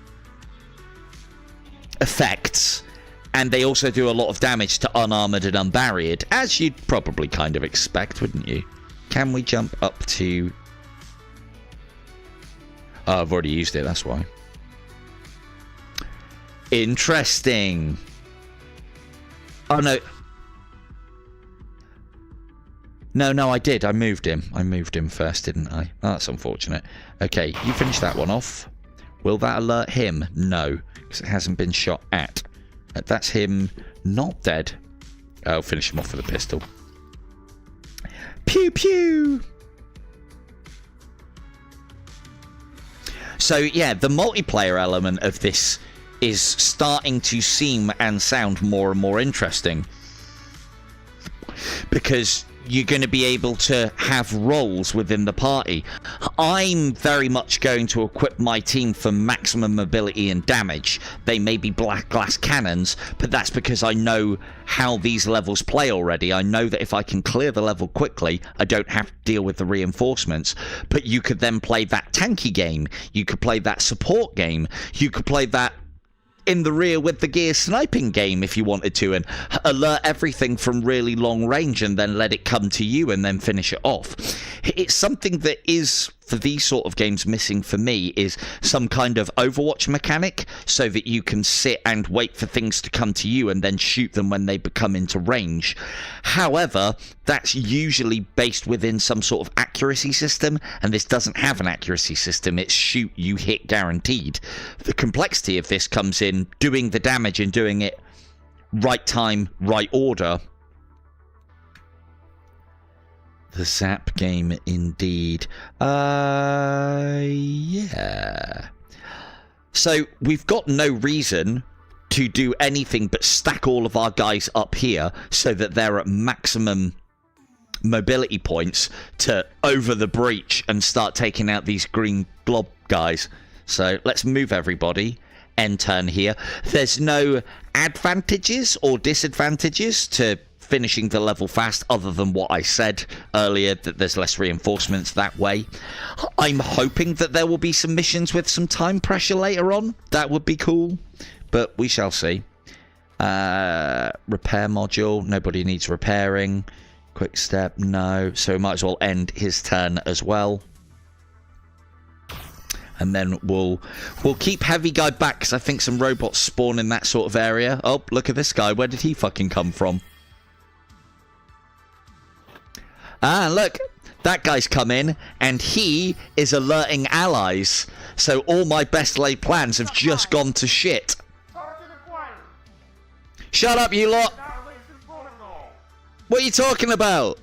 effects. And they also do a lot of damage to unarmoured and unbarriered, as you'd probably kind of expect, wouldn't you? Can we jump up to... Oh, I've already used it, that's why. Interesting. Oh, no. No, I did. I moved him. I moved him first, didn't I? Oh, that's unfortunate. Okay, you finish that one off. Will that alert him? No, because it hasn't been shot at. That's him not dead. I'll finish him off with a pistol. Pew, pew! So, yeah, the multiplayer element of this is starting to seem and sound more and more interesting, because you're going to be able to have roles within the party. I'm very much going to equip my team for maximum mobility and damage. They may be black glass cannons, but that's because I know how these levels play already. I know that if I can clear the level quickly, I don't have to deal with the reinforcements. But you could then play that tanky game. You could play that support game. You could play that in the rear with the gear sniping game if you wanted to, and alert everything from really long range and then let it come to you and then finish it off. It's something that is, for these sort of games, missing for me is some kind of Overwatch mechanic so that you can sit and wait for things to come to you and then shoot them when they become into range. However, that's usually based within some sort of accuracy system, and this doesn't have an accuracy system. It's shoot, you hit guaranteed. The complexity of this comes in doing the damage and doing it right time, right order, The Zap game indeed. Yeah. So we've got no reason to do anything but stack all of our guys up here so that they're at maximum mobility points to over the breach and start taking out these green glob guys. So let's move everybody. End turn here. There's no advantages or disadvantages to finishing the level fast other than what I said earlier, that there's less reinforcements that way. I'm hoping that there will be some missions with some time pressure later on. That would be cool, but we shall see. Repair module, nobody needs repairing. Quick step, no, so we might as well end his turn as well. And then we'll keep heavy guy back, because I think some robots spawn in that sort of area. Oh, look at this guy, where did he fucking come from? Ah, look, that guy's come in, and he is alerting allies. So all my best laid plans have just gone to shit. Shut up, you lot! What are you talking about?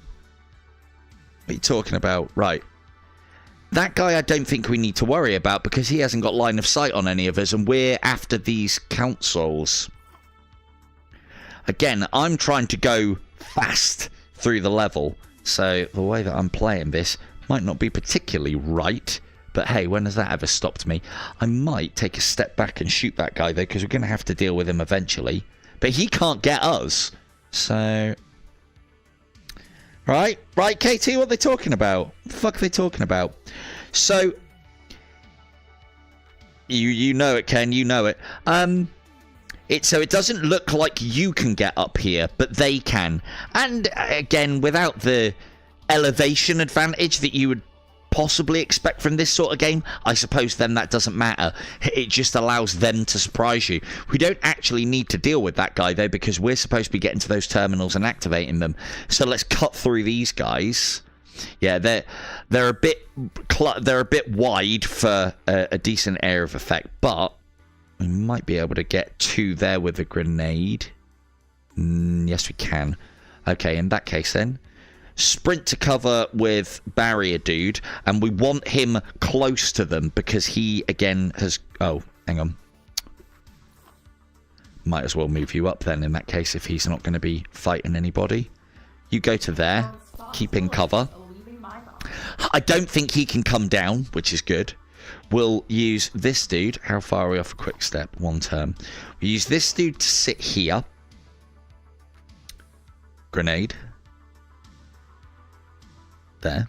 What are you talking about? Right. That guy I don't think we need to worry about, because he hasn't got line of sight on any of us, and we're after these councils. Again, I'm trying to go fast through the level. So the way that I'm playing this might not be particularly right, but hey, when has that ever stopped me? I might take a step back and shoot that guy though, because we're going to have to deal with him eventually. But he can't get us. So... Right, KT, what are they talking about? What the fuck are they talking about? So... You know it, Ken, you know it. So it doesn't look like you can get up here, but they can. And again, without the elevation advantage that you would possibly expect from this sort of game, I suppose then that doesn't matter. It just allows them to surprise you. We don't actually need to deal with that guy though, because we're supposed to be getting to those terminals and activating them. So let's cut through these guys. Yeah, they're a bit wide for a decent area of effect, but we might be able to get to there with a grenade. Yes, we can. Okay, in that case then, sprint to cover with barrier dude, and we want him close to them because he again has... Oh, hang on. Might as well move you up then in that case if he's not going to be fighting anybody. You go to there, keep in cover. I don't think he can come down, which is good. We'll use this dude. How far are we off a quick step? One turn. We use this dude to sit here. Grenade. There.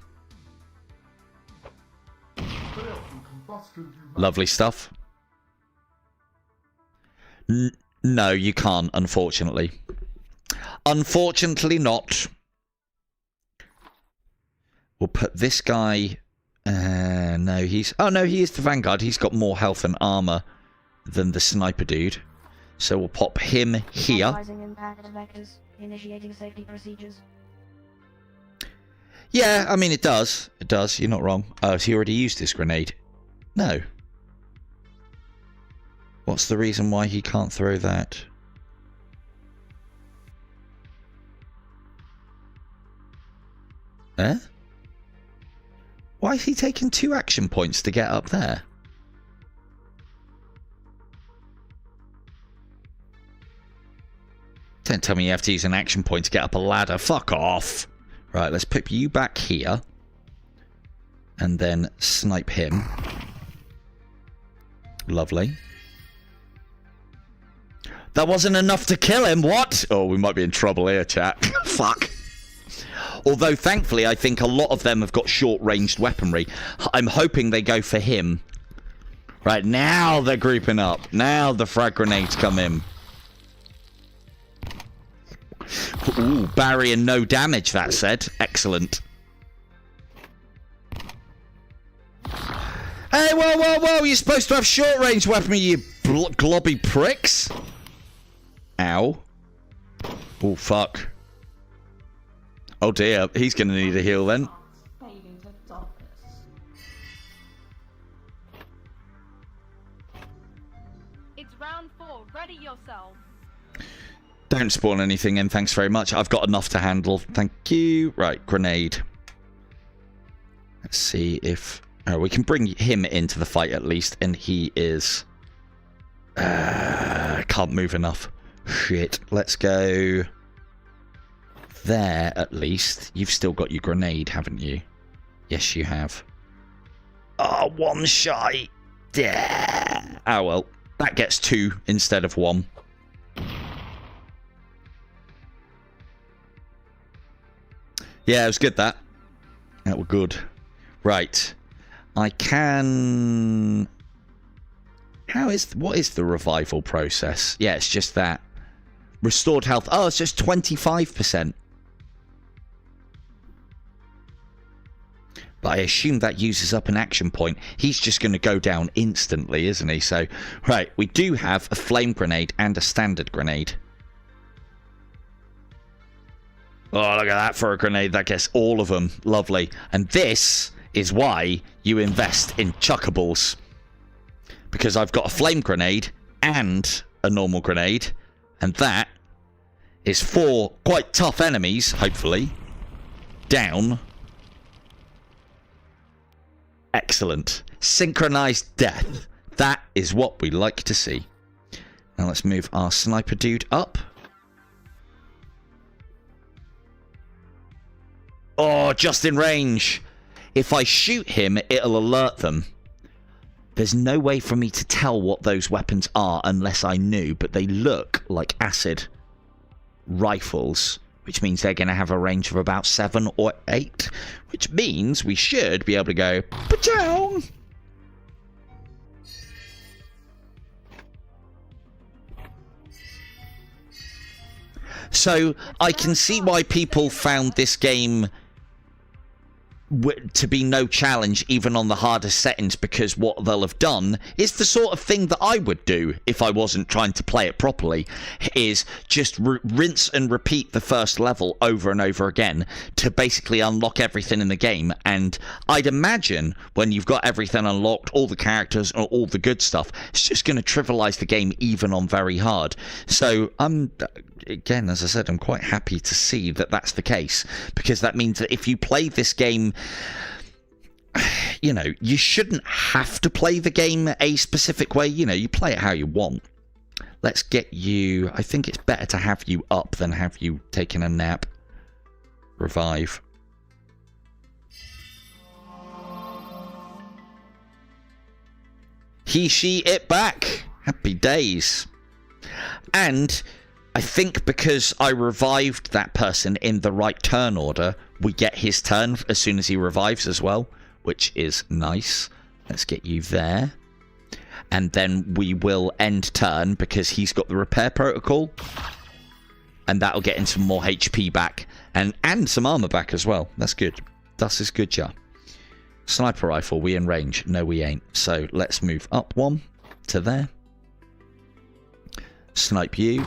Lovely stuff. No, you can't, unfortunately. Unfortunately not. We'll put this guy... no, he's... Oh, no, he is the Vanguard. He's got more health and armor than the sniper dude. So we'll pop him here. Initiating safety procedures. Yeah, I mean, it does. It does. You're not wrong. Oh, has he already used his grenade? No. What's the reason why he can't throw that? Eh? Why is he taking 2 action points to get up there? Don't tell me you have to use an action point to get up a ladder. Fuck off. Right, let's put you back here. And then snipe him. Lovely. That wasn't enough to kill him, what? Oh, we might be in trouble here, chat. Fuck. Although, thankfully, I think a lot of them have got short-ranged weaponry. I'm hoping they go for him. Right, now they're grouping up. Now the frag grenades come in. Ooh, barrier no damage, that said. Excellent. Hey, whoa, whoa, whoa! You're supposed to have short-range weaponry, you globby pricks! Ow. Oh, fuck. Oh dear, he's going to need a heal then. It's round 4. Ready yourself. Don't spawn anything in, thanks very much. I've got enough to handle. Thank you. Right, grenade. Let's see if we can bring him into the fight at least, and he is can't move enough. Shit. Let's go there at least. You've still got your grenade, haven't you? Yes, you have. Oh, one shy. Yeah. Oh well, that gets 2 instead of 1. Yeah, it was good that. That was good. Right. I can... What is the revival process? Yeah, it's just that. Restored health. Oh, it's just 25%. But I assume that uses up an action point. He's just going to go down instantly, isn't he? So, right, we do have a flame grenade and a standard grenade. Oh, look at that for a grenade. That gets all of them. Lovely. And this is why you invest in chuckables. Because I've got a flame grenade and a normal grenade. And that is 4 quite tough enemies, hopefully. Down. Excellent. Synchronized death. That is what we like to see. Now let's move our sniper dude up. Oh, just in range. If I shoot him, it'll alert them. There's no way for me to tell what those weapons are unless I knew, but they look like acid rifles, which means they're going to have a range of about 7 or 8, which means we should be able to go pa-chow. So I can see why people found this game to be no challenge even on the hardest settings, because what they'll have done is the sort of thing that I would do if I wasn't trying to play it properly, is just rinse and repeat the first level over and over again to basically unlock everything in the game. And I'd imagine when you've got everything unlocked, all the characters and all the good stuff, it's just going to trivialize the game even on very hard. So again, as I said, I'm quite happy to see that that's the case, because that means that if you play this game, you know, you shouldn't have to play the game a specific way. You know, you play it how you want. Let's get you... I think it's better to have you up than have you taking a nap. Revive. He, she, it back. Happy days. And I think because I revived that person in the right turn order, we get his turn as soon as he revives as well, which is nice. Let's get you there. And then we will end turn because he's got the repair protocol. And that'll get him some more HP back. And some armor back as well. That's good. Das is good, ja. Sniper rifle, we in range? No, we ain't. So let's move up 1 to there. Snipe you.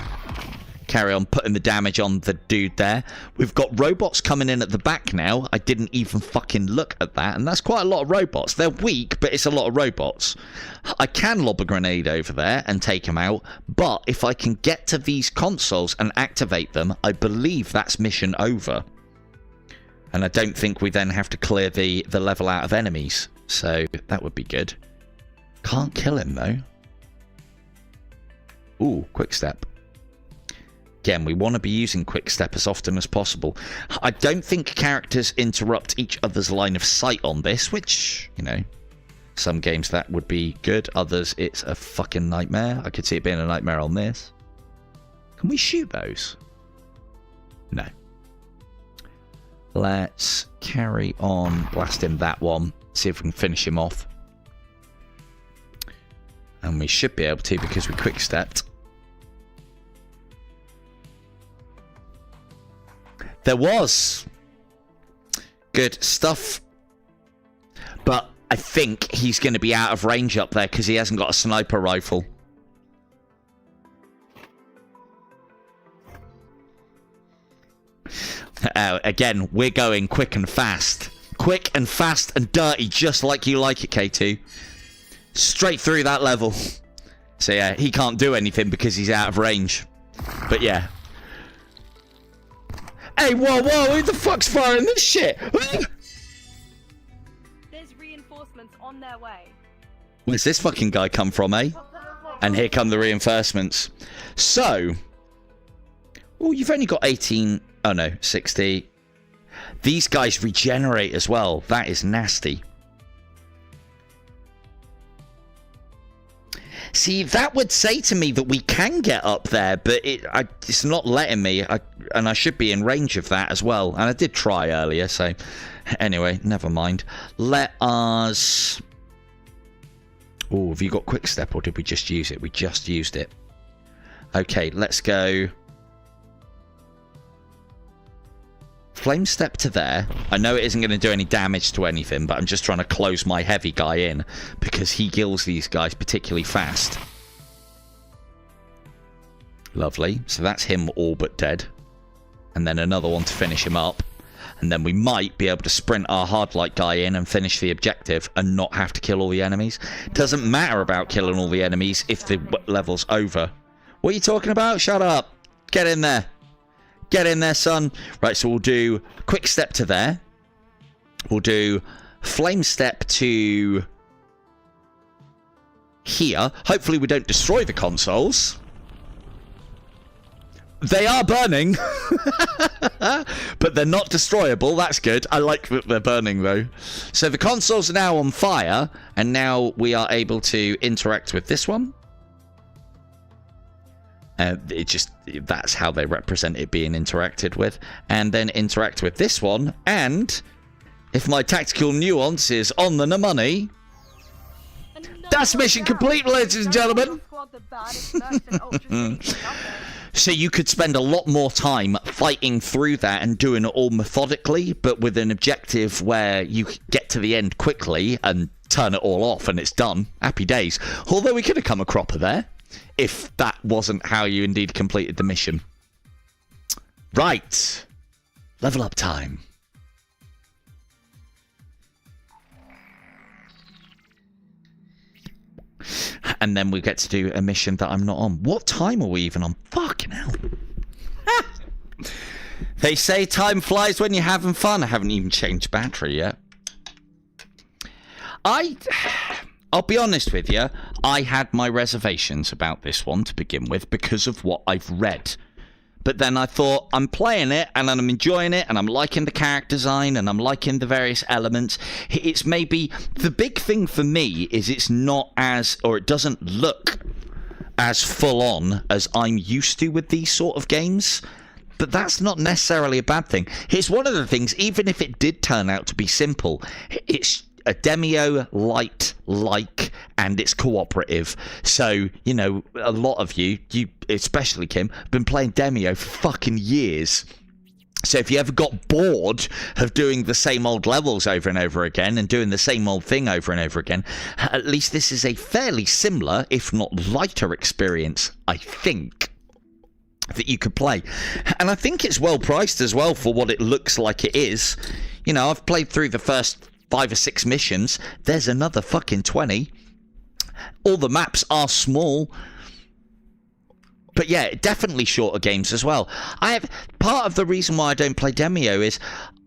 Carry on putting the damage on the dude there. We've got robots coming in at the back now. I didn't even fucking look at that. And that's quite a lot of robots. They're weak, but it's a lot of robots. I can lob a grenade over there and take them out. But if I can get to these consoles and activate them, I believe that's mission over. And I don't think we then have to clear the level out of enemies. So that would be good. Can't kill him, though. Ooh, quick step. Again, we want to be using quick step as often as possible. I don't think characters interrupt each other's line of sight on this, which, you know, some games that would be good. Others, it's a fucking nightmare. I could see it being a nightmare on this. Can we shoot those? No. Let's carry on blasting that one. See if we can finish him off. And we should be able to because we quick stepped. There was good stuff, but I think he's going to be out of range up there because he hasn't got a sniper rifle. Again, we're going quick and fast. Quick and fast and dirty, just like you like it, K2. Straight through that level. So yeah, he can't do anything because he's out of range. But yeah. Hey, whoa, whoa, who the fuck's firing this shit? on their way. Where's this fucking guy come from, eh? And here come the reinforcements. So, oh, you've only got 18. Oh no, 60. These guys regenerate as well. That is nasty. See, that would say to me that we can get up there, but it's not letting me. And I should be in range of that as well. And I did try earlier, so anyway, never mind. Let us... Oh, have you got quick step or did we just use it? We just used it. Okay, let's go. Flame step to there. I know it isn't going to do any damage to anything, but I'm just trying to close my heavy guy in because he kills these guys particularly fast. Lovely. So that's him all but dead. And then another one to finish him up. And then we might be able to sprint our hardlight guy in and finish the objective and not have to kill all the enemies. Doesn't matter about killing all the enemies if the level's over. What are you talking about? Shut up. Get in there. Get in there, son. Right, so we'll do quick step to there. We'll do flame step to here. Hopefully we don't destroy the consoles. They are burning. But they're not destroyable. That's good. I like that they're burning, though. So the consoles are now on fire. And now we are able to interact with this one. That's how they represent it being interacted with. And then interact with this one. And if my tactical nuance is on the money, that's mission complete, ladies and gentlemen. So you could spend a lot more time fighting through that and doing it all methodically, but with an objective where you get to the end quickly and turn it all off and it's done. Happy days. Although we could have come a cropper there, if that wasn't how you indeed completed the mission. Right. Level up time. And then we get to do a mission that I'm not on. What time are we even on? Fucking hell. They say time flies when you're having fun. I haven't even changed battery yet. I'll be honest with you. I had my reservations about this one to begin with because of what I've read. But then I thought, I'm playing it and I'm enjoying it and I'm liking the character design and I'm liking the various elements. It's maybe the big thing for me is it's not as, or it doesn't look as full on as I'm used to with these sort of games. But that's not necessarily a bad thing. It's one of the things, even if it did turn out to be simple, it's a Demio light like, and it's cooperative. So, you know, a lot of you, especially Kim, have been playing Demio for fucking years. So if you ever got bored of doing the same old levels over and over again and doing the same old thing over and over again, at least this is a fairly similar, if not lighter experience, I think, that you could play. And I think it's well priced as well for what it looks like it is. You know, I've played through the first 5 or 6 missions. There's another fucking 20. All the maps are small. But yeah, definitely shorter games as well. Part of the reason why I don't play Demio is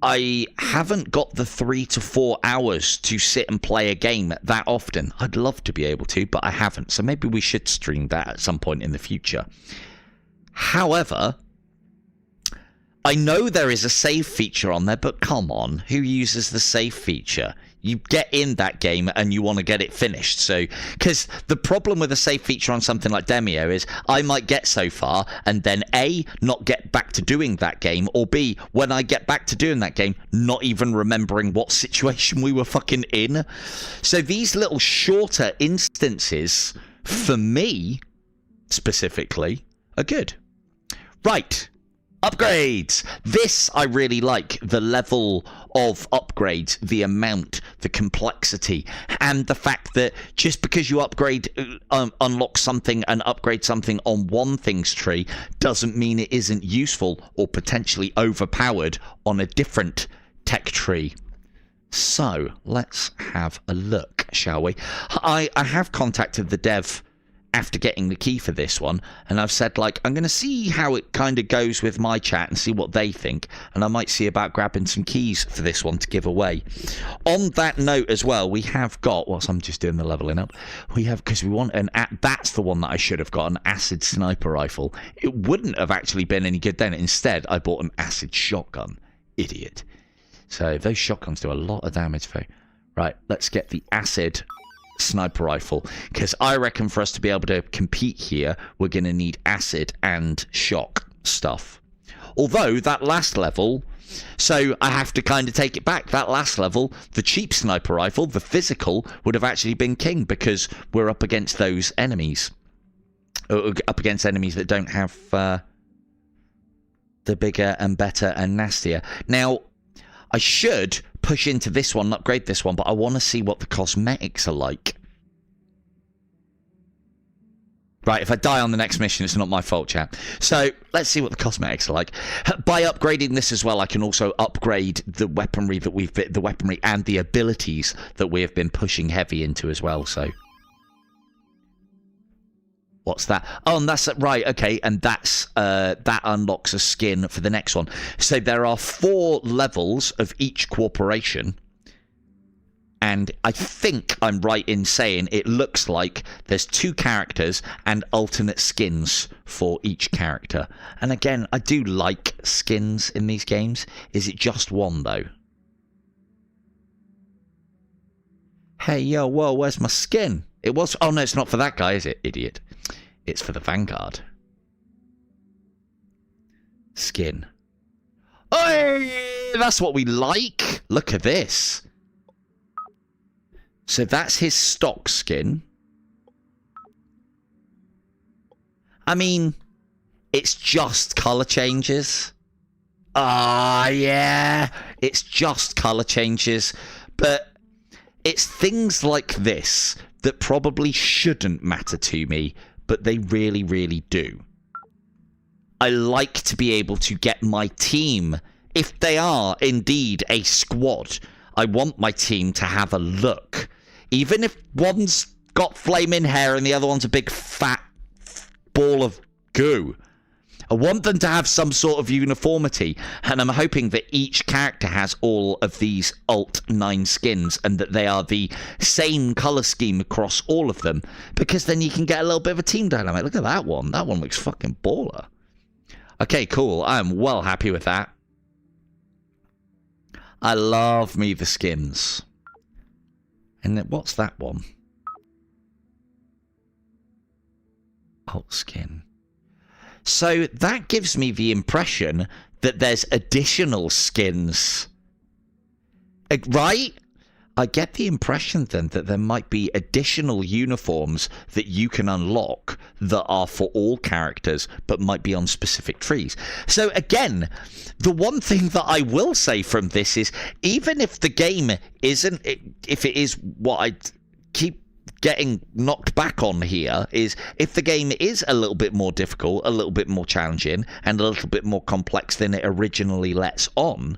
I haven't got the 3 to 4 hours to sit and play a game that often. I'd love to be able to, but I haven't. So maybe we should stream that at some point in the future. However, I know there is a save feature on there, but come on, who uses the save feature? You get in that game and you want to get it finished. So, because the problem with a save feature on something like Demio is I might get so far and then A, not get back to doing that game, or B, when I get back to doing that game, not even remembering what situation we were fucking in. So these little shorter instances, for me, specifically, are good. Right. Upgrades! This I really like, the level of upgrades, the amount, the complexity, and the fact that just because you upgrade, unlock something and upgrade something on one thing's tree doesn't mean it isn't useful or potentially overpowered on a different tech tree. So, let's have a look, shall we? I have contacted the dev after getting the key for this one, and I've said, like, I'm going to see how it kind of goes with my chat and see what they think, and I might see about grabbing some keys for this one to give away. On that note as well, we have got, whilst I'm just doing the leveling up, we have, because we want that's the one that I should have got, an acid sniper rifle. It wouldn't have actually been any good then. Instead, I bought an acid shotgun. Idiot. So those shotguns do a lot of damage, though. Right, let's get the acid sniper rifle, because I reckon for us to be able to compete here, we're going to need acid and shock stuff. Although that last level, so I have to kind of take it back. That last level, the cheap sniper rifle, the physical, would have actually been king, because we're up against those enemies. Up against enemies that don't have the bigger and better and nastier. Now, I should push into this one, upgrade this one, but I want to see what the cosmetics are like. Right, if I die on the next mission, it's not my fault, chat. So, let's see what the cosmetics are like. By upgrading this as well, I can also upgrade the weaponry that the weaponry and the abilities that we have been pushing heavy into as well, so. What's that? Oh, and that's right. Okay, and that's that unlocks a skin for the next one. So there are 4 levels of each corporation, and I think I'm right in saying it looks like there's 2 characters and alternate skins for each character. And again, I do like skins in these games. Is it just one though? Hey, yo, whoa, where's my skin? It was. Oh no, it's not for that guy, is it, idiot? It's for the Vanguard. Skin. Oh, that's what we like. Look at this. So that's his stock skin. I mean, it's just color changes. Ah, yeah. It's just color changes. But it's things like this that probably shouldn't matter to me, but they really, really do. I like to be able to get my team, if they are indeed a squad, I want my team to have a look. Even if one's got flaming hair and the other one's a big fat ball of goo. I want them to have some sort of uniformity, and I'm hoping that each character has all of these Alt 9 skins and that they are the same colour scheme across all of them, because then you can get a little bit of a team dynamic. Look at that one. That one looks fucking baller. Okay, cool. I'm well happy with that. I love me the skins. And then what's that one? Alt skin. So that gives me the impression that there's additional skins. Right? I get the impression then that there might be additional uniforms that you can unlock that are for all characters but might be on specific trees. So again, the one thing that I will say from this is, even if the game isn't, if it is what I keep getting knocked back on here, is if the game is a little bit more difficult, a little bit more challenging, and a little bit more complex than it originally lets on,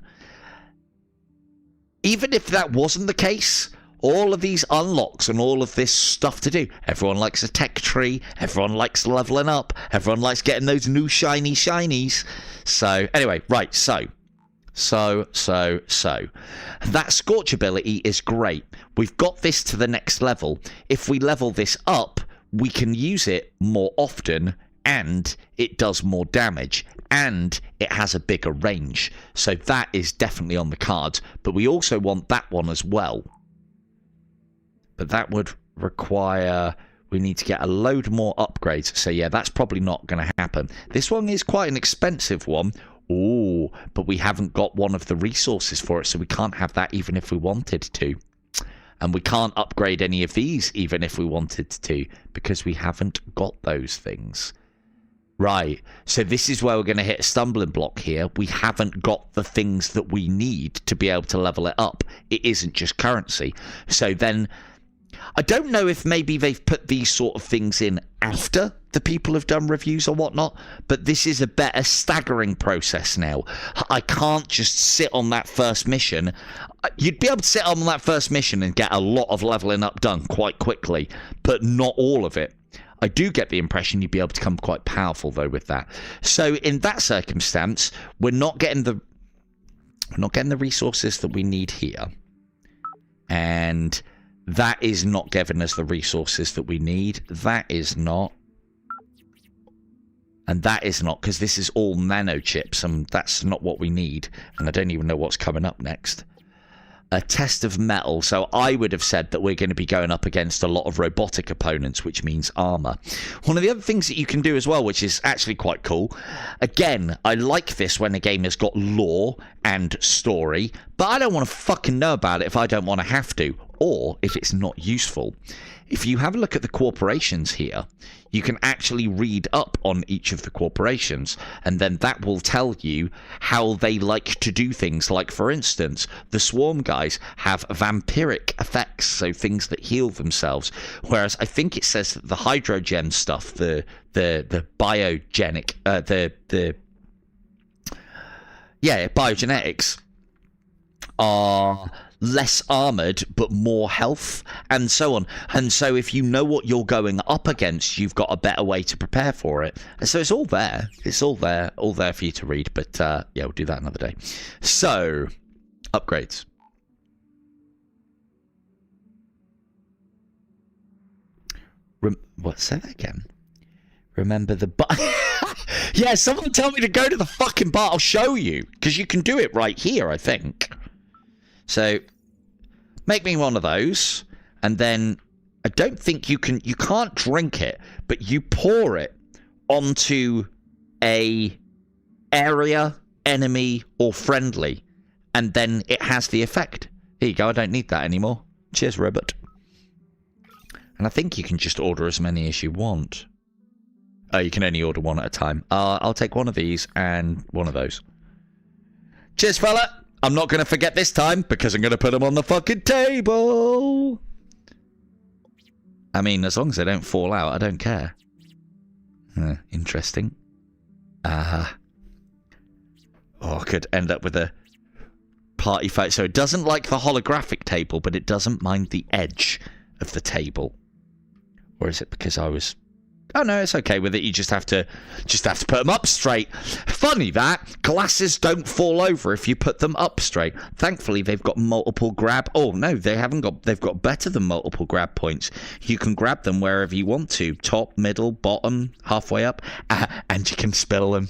even if that wasn't the case, all of these unlocks and all of this stuff to do, everyone likes a tech tree, everyone likes leveling up, everyone likes getting those new shiny shinies. So anyway, right, so that Scorch ability is great. We've got this to the next level. If we level this up, we can use it more often, and it does more damage, and it has a bigger range. So that is definitely on the cards, but we also want that one as well. But that would require, we need to get a load more upgrades. So yeah, that's probably not going to happen. This one is quite an expensive one. Oh, but we haven't got one of the resources for it, so we can't have that even if we wanted to. And we can't upgrade any of these even if we wanted to, because we haven't got those things. Right, so this is where we're going to hit a stumbling block here. We haven't got the things that we need to be able to level it up. It isn't just currency. So then, I don't know if maybe they've put these sort of things in after the people have done reviews or whatnot, but this is a better staggering process now. I can't just sit on that first mission. You'd be able to sit on that first mission and get a lot of leveling up done quite quickly, but not all of it. I do get the impression you'd be able to become quite powerful, though, with that. So in that circumstance, we're not getting the resources that we need here. And that is not giving us the resources that we need. That is not. And that is not, because this is all nano chips, and that's not what we need. And I don't even know what's coming up next. A test of metal. So I would have said that we're going to be going up against a lot of robotic opponents, which means armor. One of the other things that you can do as well, which is actually quite cool. Again, I like this when a game has got lore and story, but I don't want to fucking know about it if I don't want to have to, or if it's not useful. If you have a look at the corporations here, you can actually read up on each of the corporations, and then that will tell you how they like to do things. Like, for instance, the Swarm guys have vampiric effects, so things that heal themselves. Whereas I think it says that the hydrogen stuff, the biogenic, biogenetics are less armored but more health, and so on. And so if you know what you're going up against, you've got a better way to prepare for it. And so it's all there. It's all there for you to read. But yeah, we'll do that another day. So upgrades. What? Say that again. Remember the yeah, someone tell me to go to the fucking bar. I'll show you, because you can do it right here, I think. So make me one of those, and then I don't think you can't drink it, but you pour it onto a area, enemy, or friendly, and then it has the effect. Here you go, I don't need that anymore. Cheers, robot. And I think you can just order as many as you want. Oh, you can only order one at a time. I'll take one of these and one of those. Cheers, fella. I'm not going to forget this time, because I'm going to put them on the fucking table. I mean, as long as they don't fall out, I don't care. Interesting. Oh, I could end up with a party fight. So it doesn't like the holographic table, but it doesn't mind the edge of the table. Or is it because I was... Oh no, it's okay with it. You just have to put them up straight. Funny that glasses don't fall over if you put them up straight. Thankfully, they've got multiple grab. Oh no, they haven't got. They've got better than multiple grab points. You can grab them wherever you want to, top, middle, bottom, halfway up, and you can spill them,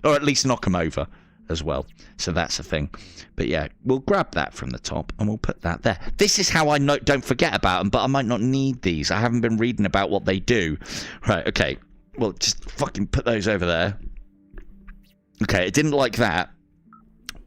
or at least knock them over as well. So that's a thing. But yeah, we'll grab that from the top and we'll put that there. This is how I don't forget about them, but I might not need these. I haven't been reading about what they do. Right, okay. Well, just fucking put those over there. Okay, it didn't like that.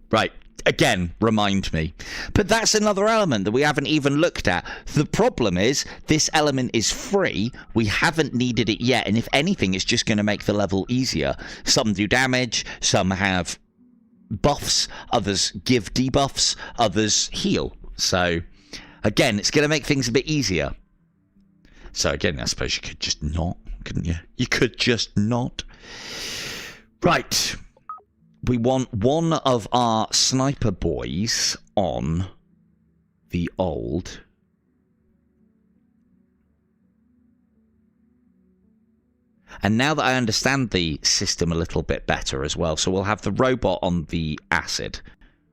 Right, again, remind me. But that's another element that we haven't even looked at. The problem is, this element is free. We haven't needed it yet, and if anything, it's just going to make the level easier. Some do damage, some have buffs, others give debuffs, others heal. So again, it's going to make things a bit easier. So again, I suppose you could just not, couldn't you? You could just not. Right, we want one of our sniper boys on the old And now that I understand the system a little bit better as well, so we'll have the robot on the acid,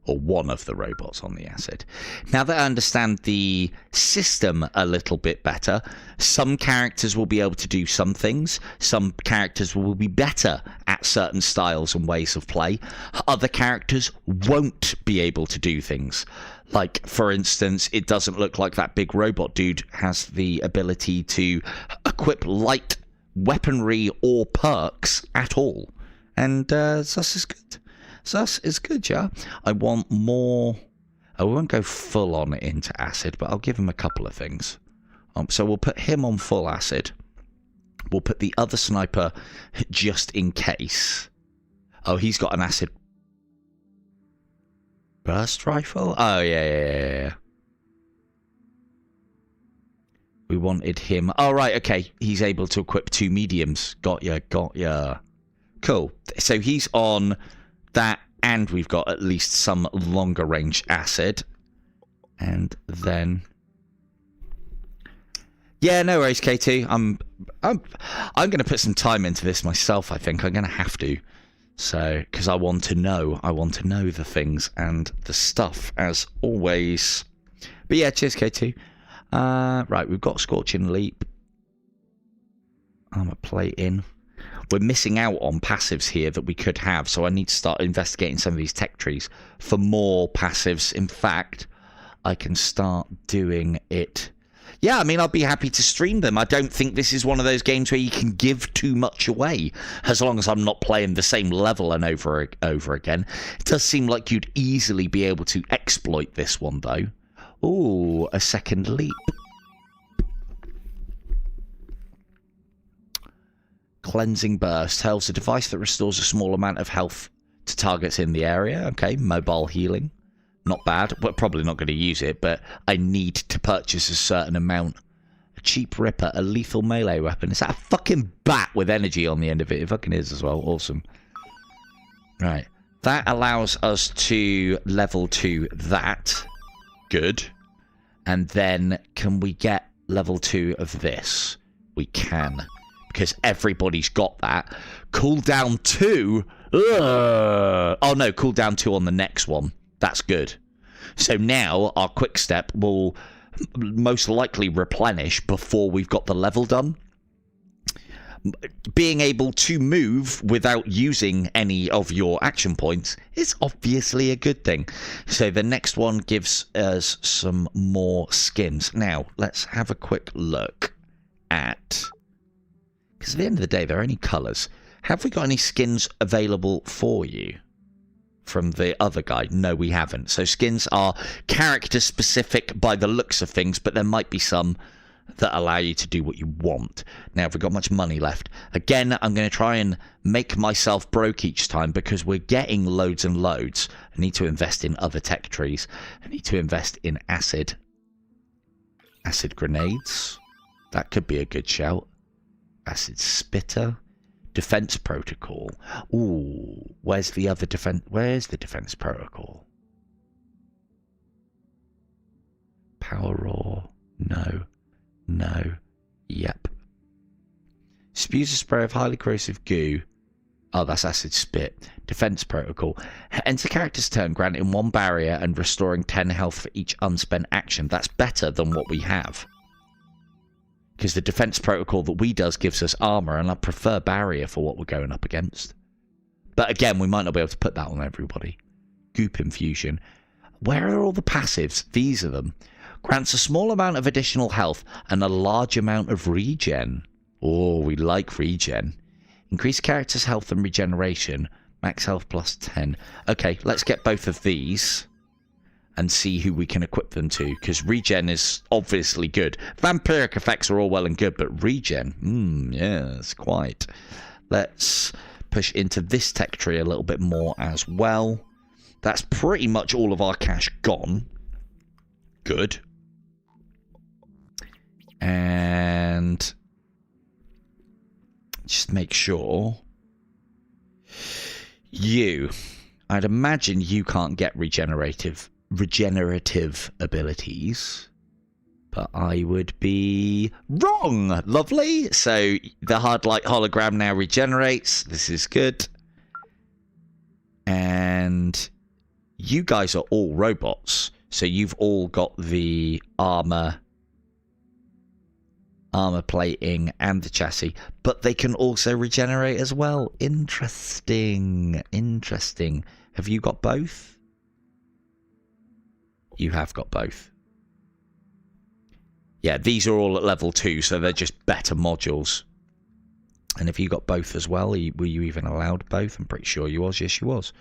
or one of the robots on the acid. Now that I understand the system a little bit better, some characters will be able to do some things, some characters will be better at certain styles and ways of play, other characters won't be able to do things. Like, for instance, it doesn't look like that big robot dude has the ability to equip light weaponry or perks at all. And sus is good. Sus is good, yeah. I want more. I won't go full on into acid, but I'll give him a couple of things. So we'll put him on full acid. We'll put the other sniper just in case. Oh, he's got an acid burst rifle? Oh, yeah. We wanted him. Oh, right, okay. He's able to equip 2 mediums. Got ya. Cool. So he's on that, and we've got at least some longer range acid. And then... yeah, no worries, K2. I'm going to put some time into this myself. I think I'm going to have to. So, because I want to know the things and the stuff as always. But yeah, cheers, K2. Right, we've got Scorching Leap. Armor plating. We're missing out on passives here that we could have, so I need to start investigating some of these tech trees for more passives. In fact, I can start doing it. Yeah, I mean, I'll be happy to stream them. I don't think this is one of those games where you can give too much away, as long as I'm not playing the same level and over again. It does seem like you'd easily be able to exploit this one, though. Ooh, a second leap. Cleansing Burst tells a device that restores a small amount of health to targets in the area. Okay, mobile healing. Not bad. We're probably not going to use it, but I need to purchase a certain amount. A cheap ripper, a lethal melee weapon. Is that a fucking bat with energy on the end of it? It fucking is as well. Awesome. Right. That allows us to level 2 that. Good. And then can we get level 2 of this? We can. Because everybody's got that. Cooldown 2? Oh no, cooldown 2 on the next one. That's good. So now our quick step will most likely replenish before we've got the level done. Being able to move without using any of your action points is obviously a good thing. So the next one gives us some more skins. Now, let's have a quick look at... Because at the end of the day, there are only colours. Have we got any skins available for you from the other guy? No, we haven't. So skins are character specific by the looks of things, but there might be some that allow you to do what you want. Now, have we got much money left? Again, I'm going to try and make myself broke each time because we're getting loads and loads. I need to invest in other tech trees. I need to invest in acid grenades. That could be a good shout. Acid spitter. Defense protocol. Ooh, where's the other defense? Where's the defense protocol? Power raw. No. No. Yep. Spews a spray of highly corrosive goo. Oh, that's acid spit. Defense protocol. Enter character's turn, granting 1 barrier and restoring 10 health for each unspent action. That's better than what we have. Because the defense protocol that we does gives us armor, and I prefer barrier for what we're going up against. But again, we might not be able to put that on everybody. Goop infusion. Where are all the passives? These are them. Grants a small amount of additional health and a large amount of regen. Oh, we like regen. Increase character's health and regeneration. Max health plus 10. Okay, let's get both of these and see who we can equip them to, because regen is obviously good. Vampiric effects are all well and good, but regen, yes, quite. Let's push into this tech tree a little bit more as well. That's pretty much all of our cash gone. Good. And just make sure I'd imagine you can't get regenerative abilities, but I would be wrong. Lovely. So the hard light hologram now regenerates. This is good. And you guys are all robots, so you've all got the armor plating and the chassis, but they can also regenerate as well. Interesting. Have you got both? You have got both. Yeah, these are all at level 2, so they're just better modules. And have you got both as well? Were you even allowed both? I'm pretty sure you was. Yes, you was.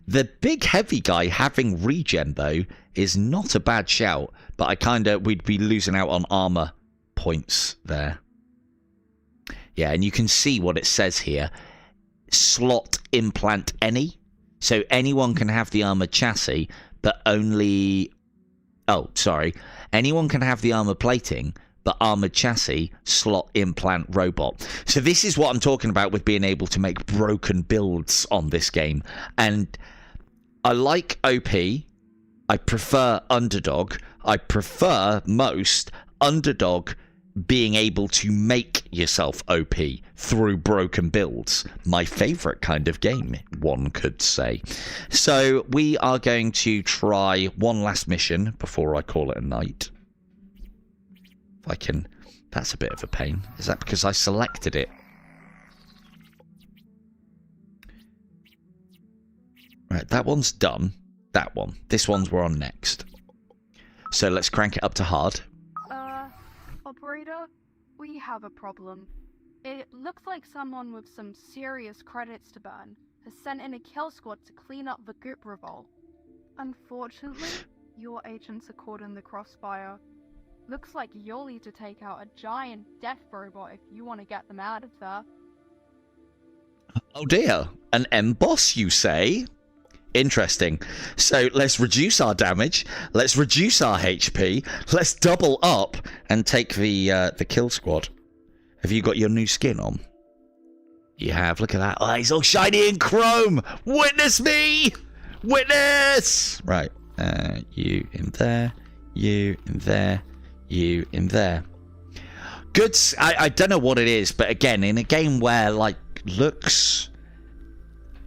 The big heavy guy having regen, though, is not a bad shout, but we'd be losing out on armor points there. Yeah, and you can see what it says here. Slot implant any. So anyone can have the armored chassis, but only... Oh, sorry. Anyone can have the armor plating, but armored chassis, slot implant robot. So this is what I'm talking about with being able to make broken builds on this game. And I like OP. I prefer underdog. I prefer most underdog being able to make yourself OP through broken builds. My favorite kind of game, one could say. So we are going to try one last mission before I call it a night. If I can... That's a bit of a pain. Is that because I selected it? Right, that one's done. That one. This one's we're on next. So let's crank it up to hard. Operator, we have a problem. It looks like someone with some serious credits to burn has sent in a kill squad to clean up the goop revolt. Unfortunately, your agents are caught in the crossfire. Looks like you'll need to take out a giant death robot if you want to get them out of there. Oh dear, an M-boss, you say? Interesting. So let's reduce our damage, let's reduce our HP, let's double up and take the kill squad. Have you got your new skin on? You have, look at that. Oh, he's all shiny and chrome! Witness me! Witness! Right, you in there, you in there, you in there. Good, I don't know what it is, but again, in a game where, like, looks...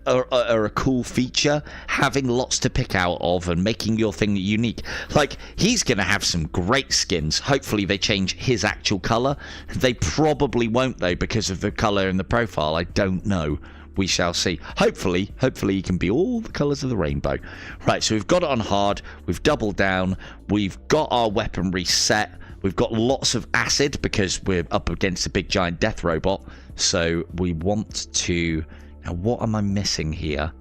Are a cool feature, having lots to pick out of and making your thing unique. Like, he's gonna have some great skins. Hopefully they change his actual color. They probably won't though, because of the color in the profile. I don't know. We shall see. Hopefully he can be all the colors of the rainbow. Right, so we've got it on hard, we've doubled down, we've got our weaponry set, we've got lots of acid because we're up against a big giant death robot. So we want to... Now, what am I missing here?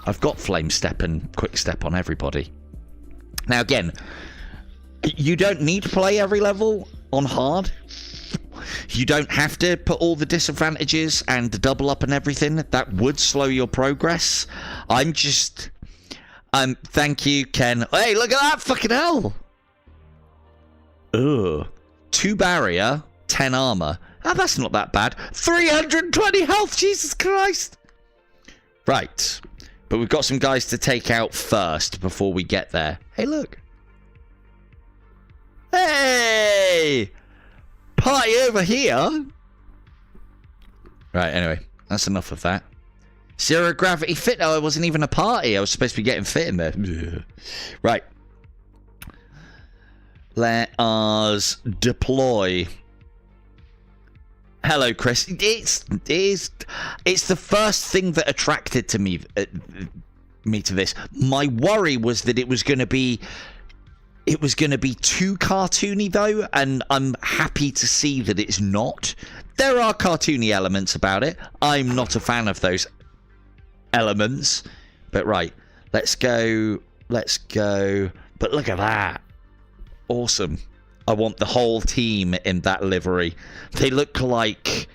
I've got flame step and quick step on everybody. Now, again, you don't need to play every level on hard. You don't have to put all the disadvantages and the double up and everything. That would slow your progress. I'm just... thank you, Ken. Hey, look at that! Fucking hell! Ugh. 2 barrier, 10 armor. Oh, that's not that bad. 320 health, Jesus Christ! Right. But we've got some guys to take out first before we get there. Hey, look. Hey! Party over here! Right, anyway. That's enough of that. Zero gravity fit. Oh, it wasn't even a party. I was supposed to be getting fit in there. Right. Let us deploy. Hello, Chris. It's the first thing that attracted to me to this. My worry was that it was going to be too cartoony though, and I'm happy to see that it's not. There are cartoony elements about it. I'm not a fan of those elements. But right, let's go. But look at that. Awesome. I want the whole team in that livery. They look like...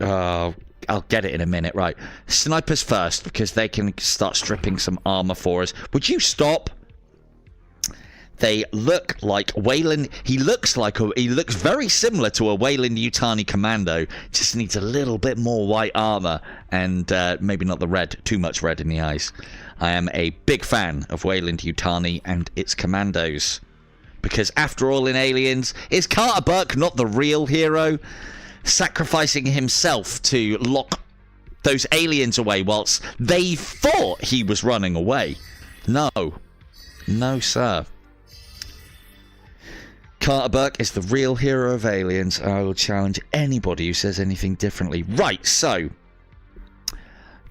I'll get it in a minute. Right. Snipers first, because they can start stripping some armor for us. Would you stop? They look like Wayland... He looks very similar to a Wayland Yutani commando. Just needs a little bit more white armor. And maybe not the red. Too much red in the eyes. I am a big fan of Wayland Yutani and its commandos. Because after all, in Aliens, is Carter Burke not the real hero? Sacrificing himself to lock those aliens away whilst they thought he was running away. No. No, sir. Carter Burke is the real hero of Aliens. I will challenge anybody who says anything differently. Right, so...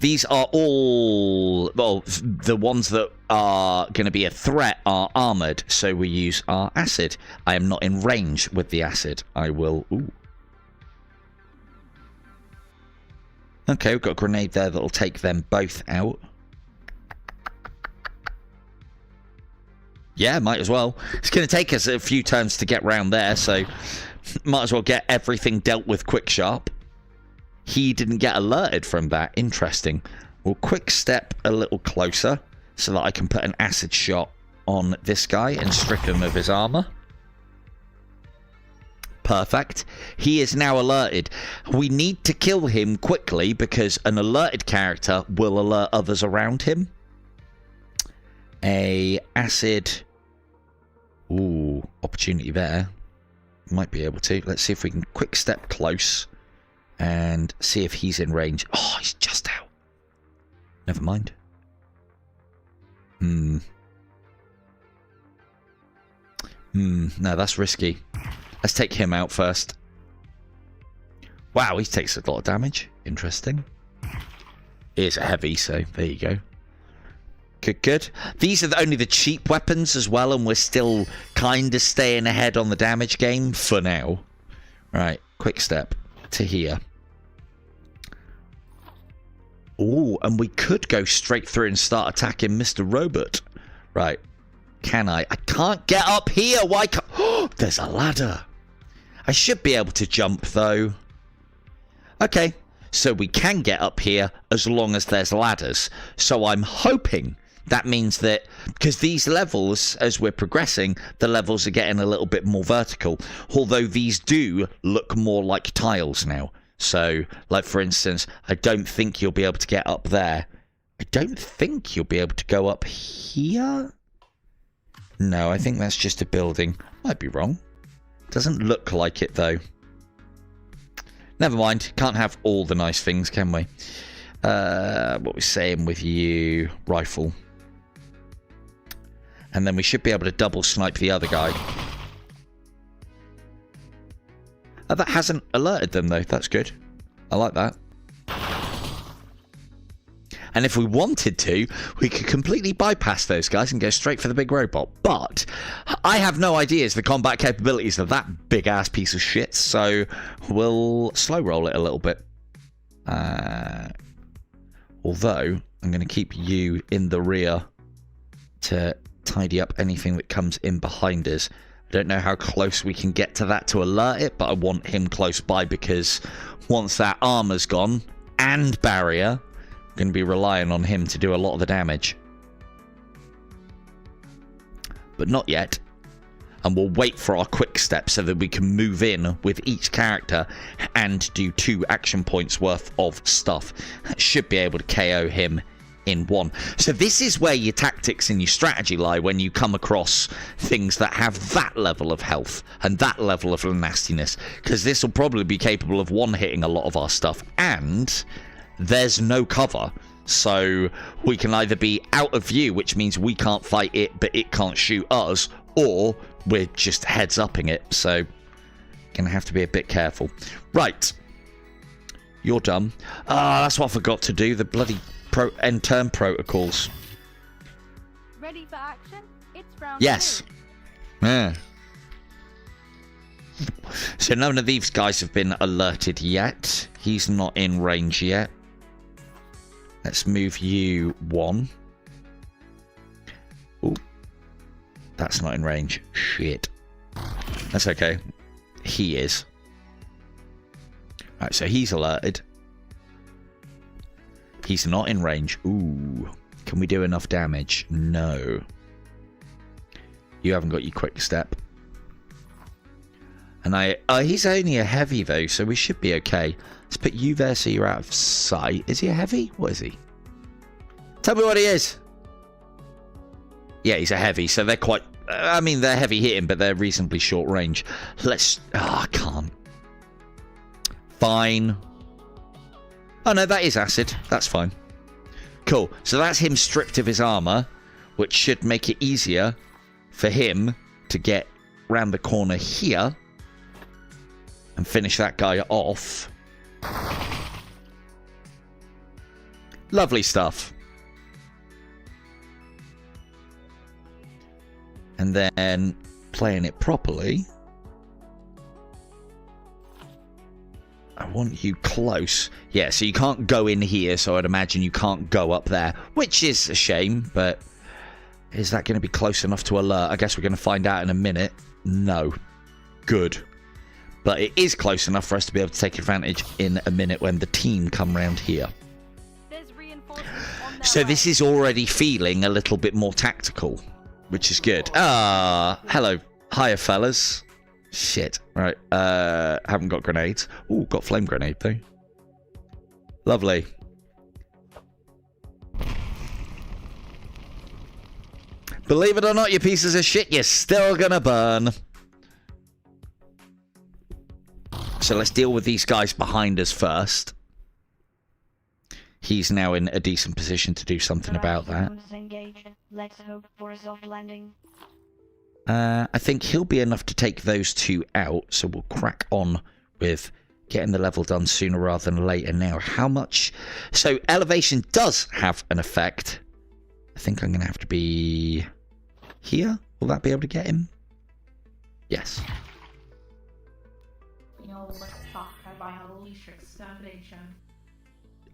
These are all, well, the ones that are going to be a threat are armored, so we use our acid. I am not in range with the acid. I will... Ooh. Okay, we've got a grenade there that'll take them both out. Yeah, might as well. It's going to take us a few turns to get round there, so might as well get everything dealt with quick sharp. He didn't get alerted from that. Interesting. We'll quick step a little closer so that I can put an acid shot on this guy and strip him of his armor. Perfect. He is now alerted. We need to kill him quickly because an alerted character will alert others around him. A acid. Ooh, opportunity there. Might be able to. Let's see if we can quick step close and see if he's in range. Oh, he's just out. Never mind. No, that's risky. Let's take him out first. Wow, he takes a lot of damage. Interesting. He is heavy, so there you go. Good. These are only the cheap weapons as well, and we're still kind of staying ahead on the damage game for now. Right, quick step to here. Oh, and we could go straight through and start attacking Mr. Robot. Right. Can I? I can't get up here. Why can't... Oh, there's a ladder. I should be able to jump, though. Okay. So we can get up here as long as there's ladders. So I'm hoping that means that... Because these levels, as we're progressing, the levels are getting a little bit more vertical. Although these do look more like tiles now. So, like, for instance, I don't think you'll be able to get up there. I don't think you'll be able to go up here. No, I think that's just a building. Might be wrong. Doesn't look like it, though. Never mind. Can't have all the nice things, can we? What we're saying with you... Rifle. And then we should be able to double snipe the other guy. Oh, that hasn't alerted them, though. That's good. I like that. And if we wanted to, we could completely bypass those guys and go straight for the big robot. But I have no ideas the combat capabilities of that big-ass piece of shit, so we'll slow roll it a little bit. Although, I'm going to keep you in the rear to tidy up anything that comes in behind us. I don't know how close we can get to that to alert it, but I want him close by because once that armor's gone and barrier... going to be relying on him to do a lot of the damage. But not yet. And we'll wait for our quick step so that we can move in with each character and do 2 action points worth of stuff. Should be able to KO him in one. So this is where your tactics and your strategy lie when you come across things that have that level of health and that level of nastiness. Because this will probably be capable of one-hitting a lot of our stuff. And... there's no cover, so we can either be out of view, which means we can't fight it, but it can't shoot us, or we're just heads-upping it, so gonna have to be a bit careful. Right. You're done. That's what I forgot to do, the bloody end turn protocols. Ready for action? It's round Yes. 2. Yeah. So none of these guys have been alerted yet. He's not in range yet. Let's move you 1. Ooh. That's not in range. Shit. That's okay. He is. Right, so he's alerted. He's not in range. Ooh. Can we do enough damage? No. You haven't got your quick step. And he's only a heavy though, so we should be okay. Let's put you there so you're out of sight. Is he a heavy? What is he? Tell me what he is. Yeah, he's a heavy, so they're quite... I mean, they're heavy hitting, but they're reasonably short range. Let's... I can't. Fine. Oh, no, that is acid. That's fine. Cool. So that's him stripped of his armor, which should make it easier for him to get round the corner here and finish that guy off. Lovely stuff. And then playing it properly, I want you close. Yeah, so you can't go in here, so I'd imagine you can't go up there, which is a shame, but is that going to be close enough to alert? I guess we're going to find out in a minute. No. Good. But it is close enough for us to be able to take advantage in a minute when the team come round here. There's reinforcements on their So way. this is already feeling a little bit more tactical, which is good. Hello. Hiya, fellas. Shit. Right. Haven't got grenades. Ooh, got flame grenade, though. Lovely. Believe it or not, you pieces of shit, you're still gonna burn. So let's deal with these guys behind us first. He's now in a decent position to do something about that. Engaged. Let's hope for a soft landing. I think he'll be enough to take those two out, so we'll crack on with getting the level done sooner rather than later. Now, how much... So, elevation does have an effect. I think I'm going to have to be here. Will that be able to get him? Yes.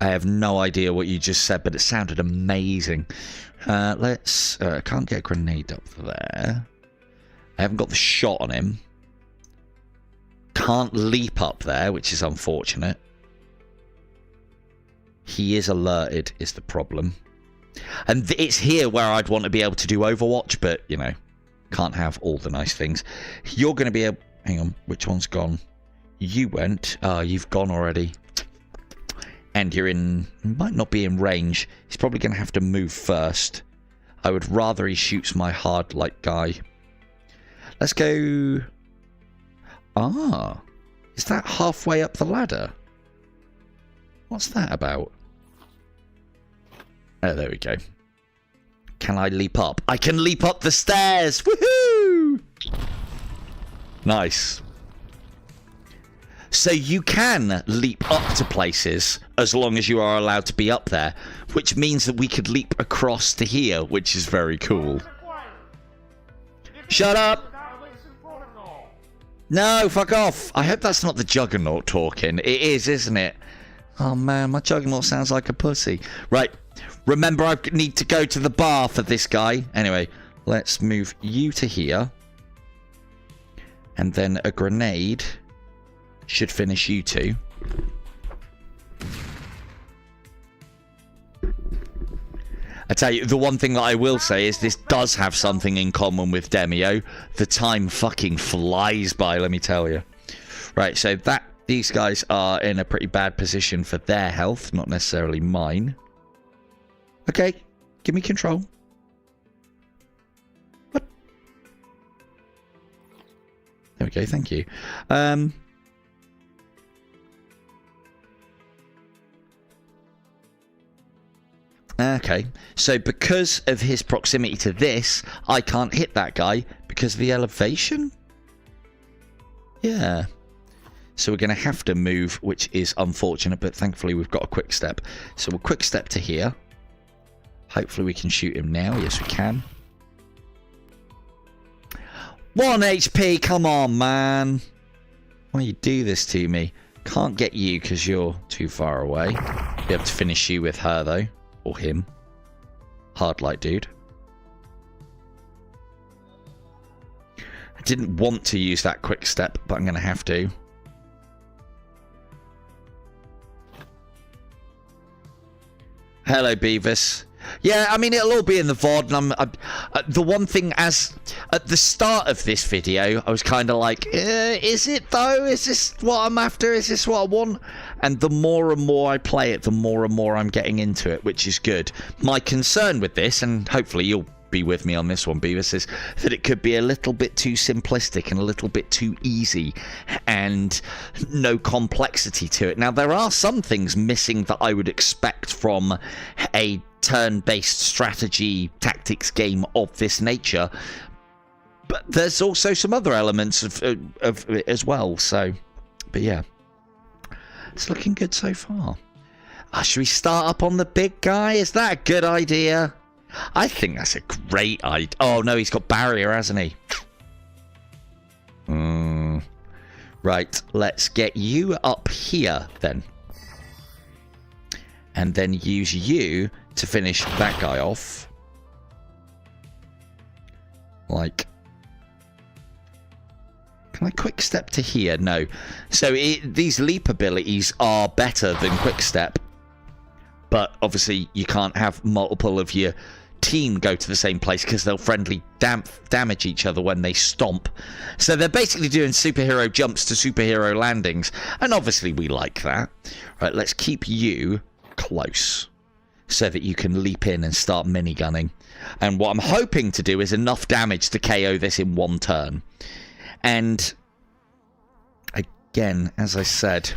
I have no idea what you just said, but it sounded amazing. Let's... I can't get a grenade up there. I haven't got the shot on him. Can't leap up there, which is unfortunate. He is alerted, is the problem. And it's here where I'd want to be able to do Overwatch, but, you know, can't have all the nice things. You're going to be able... Hang on, which one's gone? You went. Oh, you've gone already. And you're in... Might not be in range. He's probably going to have to move first. I would rather he shoots my hard light guy. Let's go... Ah. Is that halfway up the ladder? What's that about? Oh, there we go. Can I leap up? I can leap up the stairs! Woohoo! Nice. So you can leap up to places as long as you are allowed to be up there, which means that we could leap across to here, which is very cool. Shut up! No, fuck off! I hope that's not the Juggernaut talking. It is, isn't it? Oh man, my Juggernaut sounds like a pussy. Right, remember I need to go to the bar for this guy. Anyway, let's move you to here. And then a grenade should finish you two. I tell you, the one thing that I will say is this does have something in common with Demio. The time fucking flies by, let me tell you. Right, so these guys are in a pretty bad position for their health, not necessarily mine. Okay, give me control. What? There we go, thank you. Okay, so because of his proximity to this, I can't hit that guy because of the elevation? Yeah. So we're going to have to move, which is unfortunate, but thankfully we've got a quick step. So we'll quick step to here. Hopefully we can shoot him now. Yes, we can. 1 HP, come on, man. Why you do this to me? Can't get you because you're too far away. Be able to finish you with her, though. Or him. Hard light dude. I didn't want to use that quick step, but I'm going to have to. Hello, Beavis. Yeah, I mean, it'll all be in the VOD. And the one thing, as at the start of this video, I was kind of like, is it though? Is this what I'm after? Is this what I want? And the more and more I play it, the more and more I'm getting into it, which is good. My concern with this, and hopefully you'll be with me on this one, Beavis, is that it could be a little bit too simplistic and a little bit too easy and no complexity to it. Now, there are some things missing that I would expect from a turn-based strategy tactics game of this nature, but there's also some other elements of it as well. So, but yeah, it's looking good so far. Should we start up on the big guy? Is that a good idea? I think that's a great idea. Oh no, he's got barrier, hasn't he? Right, let's get you up here then, and then use you to finish that guy off. Like, can I quick step to here? No. So these leap abilities are better than quick step, but obviously you can't have multiple of your team go to the same place because they'll friendly damage each other when they stomp. So they're basically doing superhero jumps to superhero landings, and obviously we like that. Right, let's keep you close so that you can leap in and start minigunning. And what I'm hoping to do is enough damage to KO this in one turn. And I again, as I said,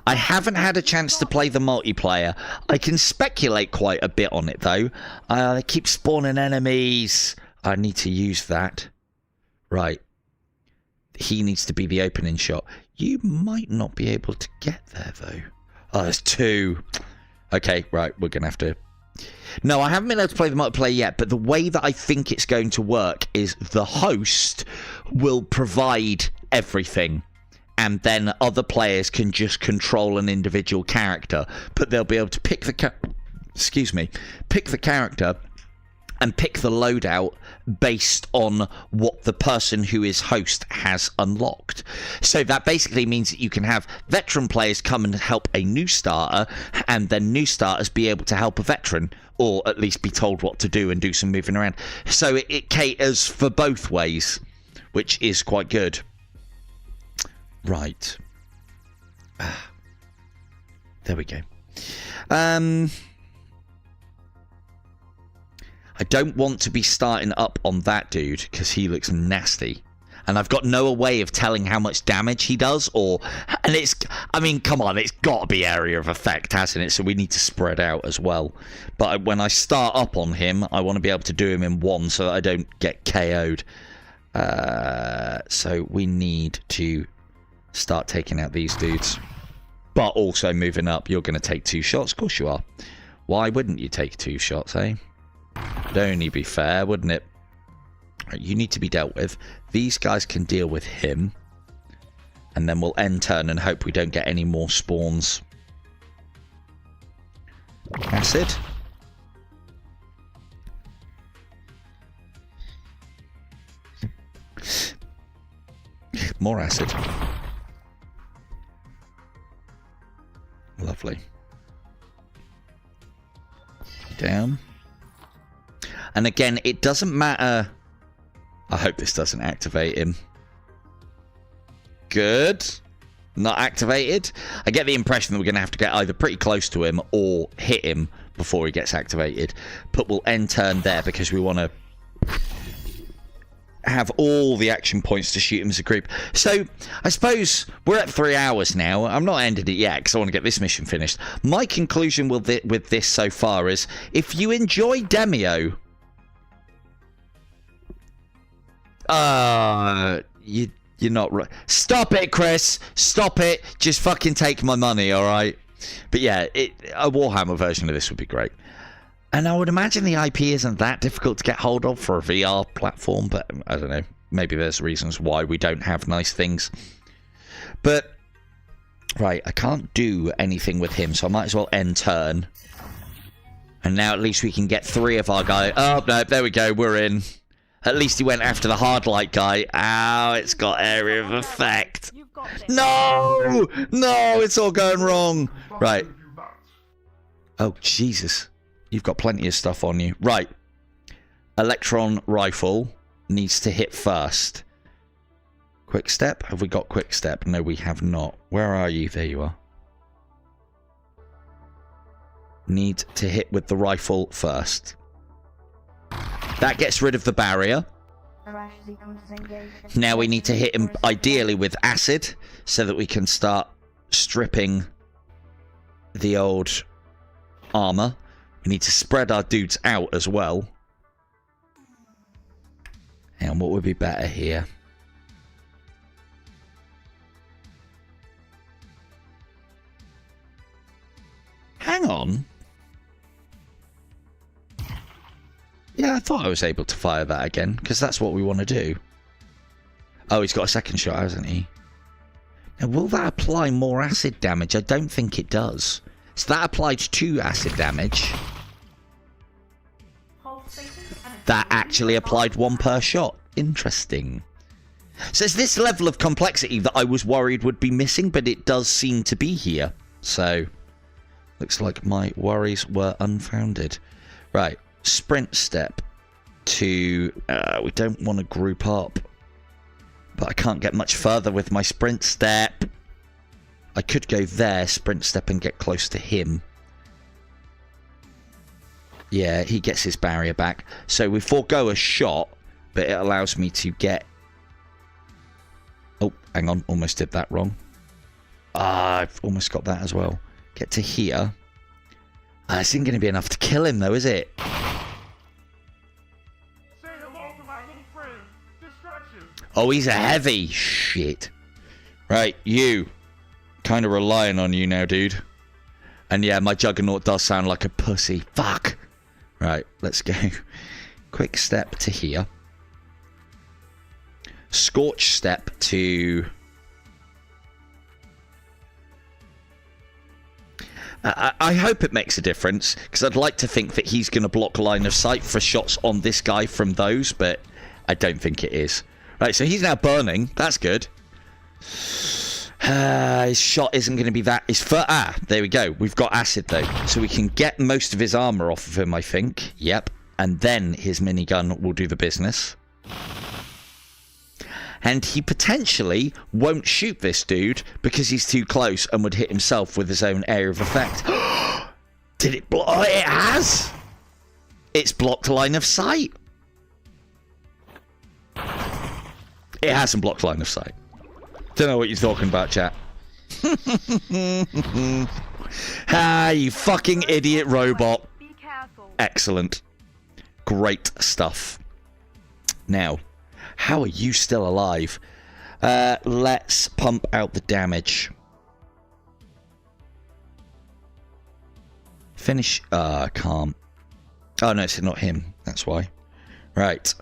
I haven't had a chance to play the multiplayer. I can speculate quite a bit on it, though. They keep spawning enemies. I need to use that. Right. He needs to be the opening shot. You might not be able to get there, though. Oh, there's 2. Okay, right. We're going to have to... No, I haven't been able to play the multiplayer yet, but the way that I think it's going to work is the host will provide everything, and then other players can just control an individual character, but they'll be able to pick the pick the character and pick the loadout based on what the person who is host has unlocked. So that basically means that you can have veteran players come and help a new starter, and then new starters be able to help a veteran, or at least be told what to do and do some moving around. So it caters for both ways, which is quite good. Right. There we go. I don't want to be starting up on that dude because he looks nasty. And I've got no way of telling how much damage he does, and it's, I mean, come on, it's got to be area of effect, hasn't it? So we need to spread out as well. But when I start up on him, I want to be able to do him in one so that I don't get KO'd. So we need to start taking out these dudes. But also moving up, you're going to take 2 shots. Of course you are. Why wouldn't you take 2 shots, eh? It'd only be fair, wouldn't it? You need to be dealt with. These guys can deal with him. And then we'll end turn and hope we don't get any more spawns. Acid. More acid. Lovely. Down. And again, it doesn't matter. I hope this doesn't activate him. Good. Not activated. I get the impression that we're going to have to get either pretty close to him or hit him before he gets activated. But we'll end turn there because we want to have all the action points to shoot him as a group. So I suppose we're at 3 hours now. I'm not ended it yet because I want to get this mission finished. My conclusion with this so far is, if you enjoy Demio, you're not right. Stop it, Chris. Stop it. Just fucking take my money, all right? But yeah, a Warhammer version of this would be great. And I would imagine the IP isn't that difficult to get hold of for a VR platform, but I don't know. Maybe there's reasons why we don't have nice things. But, right, I can't do anything with him, so I might as well end turn. And now at least we can get 3 of our guys. Oh, no, there we go, we're in. At least he went after the hard light guy. Ow, it's got area of effect. No! No, it's all going wrong. Right. Oh, Jesus. You've got plenty of stuff on you. Right. Electron rifle needs to hit first. Quick step. Have we got quick step? No, we have not. Where are you? There you are. Need to hit with the rifle first. That gets rid of the barrier. Now we need to hit him ideally with acid so that we can start stripping the old armor. We need to spread our dudes out as well. And what would be better here? Hang on. Yeah, I thought I was able to fire that again, because that's what we want to do. Oh, he's got a second shot, hasn't he? Now, will that apply more acid damage? I don't think it does. So that applied 2 acid damage. That actually applied 1 per shot. Interesting. So it's this level of complexity that I was worried would be missing, but it does seem to be here. So, looks like my worries were unfounded. Right. Sprint step to... we don't want to group up. But I can't get much further with my sprint step. I could go there, sprint step, and get close to him. Yeah, he gets his barrier back. So we forego a shot, but it allows me to get hang on, almost did that wrong. I've almost got that as well. Get to here. This isn't going to be enough to kill him, though, is it? Oh, he's a heavy. Shit. Right, you. Kind of relying on you now, dude. And yeah, my Juggernaut does sound like a pussy. Fuck. Right, let's go. Quick step to here. Scorch step to... I hope it makes a difference, because I'd like to think that he's going to block line of sight for shots on this guy from those, but I don't think it is. Right, so he's now burning. That's good. His shot isn't going to be that... there we go. We've got acid, though. So we can get most of his armor off of him, I think. Yep. And then his minigun will do the business. And he potentially won't shoot this dude because he's too close and would hit himself with his own area of effect. Did it block? Oh, it has! It's blocked line of sight. It hasn't blocked line of sight. Don't know what you're talking about, chat. You fucking idiot robot. Be careful. Excellent. Great stuff. Now, how are you still alive? Let's pump out the damage. Finish. I can't. Oh, no, it's not him. That's why. Right.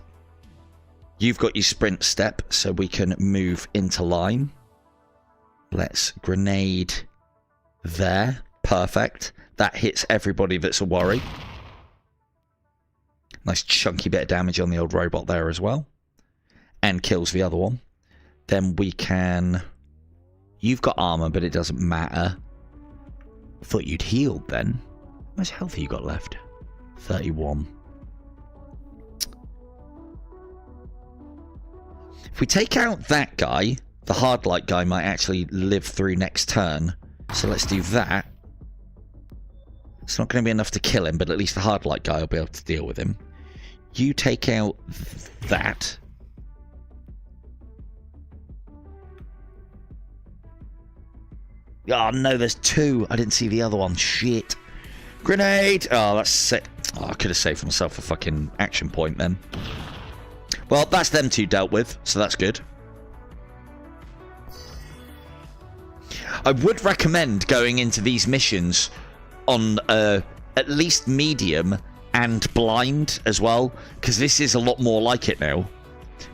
You've got your sprint step, so we can move into line. Let's grenade there. Perfect. That hits everybody that's a worry. Nice chunky bit of damage on the old robot there as well. And kills the other one. Then we can... You've got armor, but it doesn't matter. I thought you'd healed then. How much health have you got left? 31. If we take out that guy, the hard light guy might actually live through next turn. So let's do that. It's not going to be enough to kill him, but at least the hard light guy will be able to deal with him. You take out that. Oh no, there's two. I didn't see the other one. Shit. Grenade! Oh, that's sick. Oh, I could have saved myself a fucking action point then. Well, that's them two dealt with, so that's good. I would recommend going into these missions on at least medium and blind as well, because this is a lot more like it now.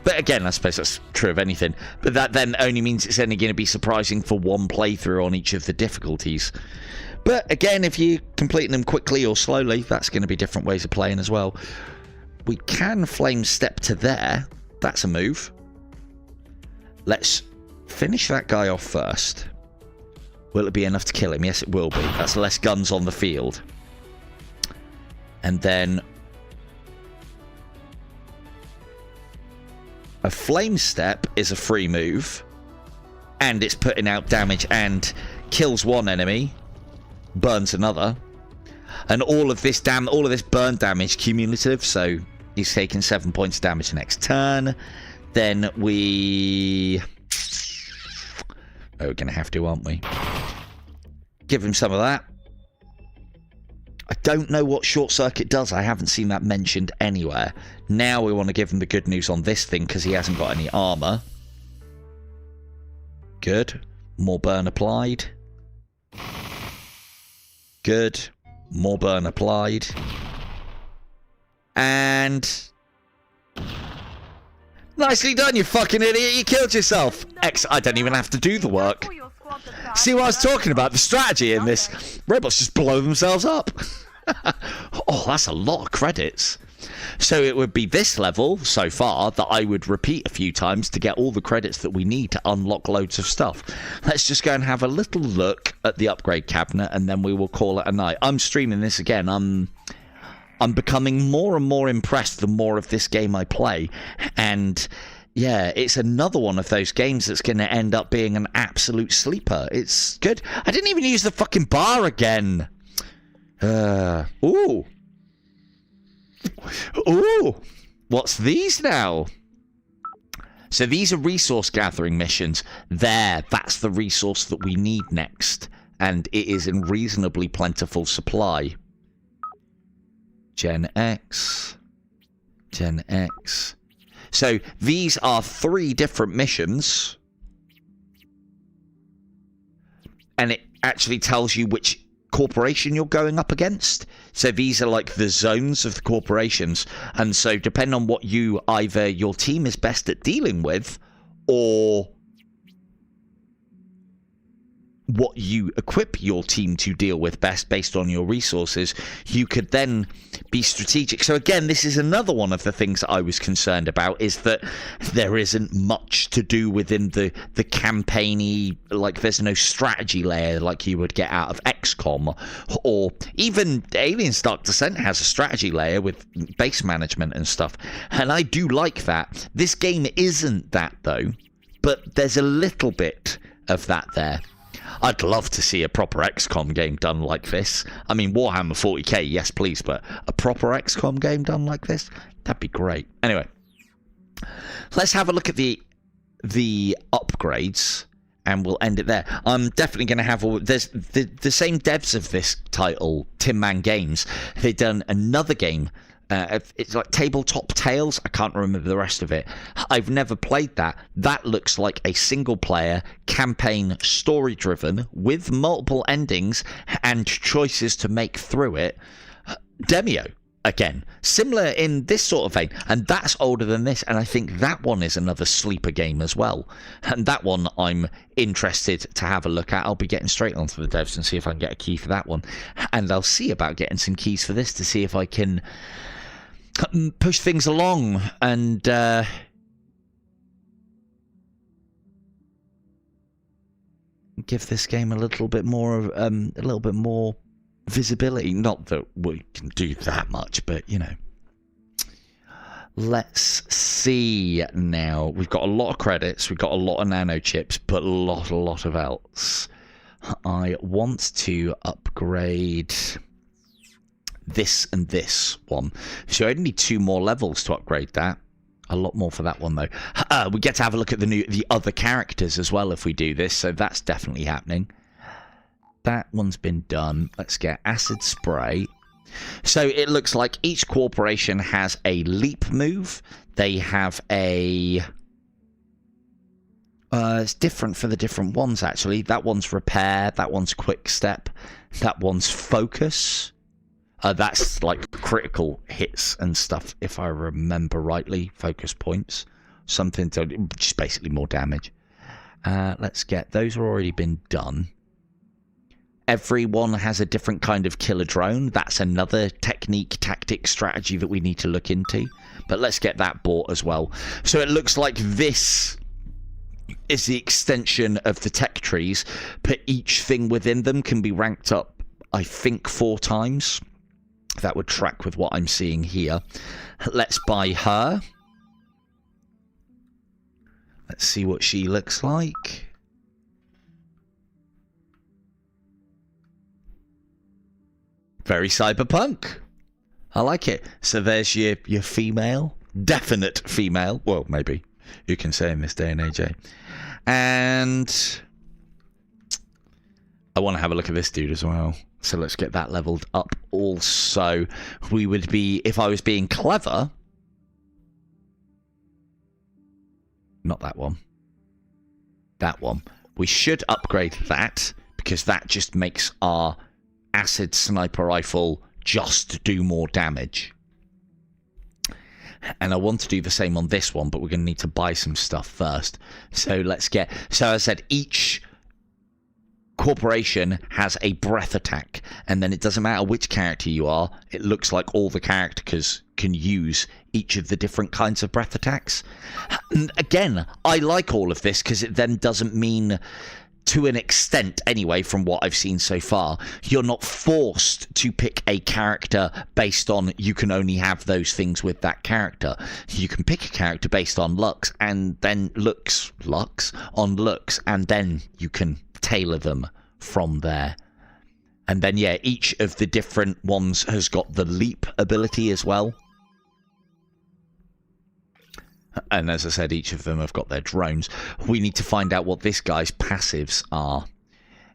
But again, I suppose that's true of anything. But that then only means it's only going to be surprising for one playthrough on each of the difficulties. But again, if you're completing them quickly or slowly, that's going to be different ways of playing as well. We can flame step to there. That's a move. Let's finish that guy off first. Will it be enough to kill him? Yes, it will be. That's less guns on the field. And then a flame step is a free move. And it's putting out damage and kills one enemy. Burns another. And all of this burn damage cumulative, so he's taking 7 points of damage next turn. Then we... Oh, we're going to have to, aren't we? Give him some of that. I don't know what short circuit does. I haven't seen that mentioned anywhere. Now we want to give him the good news on this thing because he hasn't got any armor. Good. More burn applied. Good. More burn applied. And... Nicely done, you fucking idiot. You killed yourself. I don't even have to do the work. See what I was talking about? The strategy in this. Robots just blow themselves up. Oh, that's a lot of credits. So it would be this level so far that I would repeat a few times to get all the credits that we need to unlock loads of stuff. Let's just go and have a little look at the upgrade cabinet and then we will call it a night. I'm streaming this again. I'm becoming more and more impressed the more of this game I play. And yeah, it's another one of those games that's going to end up being an absolute sleeper. It's good. I didn't even use the fucking bar again. Ooh. Ooh. What's these now? So these are resource gathering missions. That's the resource that we need next. And it is in reasonably plentiful supply. Gen X. Gen X. So these are 3 different missions. And it actually tells you which corporation you're going up against. So these are like the zones of the corporations. And so depending on what either your team is best at dealing with, or what you equip your team to deal with best based on your resources, you could then be strategic. So again, this is another one of the things that I was concerned about, is that there isn't much to do within the campaigny, like there's no strategy layer like you would get out of XCOM, or even Aliens Dark Descent has a strategy layer with base management and stuff, and I do like that. This game isn't that though, but there's a little bit of that there. I'd love to see a proper XCOM game done like this. I mean, Warhammer 40k, yes please, but a proper XCOM game done like this? That'd be great. Anyway, let's have a look at the upgrades, and we'll end it there. I'm definitely going to have there's the same devs of this title, Tin Man Games. They've done another game. It's like Tabletop Tales. I can't remember the rest of it. I've never played that. That looks like a single-player campaign, story-driven, with multiple endings and choices to make through it. Demio, again, similar in this sort of vein, and that's older than this, and I think that one is another sleeper game as well. And that one I'm interested to have a look at. I'll be getting straight onto the devs and see if I can get a key for that one. And I'll see about getting some keys for this to see if I can push things along and give this game a little bit more visibility. Not that we can do that much, but you know. Let's see now. We've got a lot of credits, we've got a lot of nano chips, but a lot of else. I want to upgrade this and this one. So I only need 2 more levels to upgrade that. A lot more for that one though. We get to have a look at the other characters as well if we do this, so that's definitely happening. That one's been done. Let's get acid spray. So it looks like each corporation has a leap move. They have a it's different for the different ones actually. That one's repair, that one's quick step, that one's focus. That's like critical hits and stuff, if I remember rightly. Focus points. Something to just basically more damage. Let's get those are already been done. Everyone has a different kind of killer drone. That's another technique, tactic, strategy that we need to look into. But let's get that bought as well. So it looks like this is the extension of the tech trees, but each thing within them can be ranked up, I think, 4 times. That would track with what I'm seeing here. Let's buy her. Let's see what she looks like. Very cyberpunk. I like it. So there's your female. Definite female. Well, maybe. You can say in this day and age, eh? And I want to have a look at this dude as well. So let's get that leveled up also. We would be, if I was being clever... Not that one. That one. We should upgrade that, because that just makes our acid sniper rifle just do more damage. And I want to do the same on this one, but we're going to need to buy some stuff first. So let's get... So as I said, each corporation has a breath attack, and then it doesn't matter which character you are, it looks like all the characters can use each of the different kinds of breath attacks. And again, I like all of this because it then doesn't mean, to an extent anyway, from what I've seen so far, you're not forced to pick a character based on you can only have those things with that character. You can pick a character based on looks, and then looks, and then you can tailor them from there. And then yeah, each of the different ones has got the leap ability as well. And as I said, each of them have got their drones. We need to find out what this guy's passives are.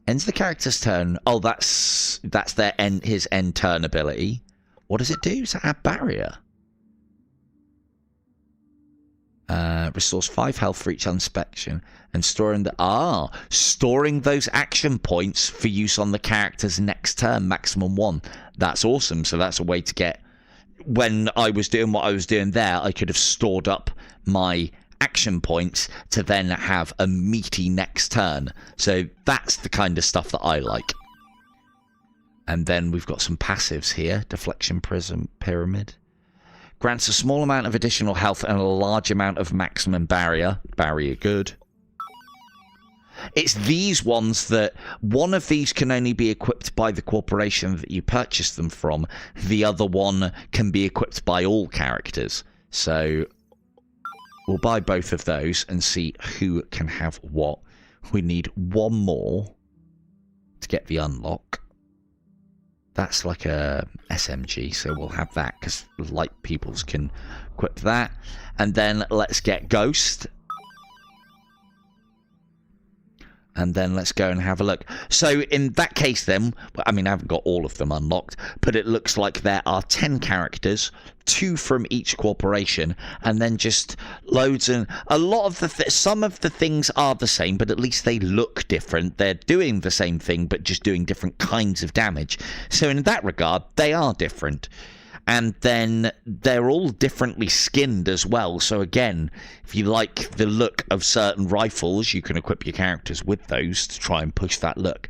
Ends the character's turn. Oh, that's their his end turn ability. What does it do? Does it add barrier? Restores 5 health for each inspection and storing those action points for use on the character's next turn, maximum 1. That's awesome. So that's a way to get, when I was doing what I was doing there, I could have stored up my action points to then have a meaty next turn. So that's the kind of stuff that I like. And then we've got some passives here. Deflection Prism Pyramid. Grants a small amount of additional health and a large amount of maximum barrier. Barrier good. It's these ones that one of these can only be equipped by the corporation that you purchase them from. The other one can be equipped by all characters. So we'll buy both of those and see who can have what. We need one more to get the unlock. That's like a SMG, so we'll have that because light peoples can equip that. And then let's get Ghost. And then let's go and have a look. So in that case then, I mean, I haven't got all of them unlocked, but it looks like there are 10 characters, 2 from each corporation, and then just loads. And a lot of some of the things are the same, but at least they look different. They're doing the same thing, but just doing different kinds of damage. So in that regard, they are different. And then they're all differently skinned as well. So again, if you like the look of certain rifles, you can equip your characters with those to try and push that look.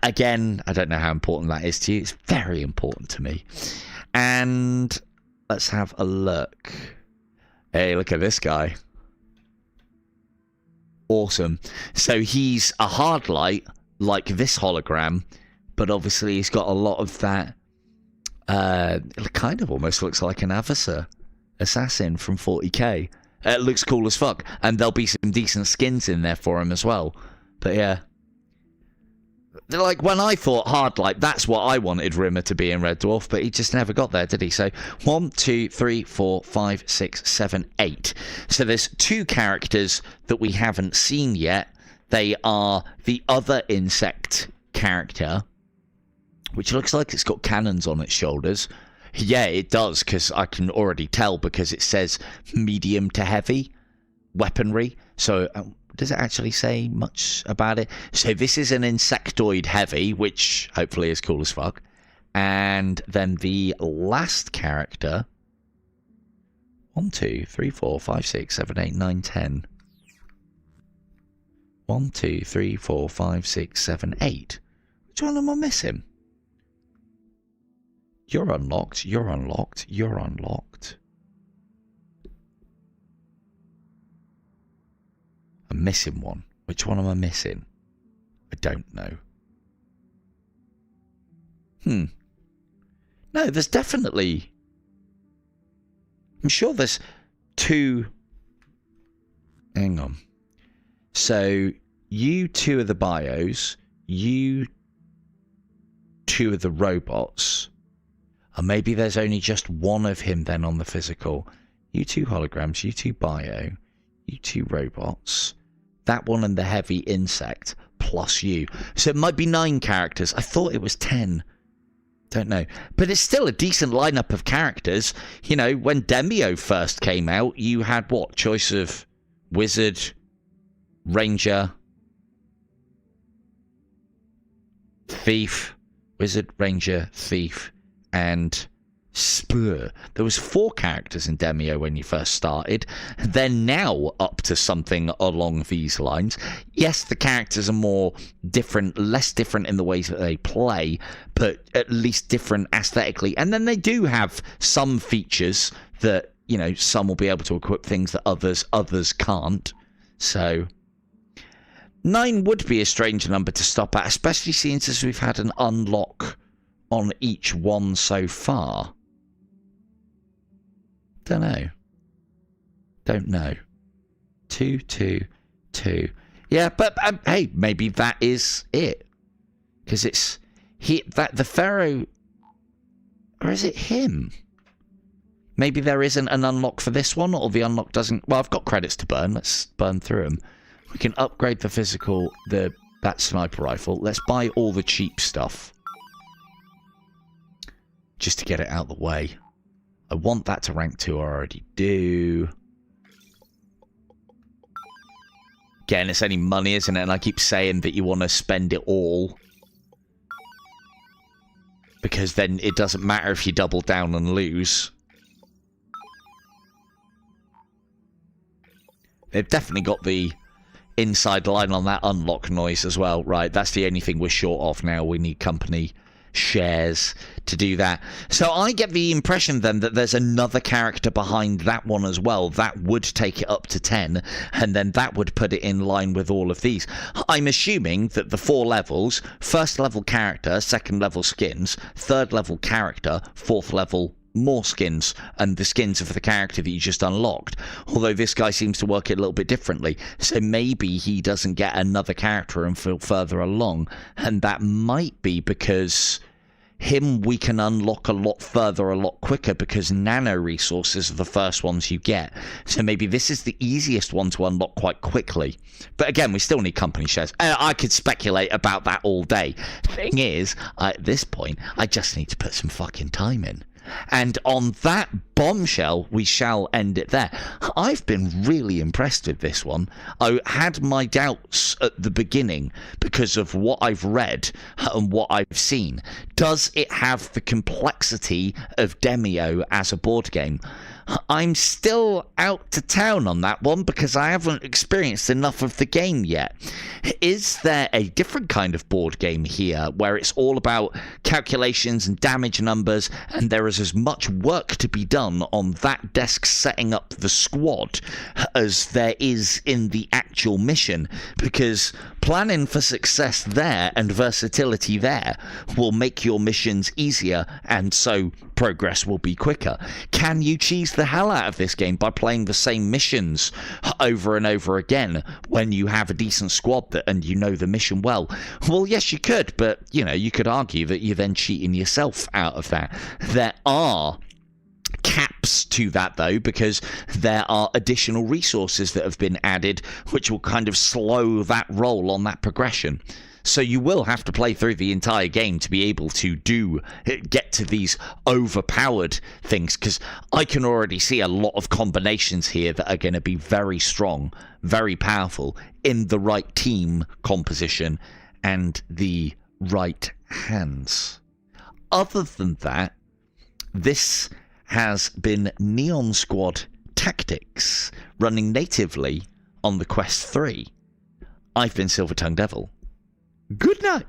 Again, I don't know how important that is to you. It's very important to me. And let's have a look. Hey, look at this guy. Awesome. So he's a hard light, like this hologram, but obviously he's got a lot of that. It kind of almost looks like an assassin from 40k. It looks cool as fuck, and there'll be some decent skins in there for him as well. But yeah, like when I thought hard light, that's what I wanted Rimmer to be in Red Dwarf, but he just never got there, did he? So 1, 2, 3, 4, 5, 6, 7, 8. So there's 2 characters that we haven't seen yet. They are the other insect character, which looks like it's got cannons on its shoulders. Yeah, it does, because I can already tell because it says medium to heavy weaponry. So does it actually say much about it? So this is an insectoid heavy, which hopefully is cool as fuck. And then the last character, 1, 2, 3, 4, 5, 6, 7, 8, 9, 10. 1, 2, 3, 4, 5, 6, 7, 8. Which one am I missing? You're unlocked, you're unlocked, you're unlocked. I'm missing one. Which one am I missing? I don't know. No, there's definitely... I'm sure there's 2... Hang on. So, you 2 are the bios. You 2 are the robots. And maybe there's only just one of him then on the physical. You 2 holograms, you 2 bio, you 2 robots. That one and the heavy insect, plus you. So it might be 9 characters. I thought it was 10. Don't know. But it's still a decent lineup of characters. You know, when Demio first came out, you had what? Choice of wizard, ranger, thief, wizard, ranger, thief, and Spur. There was 4 characters in Demio when you first started. They're now up to something along these lines. Yes, the characters are more different, less different in the ways that they play, but at least different aesthetically. And then they do have some features that, you know, some will be able to equip things that others can't. So 9 would be a strange number to stop at, especially since we've had an unlock on each one so far. Don't know. 2, 2, 2. Yeah, but hey, maybe that is it, because it's the Pharaoh, or is it him? Maybe there isn't an unlock for this one, or the unlock doesn't... Well, I've got credits to burn. Let's burn through them. We can upgrade the physical, that sniper rifle. Let's buy all the cheap stuff. Just to get it out of the way. I want that to rank 2, I already do. Again, it's only money, isn't it? And I keep saying that you want to spend it all. Because then it doesn't matter if you double down and lose. They've definitely got the inside line on that unlock noise as well. Right, that's the only thing we're short of now. We need company shares to do that. So I get the impression then that there's another character behind that one as well. That would take it up to 10, and then that would put it in line with all of these. I'm assuming that the 4 levels, first level character, second level skins, third level character, fourth level more skins, and the skins of the character that you just unlocked. Although this guy seems to work it a little bit differently, so maybe he doesn't get another character until further along, and that might be because him we can unlock a lot further, a lot quicker, because nano resources are the first ones you get. So maybe this is the easiest one to unlock quite quickly. But again, we still need company shares. I could speculate about that all day. Thing is, at this point, I just need to put some fucking time in. And on that bombshell, we shall end it there. I've been really impressed with this one. I had my doubts at the beginning because of what I've read and what I've seen. Does it have the complexity of Demio as a board game? I'm still out to town on that one because I haven't experienced enough of the game yet. Is there a different kind of board game here where it's all about calculations and damage numbers, and there is as much work to be done on that desk setting up the squad as there is in the actual mission? Because planning for success there and versatility there will make your missions easier, and so progress will be quicker. Can you cheese the hell out of this game by playing the same missions over and over again when you have a decent squad and you know the mission well? Well, yes, you could, but you know, you could argue that you're then cheating yourself out of that. There are caps to that though, because there are additional resources that have been added which will kind of slow that roll on that progression. So you will have to play through the entire game to be able to get to these overpowered things, because I can already see a lot of combinations here that are going to be very strong, very powerful in the right team composition and the right hands. Other than that, this has been Neon Squad Tactics, running natively on the Quest 3. I've been Silver Tongue Devil. Good night.